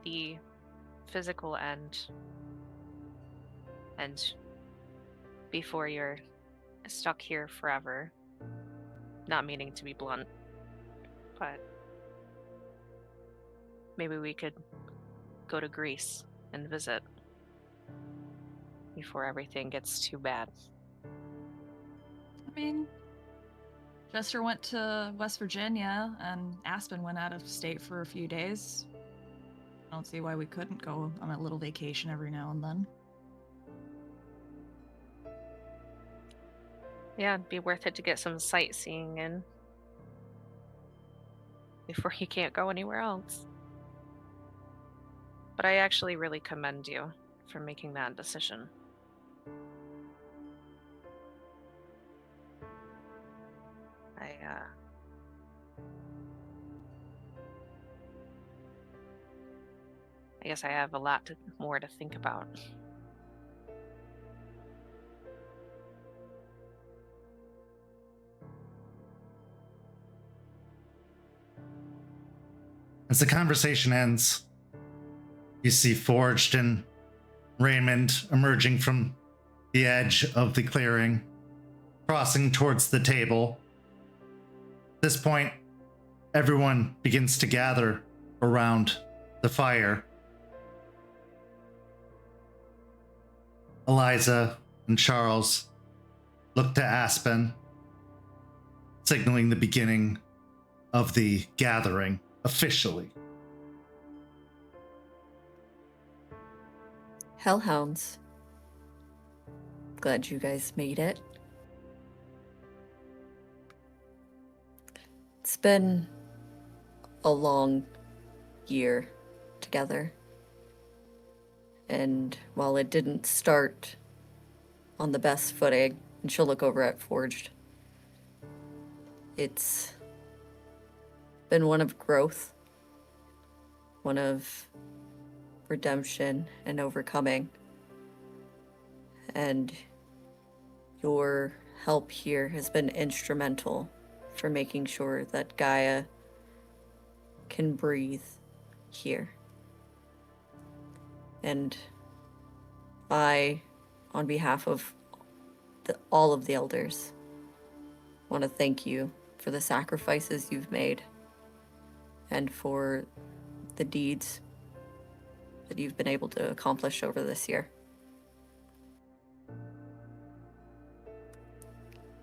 the physical end, and before you're stuck here forever, not meaning to be blunt, but maybe we could go to Greece and visit before everything gets too bad. I mean, Jester went to West Virginia and Aspen went out of state for a few days. I don't see why we couldn't go on a little vacation every now and then. Yeah, it'd be worth it to get some sightseeing in before you can't go anywhere else. But I actually really commend you for making that decision. I guess I have a lot more to think about. As the conversation ends, you see Forged and Raymond emerging from the edge of the clearing, crossing towards the table. At this point, everyone begins to gather around the fire. Eliza and Charles look to Aspen, signaling the beginning of the gathering officially. Hellhounds. Glad you guys made it. It's been a long year together. And while it didn't start on the best footing, and she'll look over at Forged, it's been one of growth, one of redemption and overcoming. And your help here has been instrumental for making sure that Gaia can breathe here. And I, on behalf of all of the elders, want to thank you for the sacrifices you've made and for the deeds that you've been able to accomplish over this year.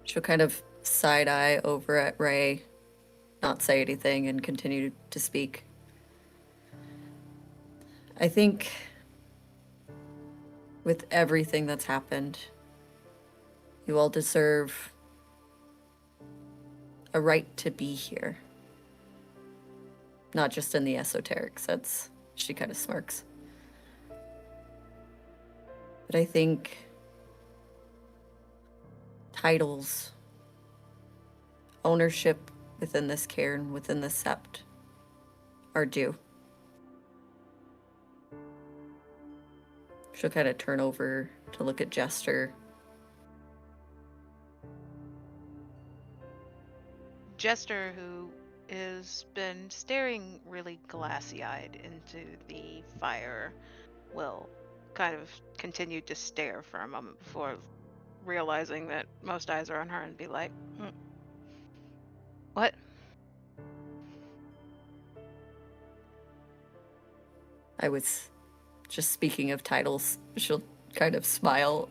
She'll kind of side-eye over at Ray, not say anything, and continue to speak. I think with everything that's happened, you all deserve a right to be here. Not just in the esoteric sense. She kind of smirks. But I think titles, ownership within this Cairn, within this Sept, are due. She'll kind of turn over to look at Jester. Jester, who has been staring really glassy-eyed into the fire, will kind of continue to stare for a moment before realizing that most eyes are on her and be like, what? I was just speaking of titles, she'll kind of smile,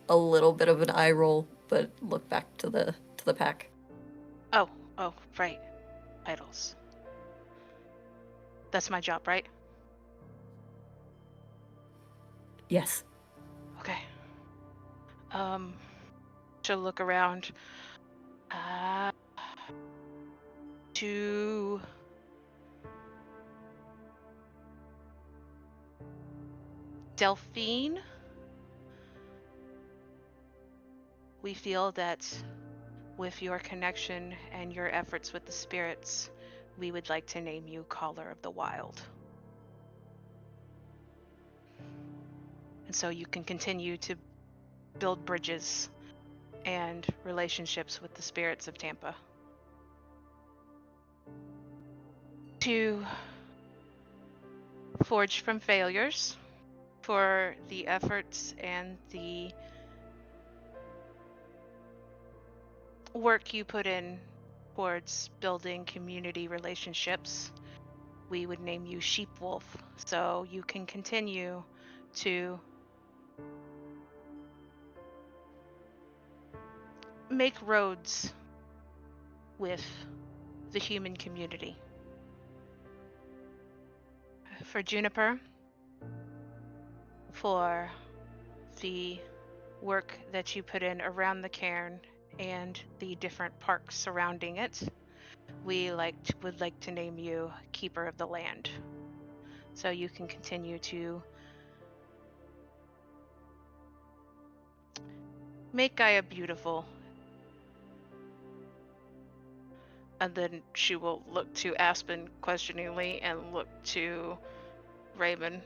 a little bit of an eye roll, but look back to the pack. Oh, right. Titles. That's my job, right? Yes. Okay. She'll look around. To Delphine, we feel that with your connection and your efforts with the spirits, we would like to name you Caller of the Wild. And so you can continue to build bridges and relationships with the spirits of Tampa. To Forge from Failures, for the efforts and the work you put in towards building community relationships, we would name you Sheepwolf, so you can continue to make roads with the human community. For Juniper, for the work that you put in around the cairn and the different parks surrounding it, we would like to name you Keeper of the Land, so you can continue to make Gaia beautiful. And then she will look to Aspen questioningly and look to Raymond.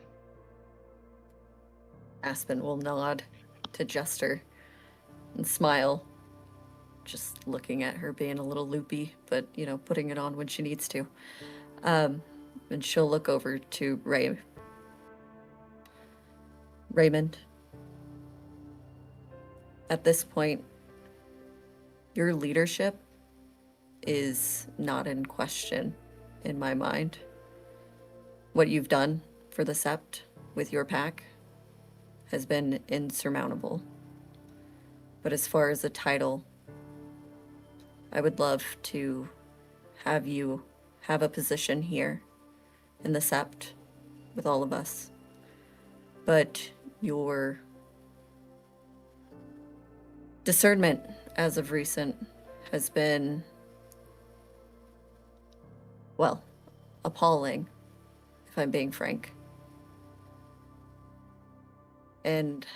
Aspen will nod to Jester and smile, just looking at her being a little loopy, but, you know, putting it on when she needs to. And she'll look over to Raymond. At this point, your leadership is not in question in my mind. What you've done for the Sept with your pack has been insurmountable. But as far as the title, I would love to have you have a position here in the Sept with all of us. But your discernment as of recent has been, well, appalling, if I'm being frank. And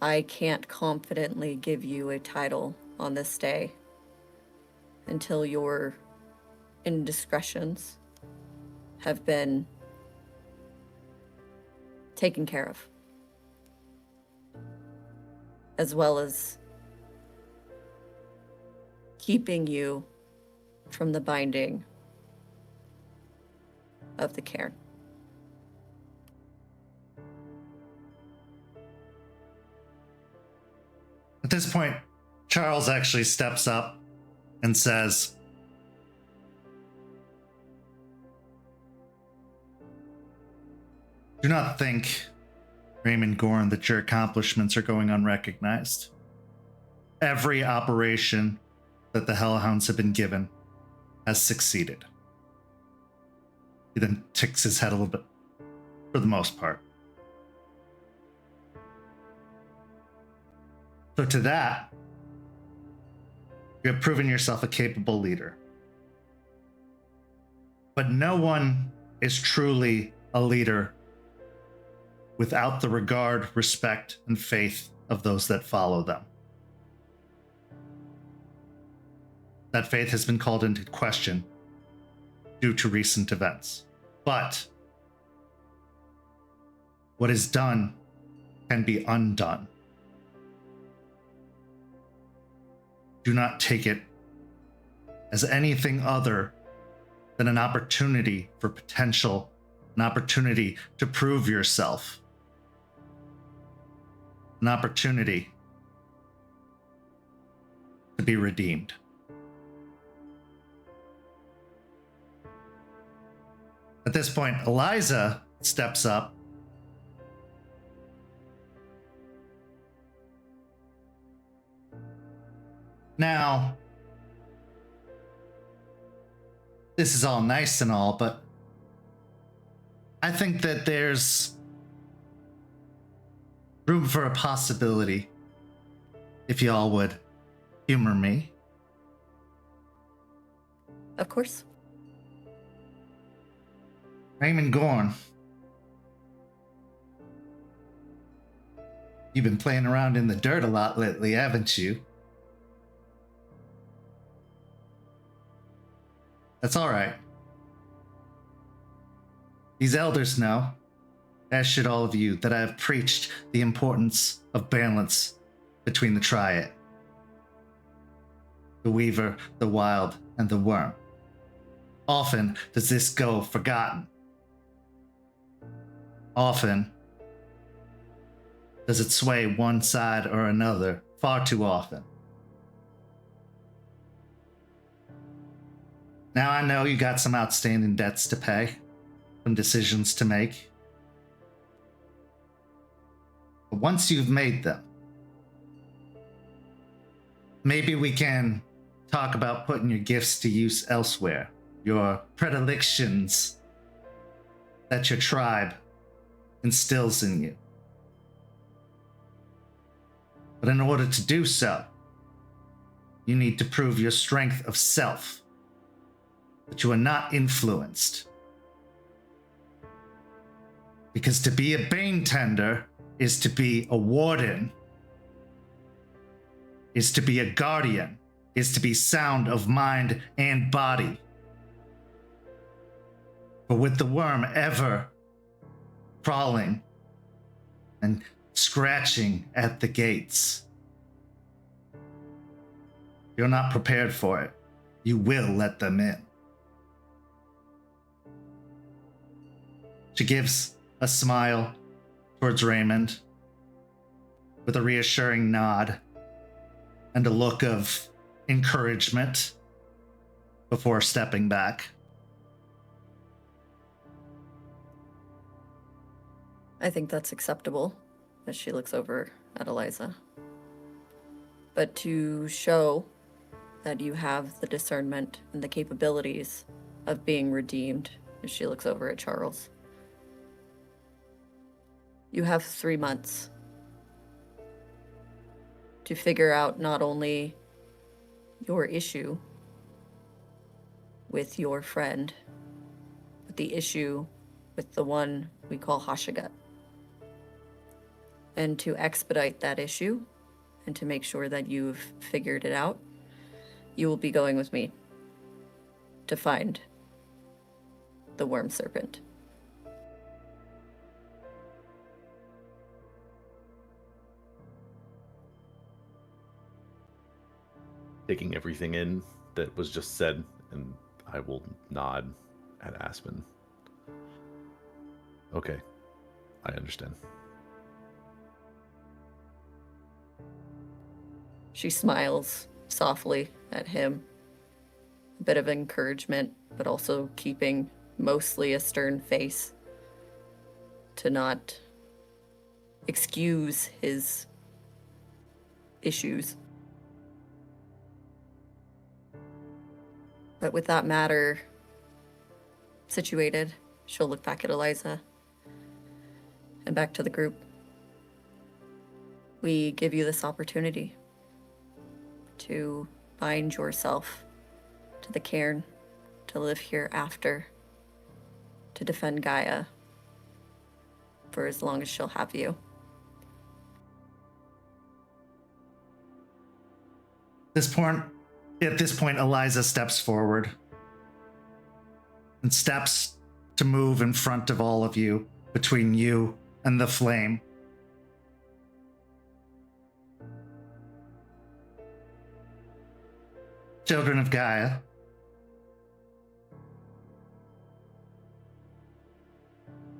I can't confidently give you a title on this day until your indiscretions have been taken care of, as well as keeping you from the binding of the cairn. At this point, Charles actually steps up and says, "Do not think, Raymond Gorn, that your accomplishments are going unrecognized. Every operation that the Hellhounds have been given has succeeded." He then ticks his head a little bit, for the most part. So to that, you have proven yourself a capable leader. But no one is truly a leader without the regard, respect, and faith of those that follow them. That faith has been called into question due to recent events. But what is done can be undone. Do not take it as anything other than an opportunity for potential, an opportunity to prove yourself, an opportunity to be redeemed. At this point, Eliza steps up Now, this is all nice and all, but I think that there's room for a possibility if y'all would humor me. Of course. Raymond Gorn. You've been playing around in the dirt a lot lately, haven't you? That's all right. These elders know, as should all of you, that I have preached the importance of balance between the triad. The weaver, the wild, and the worm. Often does this go forgotten. Often does it sway one side or another, far too often. Now I know you got some outstanding debts to pay, some decisions to make. But once you've made them, maybe we can talk about putting your gifts to use elsewhere, your predilections that your tribe instills in you. But in order to do so, you need to prove your strength of self, that you are not influenced. Because to be a bane tender is to be a warden, is to be a guardian, is to be sound of mind and body. But with the worm ever crawling and scratching at the gates, you're not prepared for it. You will let them in. She gives a smile towards Raymond with a reassuring nod and a look of encouragement before stepping back. I think that's acceptable, as she looks over at Eliza. But to show that you have the discernment and the capabilities of being redeemed, as she looks over at Charles, you have 3 months to figure out not only your issue with your friend, but the issue with the one we call Hashigat. And to expedite that issue and to make sure that you've figured it out, you will be going with me to find the worm serpent. Taking everything in that was just said, and I will nod at Aspen. Okay, I understand. She smiles softly at him, a bit of encouragement, but also keeping mostly a stern face to not excuse his issues. But with that matter situated, she'll look back at Eliza and back to the group. We give you this opportunity to bind yourself to the cairn, to live here after, to defend Gaia for as long as she'll have you. At this point, Eliza steps forward and steps to move in front of all of you, between you and the flame. Children of Gaia,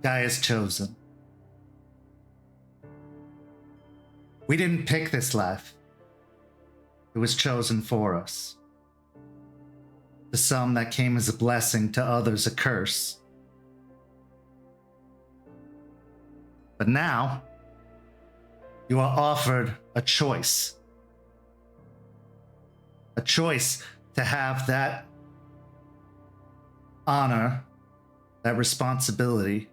Gaia's chosen. We didn't pick this life. It was chosen for us. To some, that came as a blessing, to others, a curse. But now, you are offered a choice. a choice to have that honor, that responsibility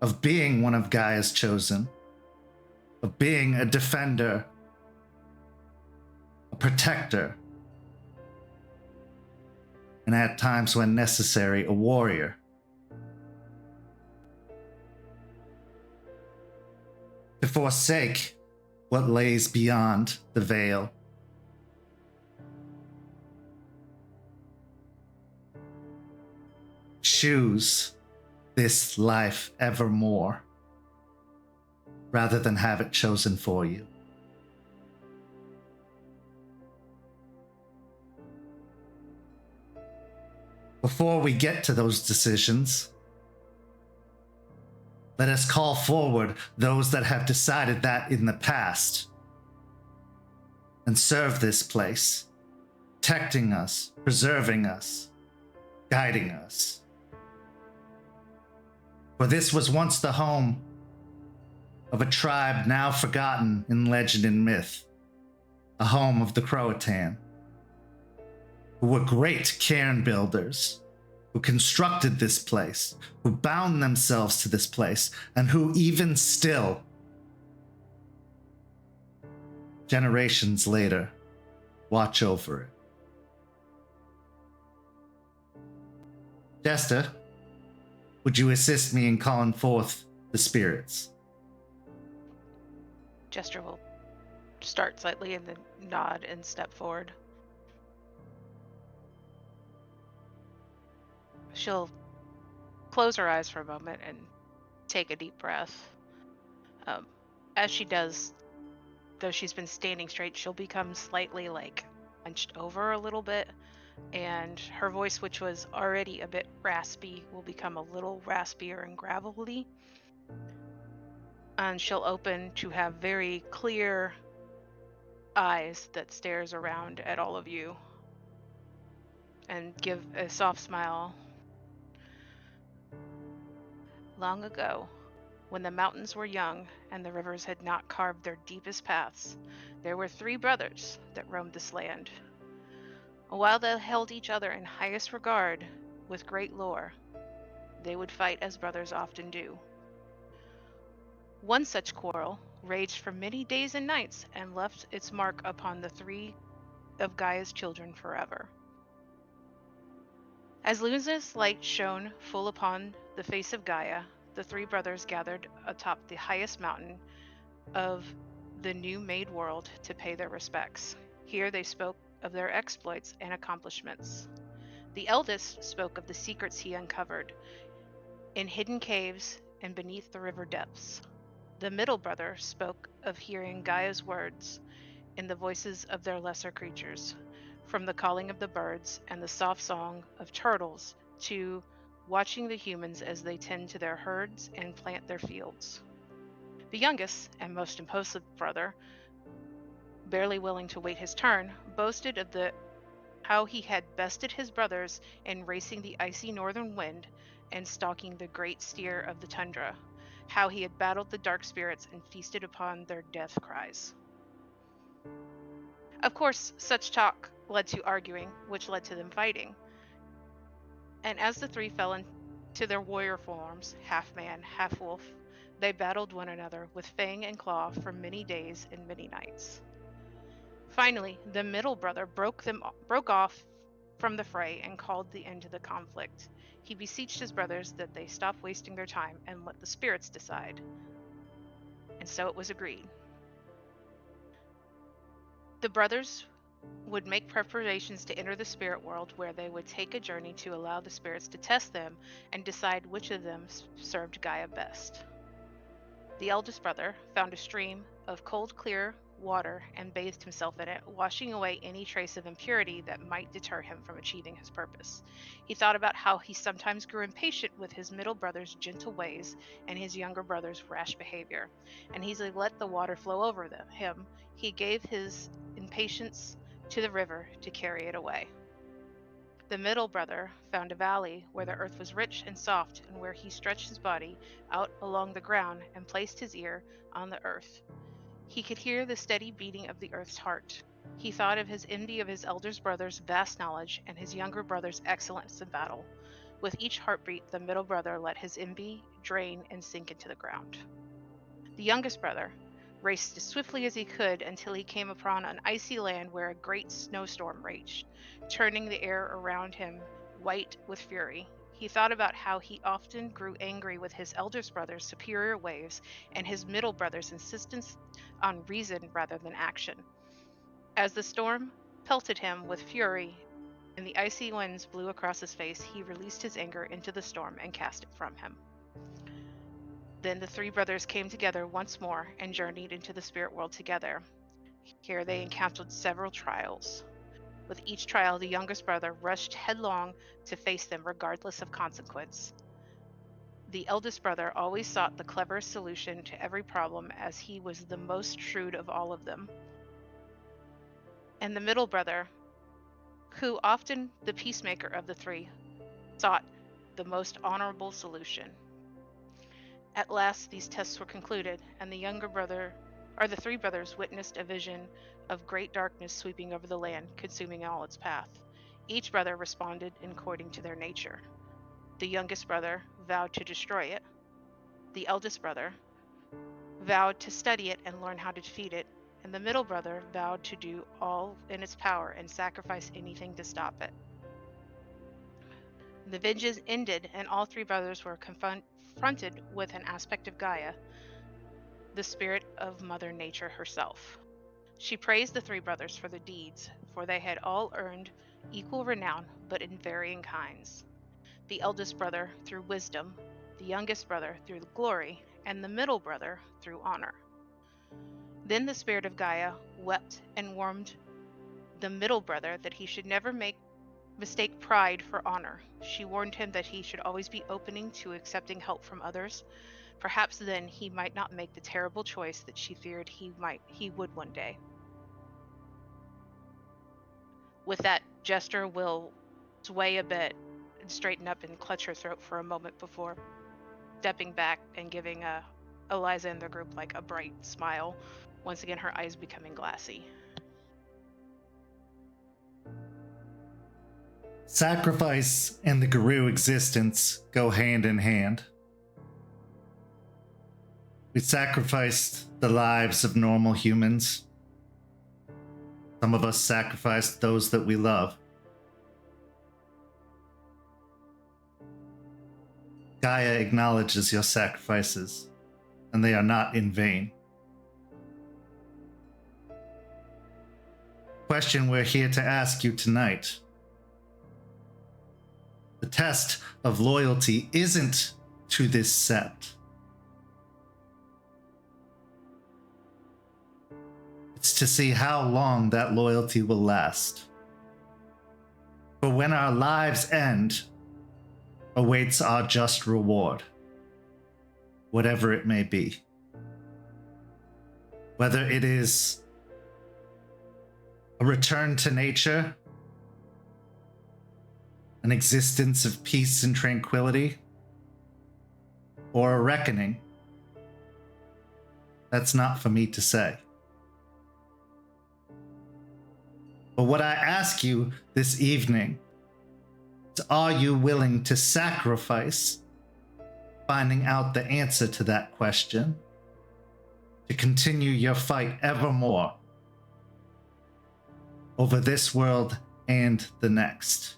of being one of Gaia's chosen, of being a defender, a protector, and at times when necessary, a warrior. To forsake what lays beyond the veil. Choose this life evermore, rather than have it chosen for you. Before we get to those decisions, let us call forward those that have decided that in the past and serve this place, protecting us, preserving us, guiding us. For this was once the home of a tribe now forgotten in legend and myth, a home of the Croatan, who were great cairn builders, who constructed this place, who bound themselves to this place, and who even still, generations later, watch over it. Jester, would you assist me in calling forth the spirits? Jester will start slightly and then nod and step forward. She'll close her eyes for a moment and take a deep breath. As she does, though she's been standing straight, she'll become slightly hunched over a little bit, and her voice, which was already a bit raspy, will become a little raspier and gravelly. And she'll open to have very clear eyes that stares around at all of you and give a soft smile. Long ago, when the mountains were young and the rivers had not carved their deepest paths, there were 3 brothers that roamed this land. While they held each other in highest regard with great lore, they would fight as brothers often do. One such quarrel raged for many days and nights and left its mark upon the 3 of Gaia's children forever. As luminous light shone full upon the face of Gaia, the 3 brothers gathered atop the highest mountain of the new-made world to pay their respects. Here they spoke of their exploits and accomplishments. The eldest spoke of the secrets he uncovered in hidden caves and beneath the river depths. The middle brother spoke of hearing Gaia's words in the voices of their lesser creatures, from the calling of the birds and the soft song of turtles to watching the humans as they tend to their herds and plant their fields. The youngest and most impulsive brother, barely willing to wait his turn, boasted of how he had bested his brothers in racing the icy northern wind and stalking the great steer of the tundra, how he had battled the dark spirits and feasted upon their death cries. Of course, such talk led to arguing, which led to them fighting. And as the 3 fell into their warrior forms, half man, half wolf, they battled one another with fang and claw for many days and many nights. Finally, the middle brother broke off from the fray and called the end to the conflict. He beseeched his brothers that they stop wasting their time and let the spirits decide. And so it was agreed. The brothers would make preparations to enter the spirit world, where they would take a journey to allow the spirits to test them and decide which of them served Gaia best. The eldest brother found a stream of cold, clear water and bathed himself in it, washing away any trace of impurity that might deter him from achieving his purpose. He thought about how he sometimes grew impatient with his middle brother's gentle ways and his younger brother's rash behavior, and he let the water flow over him. He gave his impatience to the river to carry it away. The middle brother found a valley where the earth was rich and soft, and where he stretched his body out along the ground and placed his ear on the earth. He could hear the steady beating of the earth's heart. He thought of his envy of his elder brother's vast knowledge and his younger brother's excellence in battle. With each heartbeat, the middle brother let his envy drain and sink into the ground. The youngest brother raced as swiftly as he could until he came upon an icy land where a great snowstorm raged, turning the air around him white with fury. He thought about how he often grew angry with his eldest brother's superior ways and his middle brother's insistence on reason rather than action. As the storm pelted him with fury and the icy winds blew across his face, he released his anger into the storm and cast it from him. Then the three brothers came together once more and journeyed into the spirit world together. Here they encountered several trials. With each trial, the youngest brother rushed headlong to face them regardless of consequence. The eldest brother always sought the cleverest solution to every problem as he was the most shrewd of all of them. And the middle brother, who often the peacemaker of the three, sought the most honorable solution. At last, these tests were concluded, and the three brothers witnessed a vision of great darkness sweeping over the land, consuming all its path. Each brother responded according to their nature. The youngest brother vowed to destroy it. The eldest brother vowed to study it and learn how to defeat it, and the middle brother vowed to do all in its power and sacrifice anything to stop it. The vengeance ended, and all three brothers were confronted with an aspect of Gaia, the spirit of Mother Nature herself. She praised the three brothers for their deeds, for they had all earned equal renown, but in varying kinds. The eldest brother through wisdom, the youngest brother through glory, and the middle brother through honor. Then the spirit of Gaia wept and warned the middle brother that he should never mistake pride for honor. She warned him that he should always be opening to accepting help from others. Perhaps then he might not make the terrible choice that she feared he would one day. With that gesture, will sway a bit and straighten up and clutch her throat for a moment before stepping back and giving Eliza and the group like a bright smile. Once again, her eyes becoming glassy. Sacrifice and the Garou existence go hand in hand. We sacrificed the lives of normal humans. Some of us sacrificed those that we love. Gaia acknowledges your sacrifices, and they are not in vain. Question we're here to ask you tonight. The test of loyalty isn't to this Sept. It's to see how long that loyalty will last. For when our lives end, awaits our just reward, whatever it may be. Whether it is a return to nature, an existence of peace and tranquility, or a reckoning, that's not for me to say. But what I ask you this evening is, are you willing to sacrifice finding out the answer to that question, to continue your fight evermore over this world and the next,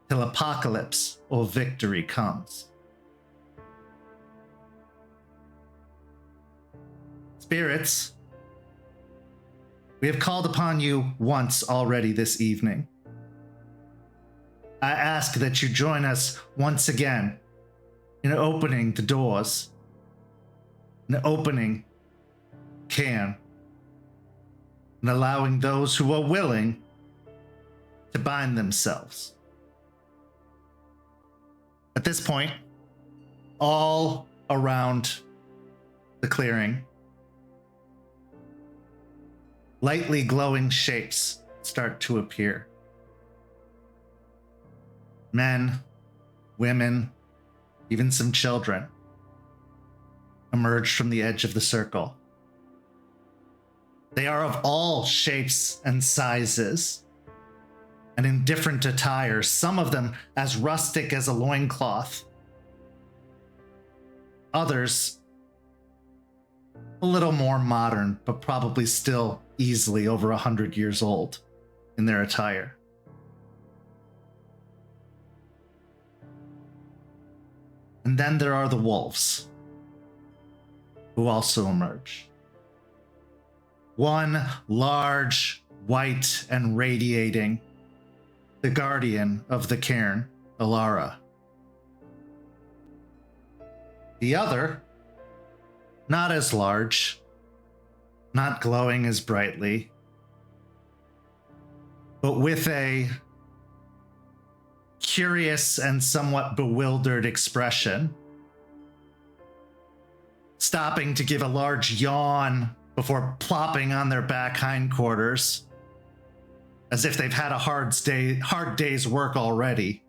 till apocalypse or victory comes? Spirits, we have called upon you once already this evening. I ask that you join us once again in opening the doors, in opening Caern, and allowing those who are willing to bind themselves. At this point, all around the clearing, lightly glowing shapes start to appear. Men, women, even some children emerge from the edge of the circle. They are of all shapes and sizes, and in different attires, some of them as rustic as a loincloth. Others a little more modern, but probably still easily over 100 years old in their attire. And then there are the wolves, who also emerge. One large, white, and radiating, the guardian of the cairn, Alara. The other, not as large, not glowing as brightly, but with a curious and somewhat bewildered expression, stopping to give a large yawn before plopping on their back hindquarters, as if they've had a hard day's work already.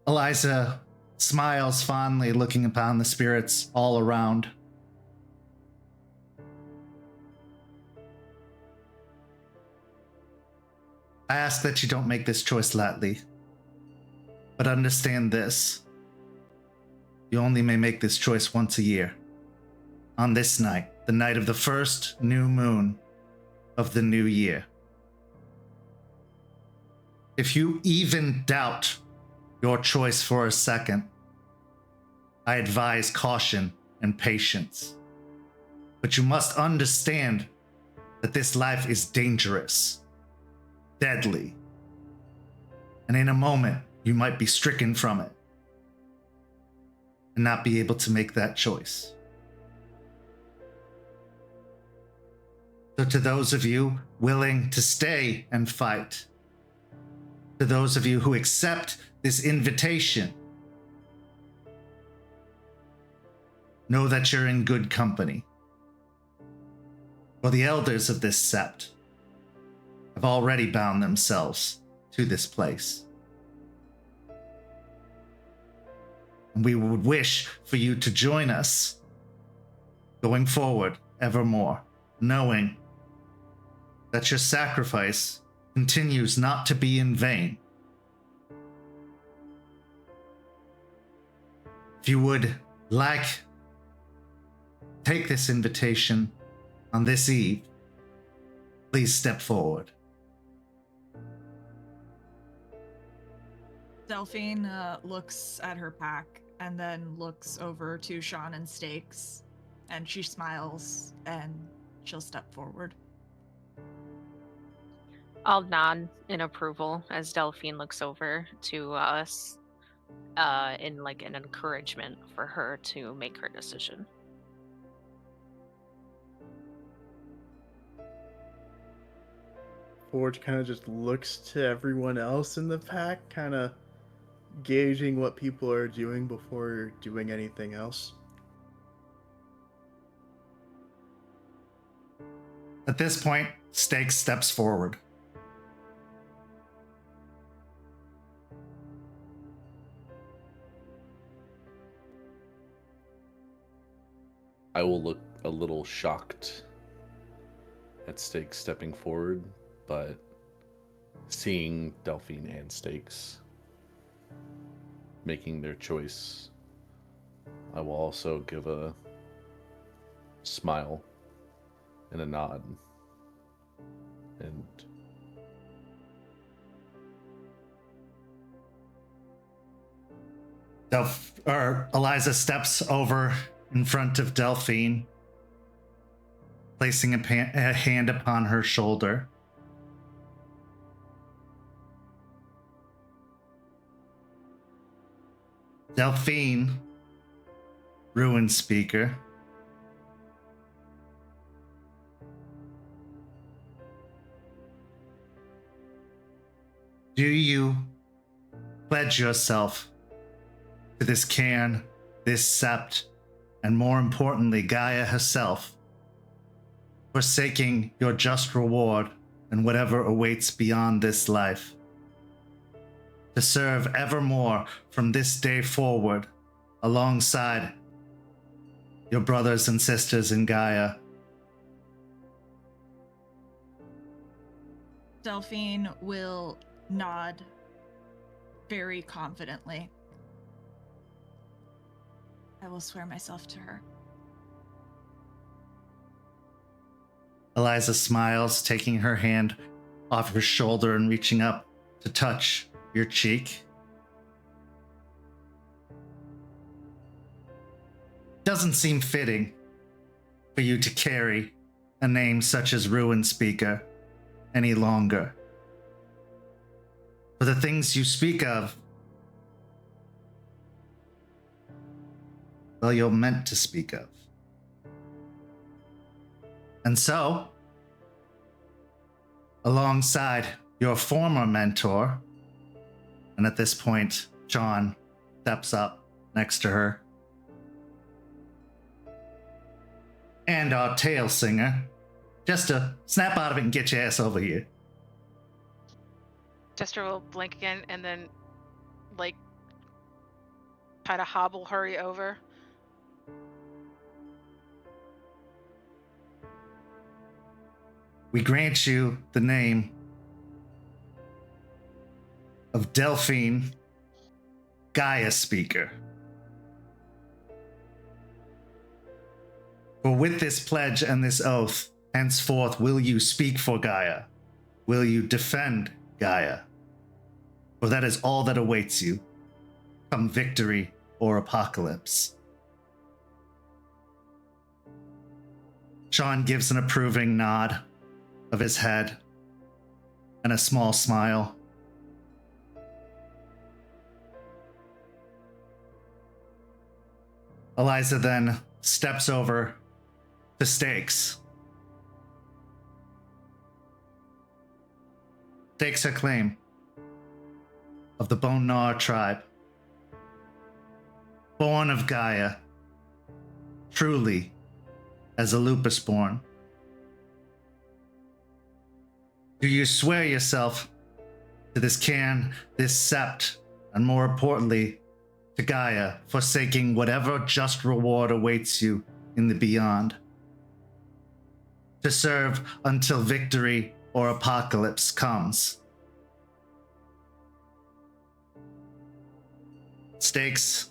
Eliza smiles fondly, looking upon the spirits all around. I ask that you don't make this choice lightly, but understand this. You only may make this choice once a year. On this night, the night of the first new moon of the new year. If you even doubt your choice for a second, I advise caution and patience. But you must understand that this life is dangerous, deadly, and in a moment you might be stricken from it and not be able to make that choice. So to those of you willing to stay and fight, to those of you who accept this invitation, know that you're in good company. For the elders of this sept have already bound themselves to this place. And we would wish for you to join us going forward evermore, knowing that your sacrifice continues not to be in vain. If you would like, take this invitation on this eve, please step forward. Delphine looks at her pack and then looks over to Sean and Stakes, and she smiles and she'll step forward. I'll nod in approval as Delphine looks over to us in like an encouragement for her to make her decision. Forge kind of just looks to everyone else in the pack, kind of gauging what people are doing before doing anything else. At this point, Stakes steps forward. I will look a little shocked at Stakes stepping forward, but seeing Delphine and Stakes making their choice, I will also give a smile and a nod. And Eliza steps over in front of Delphine, placing a hand upon her shoulder. Delphine, Ruin Speaker, do you pledge yourself to this cairn, this sept, and more importantly, Gaia herself, forsaking your just reward and whatever awaits beyond this life, to serve evermore from this day forward alongside your brothers and sisters in Gaia. Delphine will nod very confidently. I will swear myself to her. Eliza smiles, taking her hand off your shoulder and reaching up to touch your cheek. Doesn't seem fitting for you to carry a name such as Ruin Speaker any longer. For the things you speak of, well, you're meant to speak of. And so, alongside your former mentor, and at this point, John steps up next to her, and our tail singer, just to snap out of it and get your ass over here. Jester will blink again and then, like, kind of hurry over. We grant you the name of Delphine Gaia Speaker. For with this pledge and this oath, henceforth will you speak for Gaia? Will you defend Gaia? For that is all that awaits you, come victory or apocalypse. Sean gives an approving nod of his head and a small smile. Eliza then steps over to Stakes. Stakes her claim of the Bone Gnawer tribe, born of Gaia, truly as a lupus born. Do you swear yourself to this Caern, this Sept, and more importantly, to Gaia, forsaking whatever just reward awaits you in the beyond, to serve until victory or apocalypse comes? Stakes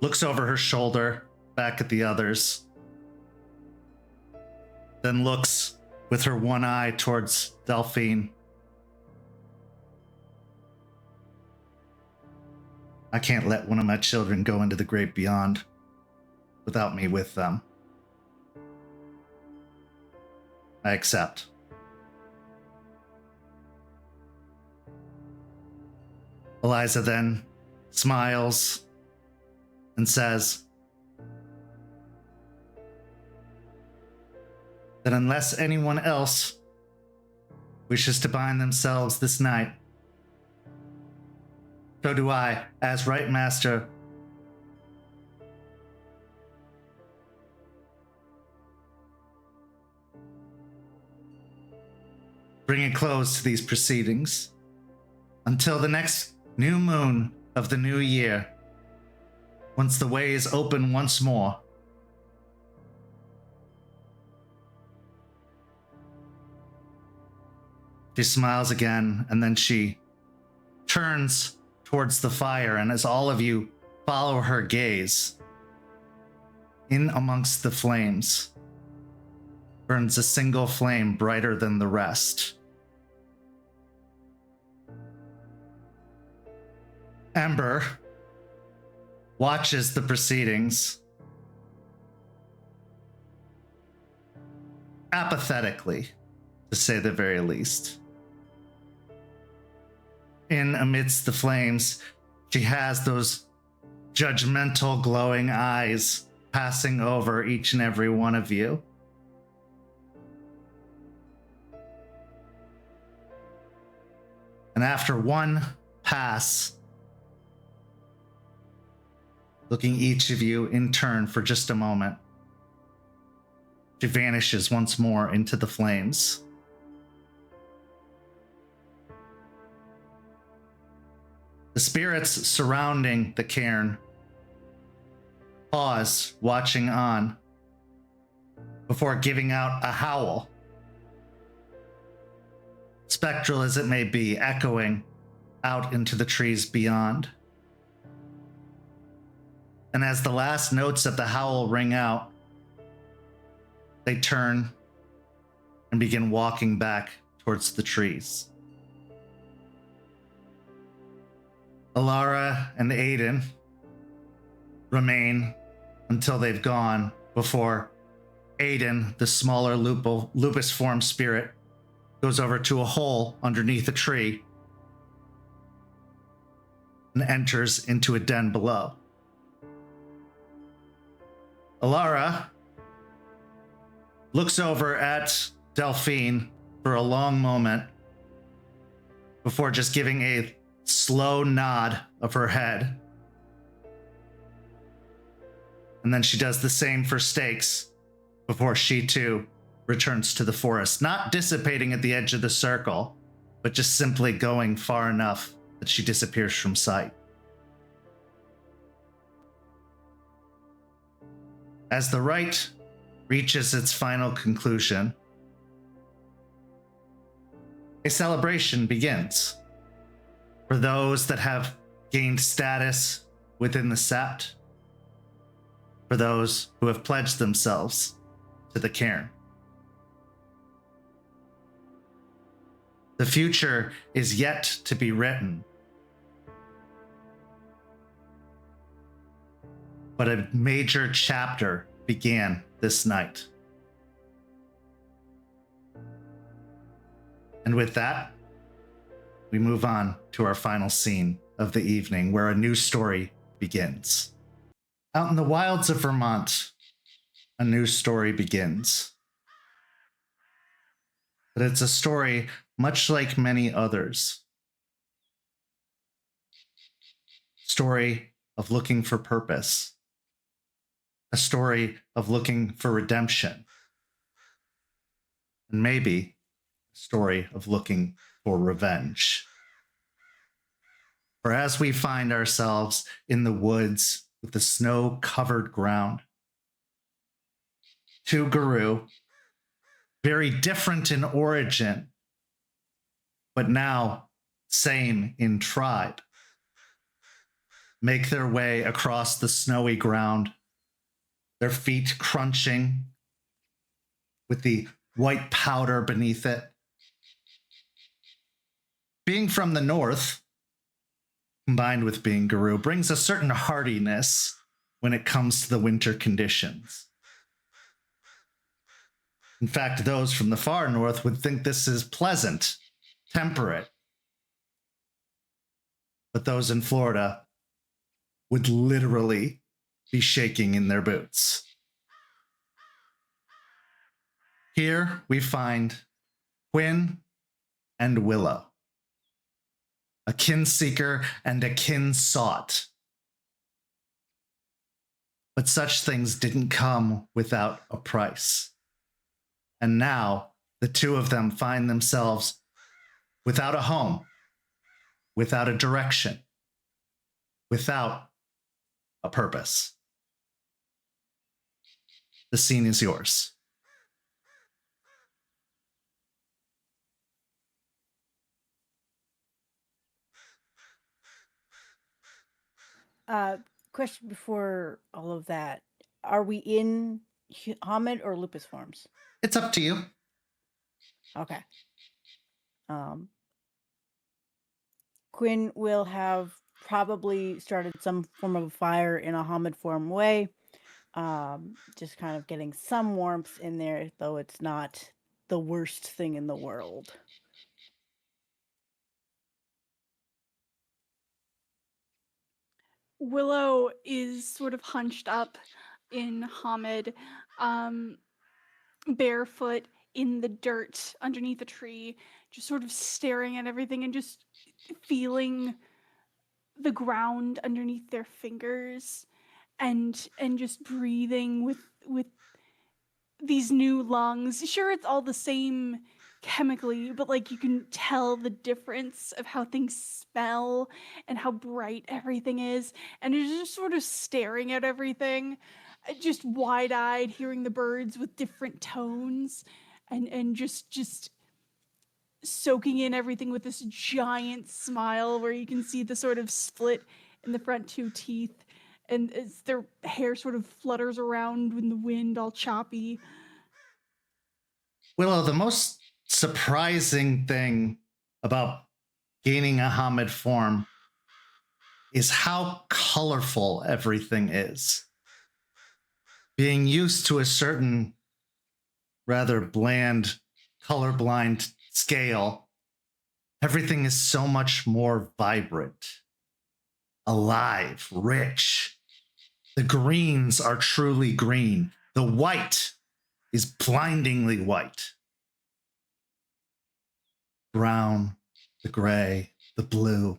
looks over her shoulder back at the others, then looks with her one eye towards Delphine. I can't let one of my children go into the great beyond without me with them. I accept. Eliza then smiles and says that unless anyone else wishes to bind themselves this night, so do I, as Rite Master, bring a close to these proceedings until the next new moon of the new year, once the way is open once more. She smiles again, and then she turns towards the fire, and as all of you follow her gaze, in amongst the flames burns a single flame brighter than the rest. Ember watches the proceedings apathetically, to say the very least. In amidst the flames, she has those judgmental, glowing eyes passing over each and every one of you. And after one pass, looking each of you in turn for just a moment, she vanishes once more into the flames. The spirits surrounding the cairn pause, watching on, before giving out a howl. Spectral as it may be, echoing out into the trees beyond. And as the last notes of the howl ring out, they turn and begin walking back towards the trees. Alara and Aiden remain until they've gone before Aiden, the smaller lupus form spirit, goes over to a hole underneath a tree and enters into a den below. Alara looks over at Delphine for a long moment before just giving a slow nod of her head. And then she does the same for Stakes before she too returns to the forest, not dissipating at the edge of the circle, but just simply going far enough that she disappears from sight. As the rite reaches its final conclusion, a celebration begins for those that have gained status within the Sept, for those who have pledged themselves to the Cairn. The future is yet to be written, but a major chapter began this night. And with that, we move on to our final scene of the evening, where a new story begins. Out in the wilds of Vermont, a new story begins. But it's a story much like many others. Story of looking for purpose. A story of looking for redemption. And maybe a story of looking for revenge. For as we find ourselves in the woods with the snow-covered ground, two Garou, very different in origin, but now same in tribe, make their way across the snowy ground, their feet crunching with the white powder beneath it. Being from the north, combined with being Garou, brings a certain hardiness when it comes to the winter conditions. In fact, those from the far north would think this is pleasant, temperate. But those in Florida would literally be shaking in their boots. Here we find Quinn and Willow, a kin seeker and a kin sought. But such things didn't come without a price. And now the two of them find themselves without a home, without a direction, without a purpose. The scene is yours. Question before all of that. Are we in Hamid or lupus forms? It's up to you. Okay. Quinn will have probably started some form of a fire in a Hamid form way. Just kind of getting some warmth in there, though it's not the worst thing in the world. Willow is sort of hunched up in Hamid, barefoot in the dirt underneath a tree, just sort of staring at everything and just feeling the ground underneath their fingers and just breathing with these new lungs. Sure, it's all the same chemically, but like you can tell the difference of how things smell and how bright everything is. And you're just sort of staring at everything, just wide-eyed, hearing the birds with different tones, and just soaking in everything with this giant smile where you can see the sort of split in the front two teeth, and as their hair sort of flutters around in the wind, all choppy. Willow, the most surprising thing about gaining a Hamid form is how colorful everything is. Being used to a certain rather bland, colorblind scale, everything is so much more vibrant, alive, rich. The greens are truly green. The white is blindingly white. Brown, the gray, the blue.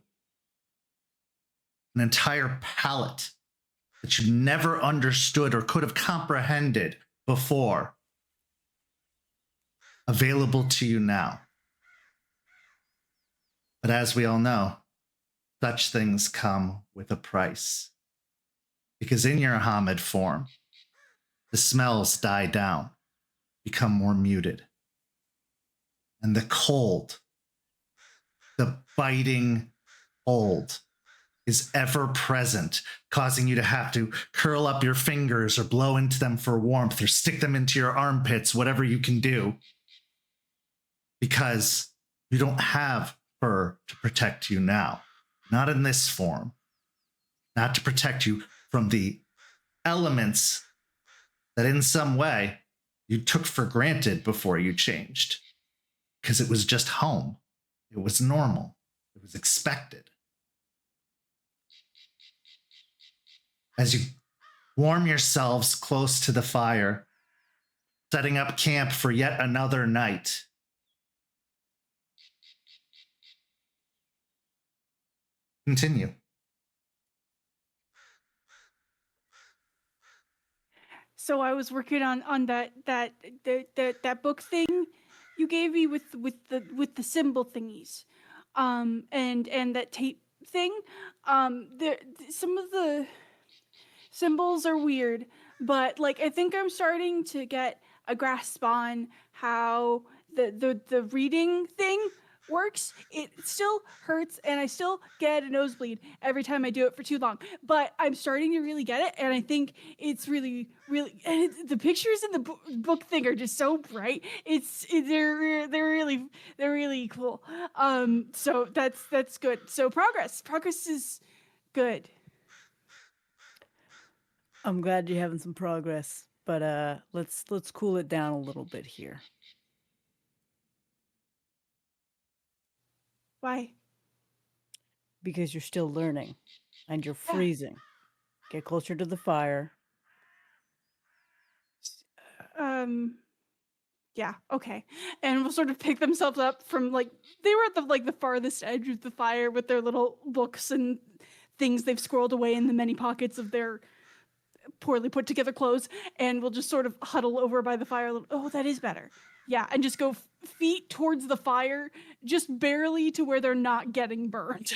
An entire palette that you never understood or could have comprehended before, available to you now. But as we all know, such things come with a price. Because in your Hamid form, the smells die down, become more muted. And the cold, the biting cold, is ever present, causing you to have to curl up your fingers or blow into them for warmth or stick them into your armpits, whatever you can do, because you don't have fur to protect you now. Not in this form. Not to protect you from the elements that in some way you took for granted before you changed. Because it was just home. It was normal. It was expected. As you warm yourselves close to the fire, setting up camp for yet another night, continue. So I was working on that book thing you gave me with the symbol thingies, and that tape thing. There some of the symbols are weird, but like I think I'm starting to get a grasp on how the reading thing works. It still hurts and I still get a nosebleed every time I do it for too long, but I'm starting to really get it, and I think it's really and the pictures in the book thing are just so bright. They're really cool. So that's good. So progress is good. I'm glad you're having some progress, but let's cool it down a little bit here. Why? Because you're still learning and you're freezing. Get closer to the fire. Yeah, okay. And we'll sort of pick themselves up from like they were at the farthest edge of the fire with their little books and things they've squirreled away in the many pockets of their poorly put together clothes, and we'll just sort of huddle over by the fire. Oh, that is better. Yeah, and just go feet towards the fire, just barely to where they're not getting burned.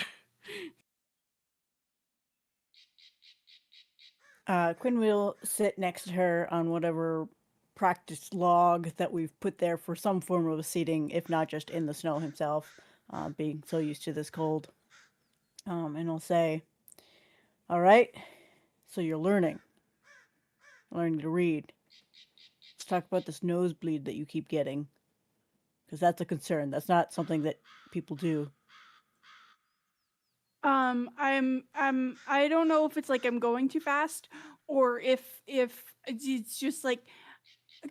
Quinn will sit next to her on whatever practice log that we've put there for some form of seating, if not just in the snow himself, being so used to this cold. And he'll say, all right, so you're learning to read. Let's talk about this nosebleed that you keep getting, because that's a concern. That's not something that people do. I don't know if it's like I'm going too fast, or if it's just like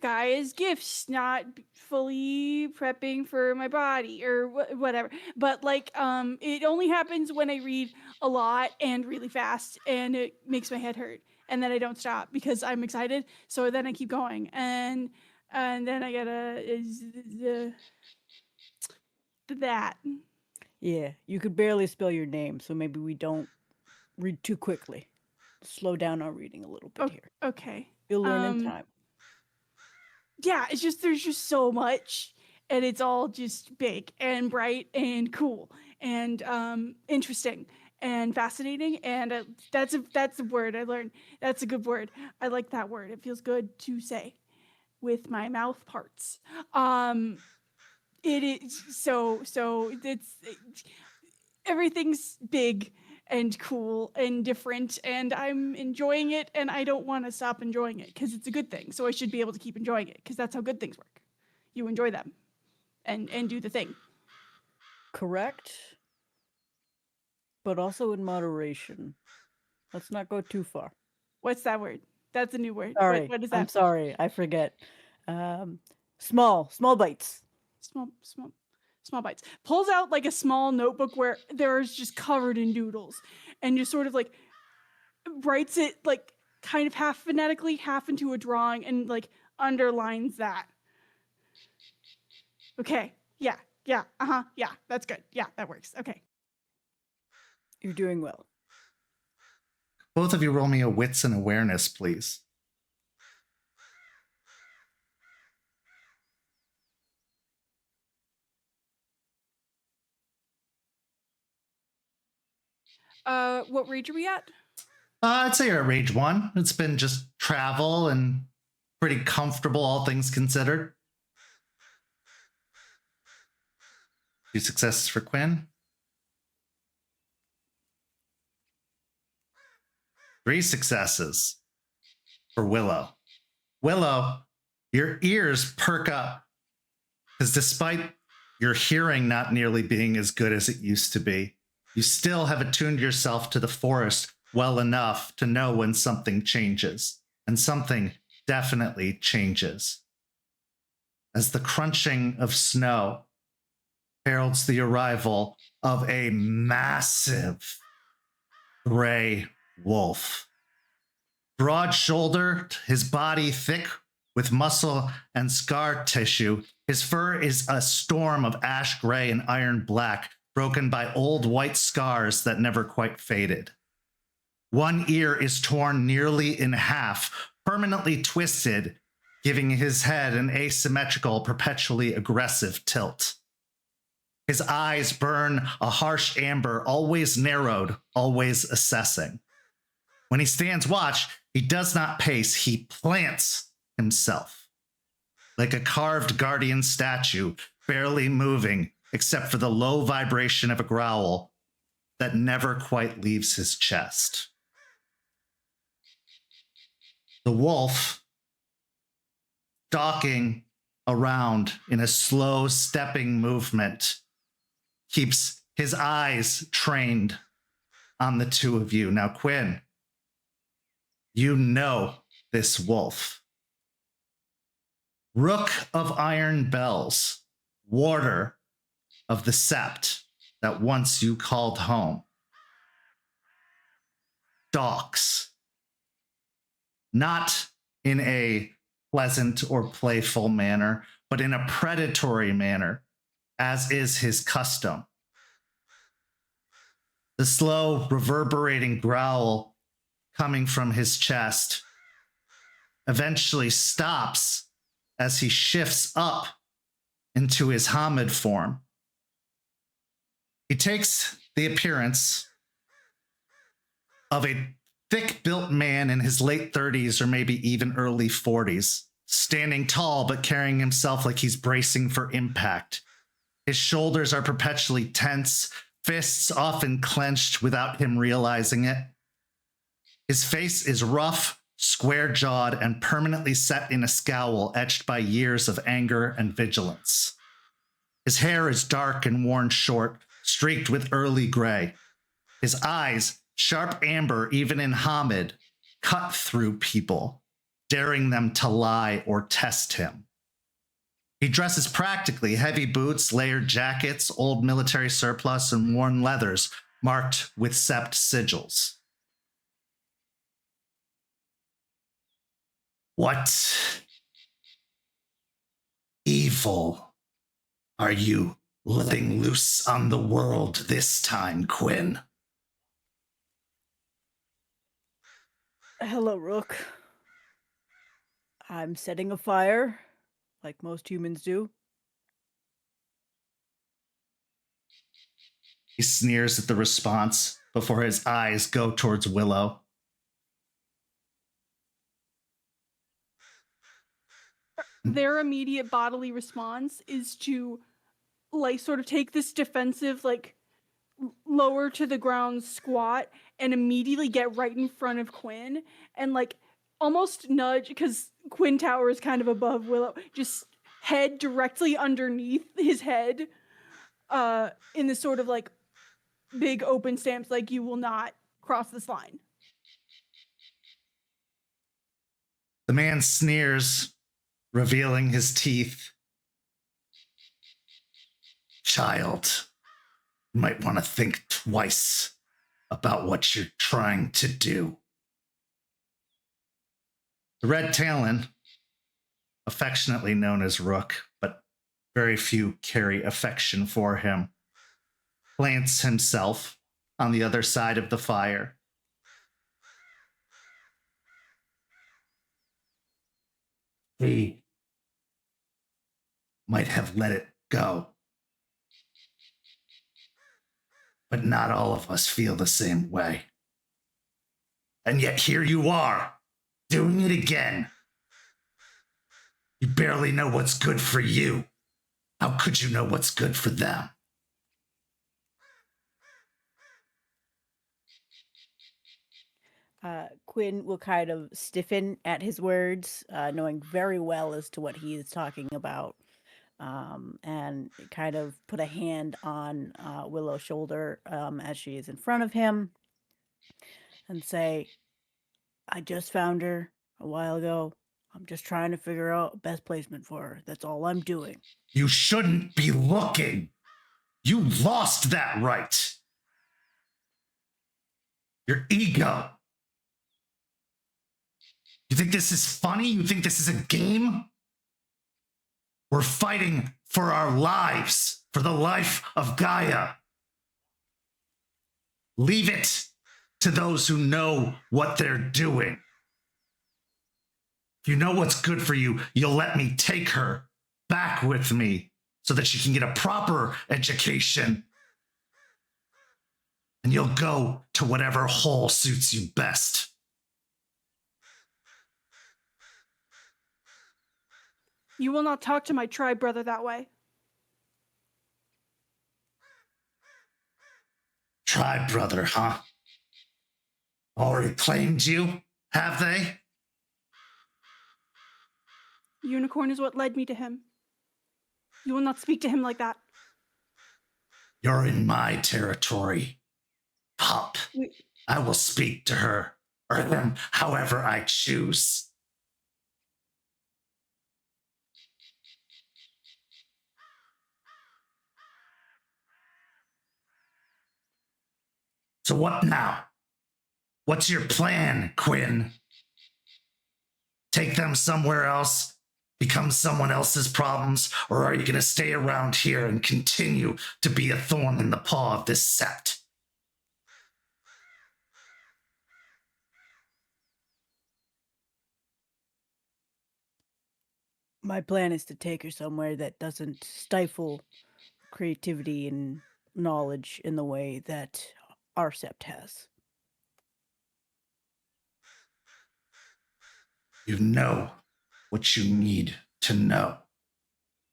guys' gifts not fully prepping for my body or whatever. But like it only happens when I read a lot and really fast, and it makes my head hurt, and then I don't stop because I'm excited. So then I keep going, and then I gotta that. Yeah, you could barely spell your name, so maybe we don't read too quickly. Slow down our reading a little bit here. Okay. You'll learn in time. Yeah, it's just there's just so much, and it's all just big and bright and cool and interesting and fascinating. And that's a word I learned. That's a good word. I like that word. It feels good to say with my mouth parts. It is so everything's big and cool and different, and I'm enjoying it, and I don't want to stop enjoying it because it's a good thing. So I should be able to keep enjoying it because that's how good things work. You enjoy them and do the thing. Correct. But also in moderation. Let's not go too far. What's that word? That's a new word. Sorry. What is that? I'm sorry. I forget. Small bites. Small bites. Pulls out like a small notebook where there's just covered in doodles, and just sort of like writes it like kind of half phonetically, half into a drawing, and like underlines that. Okay. Yeah. Yeah. Yeah. That's good. Yeah, that works. Okay. You're doing well. Both of you roll me a wits and awareness, please. What rage are we at? I'd say you're at rage 1. It's been just travel and pretty comfortable, all things considered. 2 successes for Quinn. 3 successes for Willow. Willow, your ears perk up because despite your hearing not nearly being as good as it used to be, you still have attuned yourself to the forest well enough to know when something changes, and something definitely changes. As the crunching of snow heralds the arrival of a massive gray wolf. Broad-shouldered, his body thick with muscle and scar tissue, his fur is a storm of ash gray and iron black, broken by old white scars that never quite faded. One ear is torn nearly in half, permanently twisted, giving his head an asymmetrical, perpetually aggressive tilt. His eyes burn a harsh amber, always narrowed, always assessing. When he stands watch, he does not pace, he plants himself. Like a carved guardian statue, barely moving, except for the low vibration of a growl that never quite leaves his chest. The wolf, stalking around in a slow stepping movement, keeps his eyes trained on the two of you. Now, Quinn, you know this wolf. Rook of Iron Bells, warder of the Sept that once you called home. Stalks. Not in a pleasant or playful manner, but in a predatory manner, as is his custom. The slow, reverberating growl coming from his chest eventually stops as he shifts up into his Hamid form. He takes the appearance of a thick-built man in his late 30s or maybe even early 40s, standing tall but carrying himself like he's bracing for impact. His shoulders are perpetually tense, fists often clenched without him realizing it. His face is rough, square-jawed, and permanently set in a scowl etched by years of anger and vigilance. His hair is dark and worn short, streaked with early gray. His eyes, sharp amber even in Hamid, cut through people, daring them to lie or test him. He dresses practically: heavy boots, layered jackets, old military surplus, and worn leathers marked with Sept sigils. What evil are you letting loose on the world this time, Quinn? Hello, Rook. I'm setting a fire, like most humans do. He sneers at the response before his eyes go towards Willow. Their immediate bodily response is to, like, sort of take this defensive, like, lower to the ground squat and immediately get right in front of Quinn and, like, almost nudge, because Quinn towers kind of above Willow, just head directly underneath his head, in this sort of, like, big open stance, like, you will not cross this line. The man sneers, revealing his teeth. Child, you might want to think twice about what you're trying to do. The Red Talon, affectionately known as Rook, but very few carry affection for him, plants himself on the other side of the fire. He might have let it go. But not all of us feel the same way. And yet here you are, doing it again. You barely know what's good for you. How could you know what's good for them? Quinn will kind of stiffen at his words, knowing very well as to what he is talking about, and kind of put a hand on Willow's shoulder as she is in front of him and say, I just found her a while ago. I'm just trying to figure out best placement for her. That's all I'm doing. You shouldn't be looking. You lost that right. Your ego. You think this is funny? You think this is a game? We're fighting for our lives, for the life of Gaia. Leave it to those who know what they're doing. If you know what's good for you, you'll let me take her back with me so that she can get a proper education. And you'll go to whatever hole suits you best. You will not talk to my tribe brother that way. Tribe brother, huh? Already claimed you, have they? Unicorn is what led me to him. You will not speak to him like that. You're in my territory, pup. I will speak to her, or him, however I choose. So what now? What's your plan, Quinn? Take them somewhere else? Become someone else's problems? Or are you going to stay around here and continue to be a thorn in the paw of this Sept? My plan is to take her somewhere that doesn't stifle creativity and knowledge in the way that our Sept has. You know what you need to know.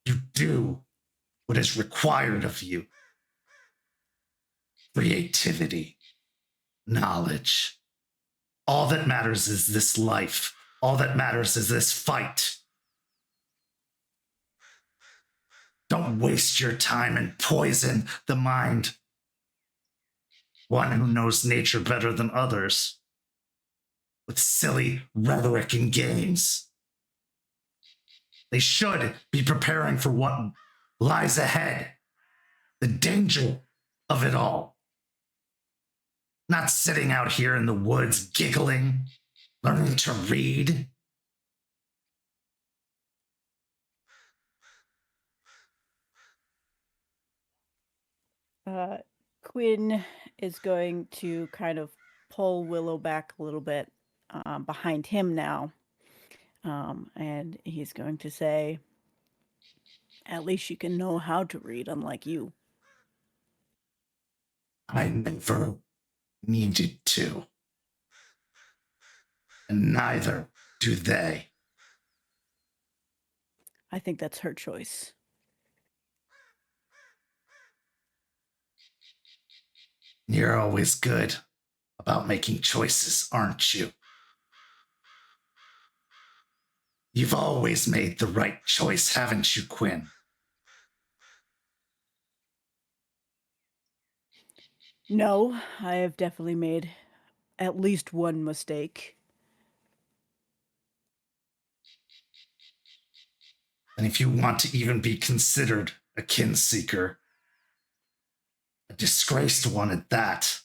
You do what is required of you. Creativity, knowledge. All that matters is this life. All that matters is this fight. Don't waste your time and poison the mind. One who knows nature better than others. With silly rhetoric and games. They should be preparing for what lies ahead. The danger of it all. Not sitting out here in the woods giggling, learning to read. Quinn is going to kind of pull Willow back a little bit behind him now. And he's going to say, at least you can know how to read, unlike you. I never needed to. And neither do they. I think that's her choice. You're always good about making choices, aren't you? You've always made the right choice, haven't you, Quinn? No, I have definitely made at least one mistake. And if you want to even be considered a kin seeker, a disgraced one at that,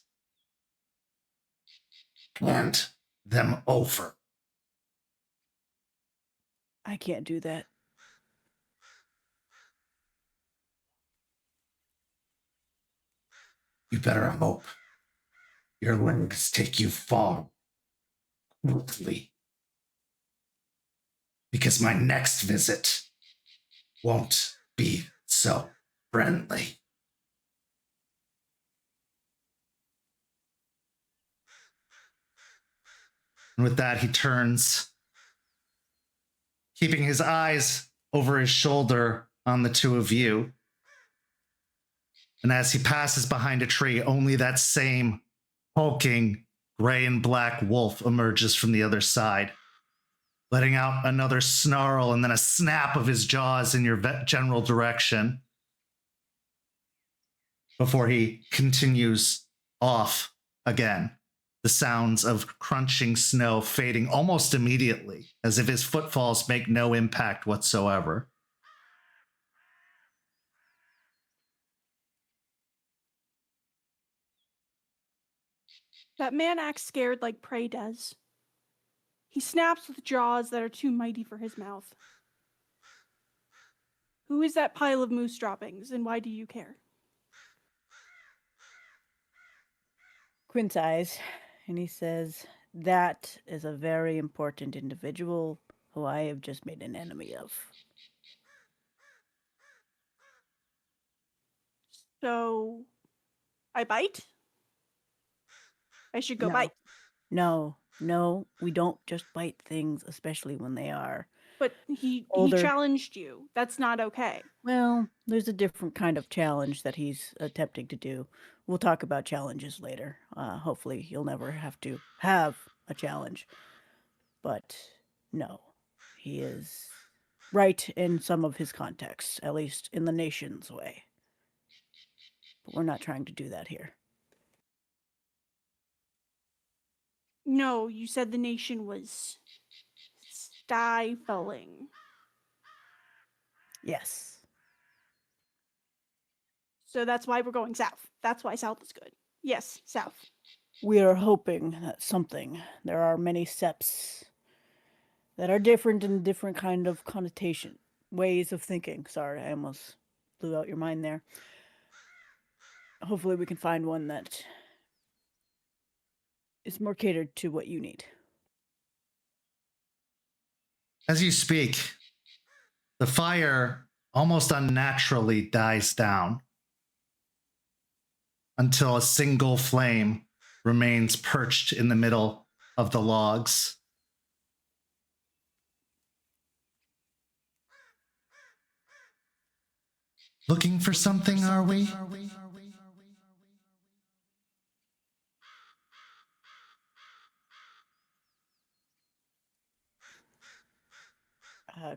hand them over. I can't do that. You better hope your legs take you far quickly. Because my next visit won't be so friendly. And with that, he turns, keeping his eyes over his shoulder on the two of you. And as he passes behind a tree, only that same hulking gray and black wolf emerges from the other side, letting out another snarl and then a snap of his jaws in your general direction before he continues off again. The sounds of crunching snow fading almost immediately, as if his footfalls make no impact whatsoever. That man acts scared like prey does. He snaps with jaws that are too mighty for his mouth. Who is that pile of moose droppings, and why do you care? Quinn sighs, and he says, "That is a very important individual who I have just made an enemy of." So, I bite? I should go No. bite. No, we don't just bite things, especially when they are. But he Older. challenged you. That's not okay. Well, there's a different kind of challenge that he's attempting to do. We'll talk about challenges later. Hopefully, you'll never have to have a challenge. But no, he is right in some of his contexts, at least in the nation's way. But we're not trying to do that here. No, you said the nation was stifling. Yes. So that's why we're going south. That's why south is good. Yes, south. We are hoping that something. There are many Septs that are different in different kind of connotation, ways of thinking. Sorry, I almost blew out your mind there. Hopefully we can find one that is more catered to what you need. As you speak, the fire almost unnaturally dies down until a single flame remains perched in the middle of the logs. Looking for something, are we?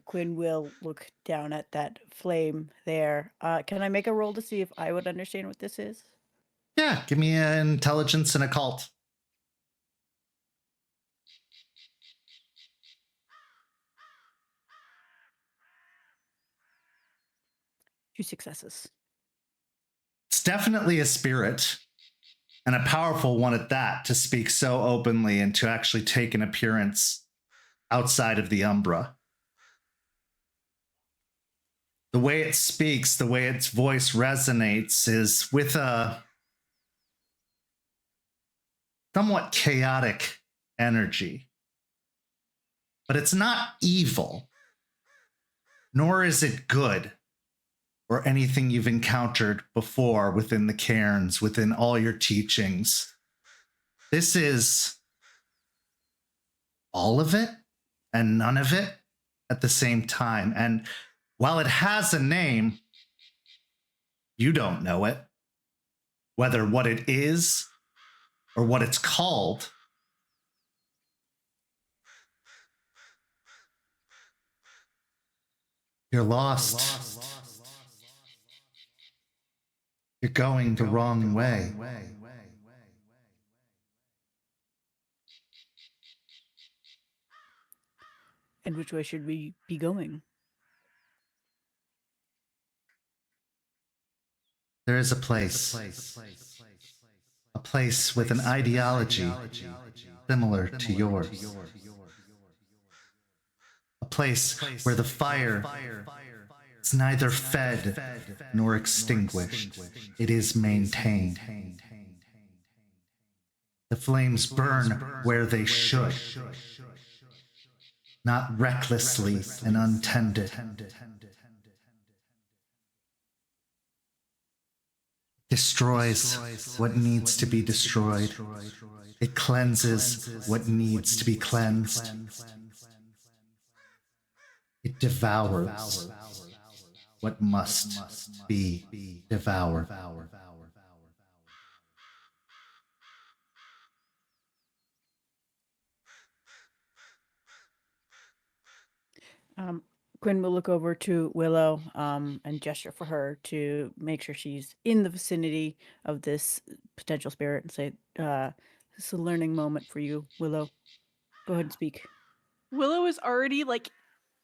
Quinn will look down at that flame there. Can I make a roll to see if I would understand what this is? Yeah, give me an intelligence and occult. 2 successes. It's definitely a spirit, and a powerful one at that, to speak so openly and to actually take an appearance outside of the Umbra. The way it speaks, the way its voice resonates is with a somewhat chaotic energy. But it's not evil, nor is it good or anything you've encountered before within the cairns, within all your teachings. This is all of it and none of it at the same time. And while it has a name, you don't know it, whether what it is or what it's called. You're lost. You're going the wrong way. And which way should we be going? There is a place with an ideology similar to yours. A place where the fire is neither fed nor extinguished. It is maintained. The flames burn where they should, not recklessly and untended. Destroys what needs to be destroyed. It cleanses what needs to be cleansed. It devours what must be devoured. Quinn will look over to Willow and gesture for her to make sure she's in the vicinity of this potential spirit and say, this is a learning moment for you, Willow. Go ahead and speak. Willow is already like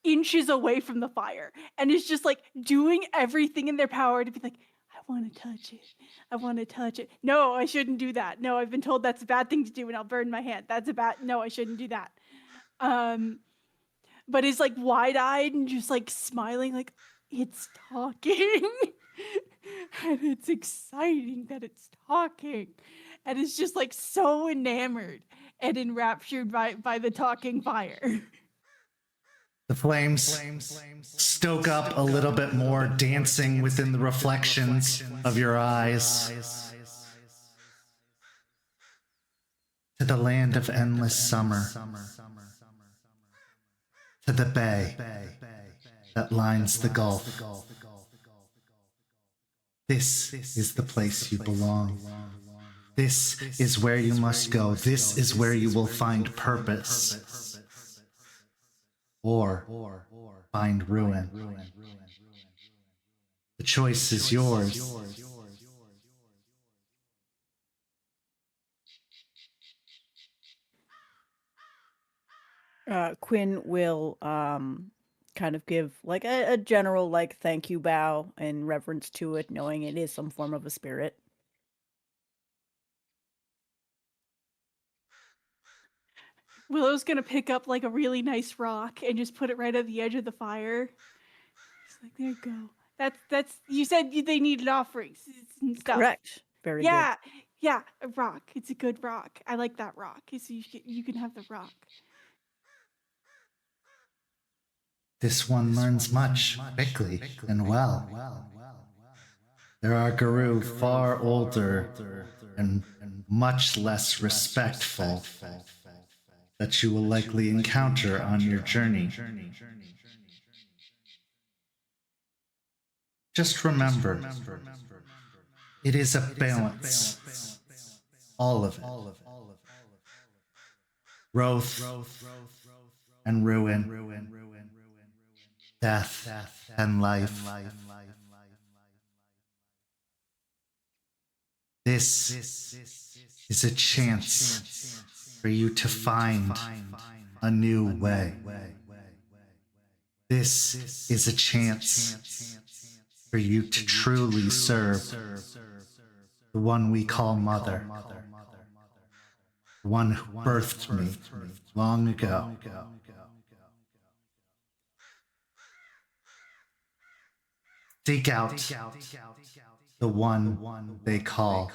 inches away from the fire and is just like doing everything in their power to be like, I want to touch it. I want to touch it. No, I shouldn't do that. No, I've been told that's a bad thing to do and I'll burn my hand. No, I shouldn't do that. But is like wide-eyed and just like smiling like it's talking. And it's exciting that it's talking. And it's just like so enamored and enraptured by the talking fire. The flames stoke up a little bit more, dancing within the reflections of your eyes. To the land of endless summer. To the bay that lines the Gulf. This is the place you belong. This is where you must go. This is where you will find purpose. Or find ruin. The choice is yours. Quinn will kind of give like a general like thank you bow in reverence to it, knowing it is some form of a spirit. Willow's gonna pick up like a really nice rock and just put it right at the edge of the fire. It's like, there you go. That's you said they needed offerings and stuff. Correct. Very good. Yeah, a rock. It's a good rock. I like that rock. So you can have the rock. This one learns much quickly and well. There are Garou far older and much less respectful that you will likely encounter on your journey. Just remember, it is a balance, all of it. Growth and ruin, death and life. This is a chance for you to find a new way. This is a chance for you to truly serve the one we call Mother, the one who birthed me long ago. Seek out the one they call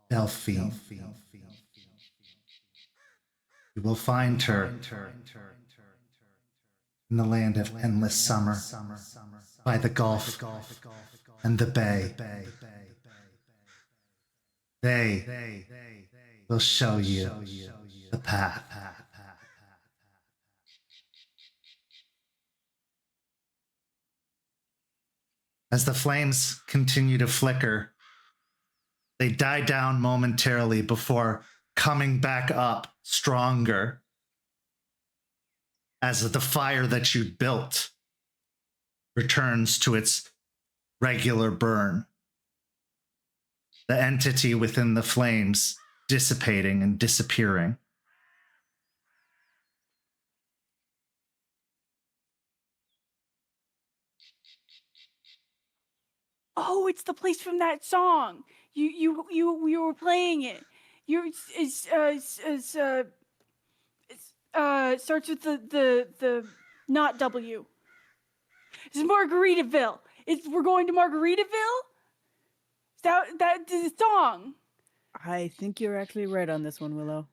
Delphine. You will find her in the land of endless summer, by the Gulf and the Bay. They will show you the path. As the flames continue to flicker, they die down momentarily before coming back up stronger as the fire that you built returns to its regular burn. The entity within the flames dissipating and disappearing. Oh, it's the place from that song. You were playing it. Starts with the not W. It's Margaritaville. We're going to Margaritaville? That's the song. I think you're actually right on this one, Willow.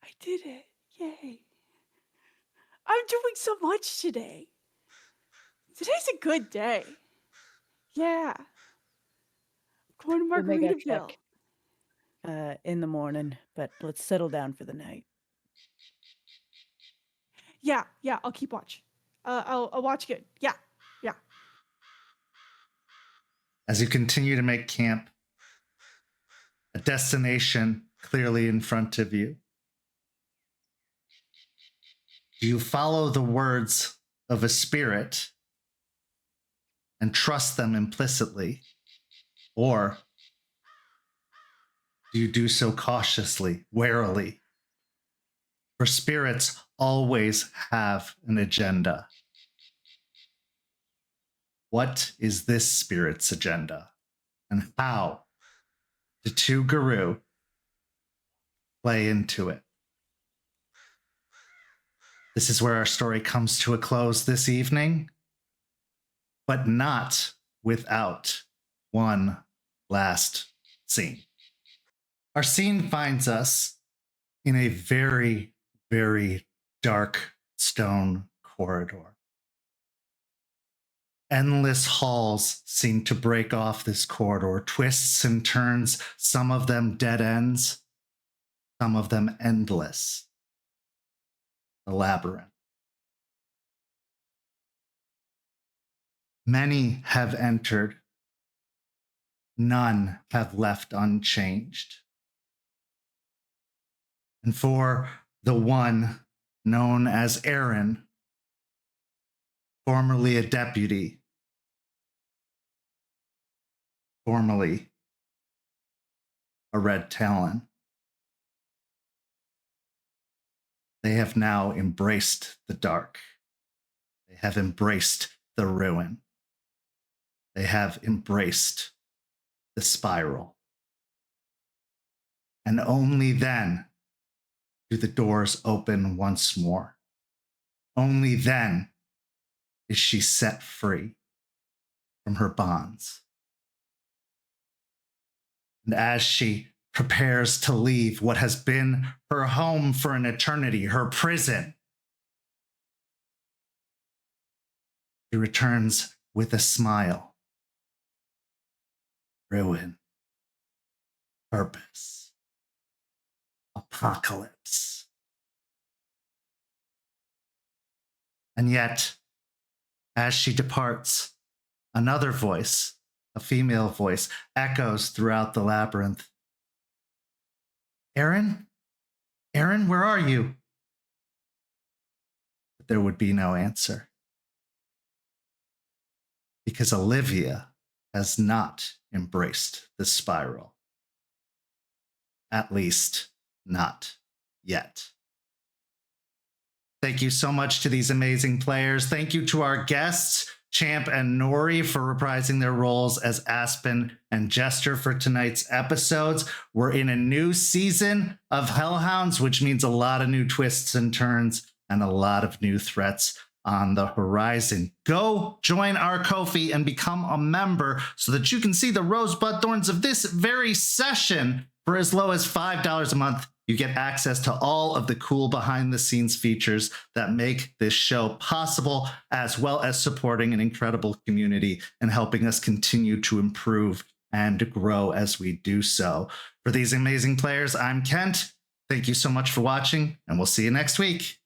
I did it. Yay. I'm doing so much today. Today's a good day. Yeah. Going to We'll make that Margaritaville. check, in the morning, but let's settle down for the night. Yeah, I'll keep watch. I'll watch good. Yeah. As you continue to make camp, a destination clearly in front of you. Do you follow the words of a spirit and trust them implicitly? Or do you do so cautiously, warily? For spirits always have an agenda. What is this spirit's agenda? And how do two Garou play into it? This is where our story comes to a close this evening, but not without one last scene. Our scene finds us in a very, very dark stone corridor. Endless halls seem to break off this corridor, twists and turns, some of them dead ends, some of them endless. A labyrinth. Many have entered, none have left unchanged. And for the one known as Aaron, formerly a deputy, formerly a Red Talon, they have now embraced the dark. They have embraced the ruin. They have embraced the spiral. And only then do the doors open once more. Only then is she set free from her bonds. And as she prepares to leave what has been her home for an eternity, her prison, she returns with a smile. Ruin, purpose, apocalypse. And yet, as she departs, another voice, a female voice, echoes throughout the labyrinth. Aaron? Aaron, where are you? But there would be no answer. Because Olivia has not embraced the spiral. At least, not yet. Thank you so much to these amazing players. Thank you to our guests, Champ and Nori, for reprising their roles as Aspen and Jester for tonight's episodes. We're in a new season of Hellhounds, which means a lot of new twists and turns and a lot of new threats on the horizon. Go join our Ko-fi and become a member so that you can see the rosebud thorns of this very session for as low as $5 a month. you get access to all of the cool behind the scenes features that make this show possible, as well as supporting an incredible community and helping us continue to improve and grow as we do so. For these amazing players, I'm Kent. Thank you so much for watching, and we'll see you next week.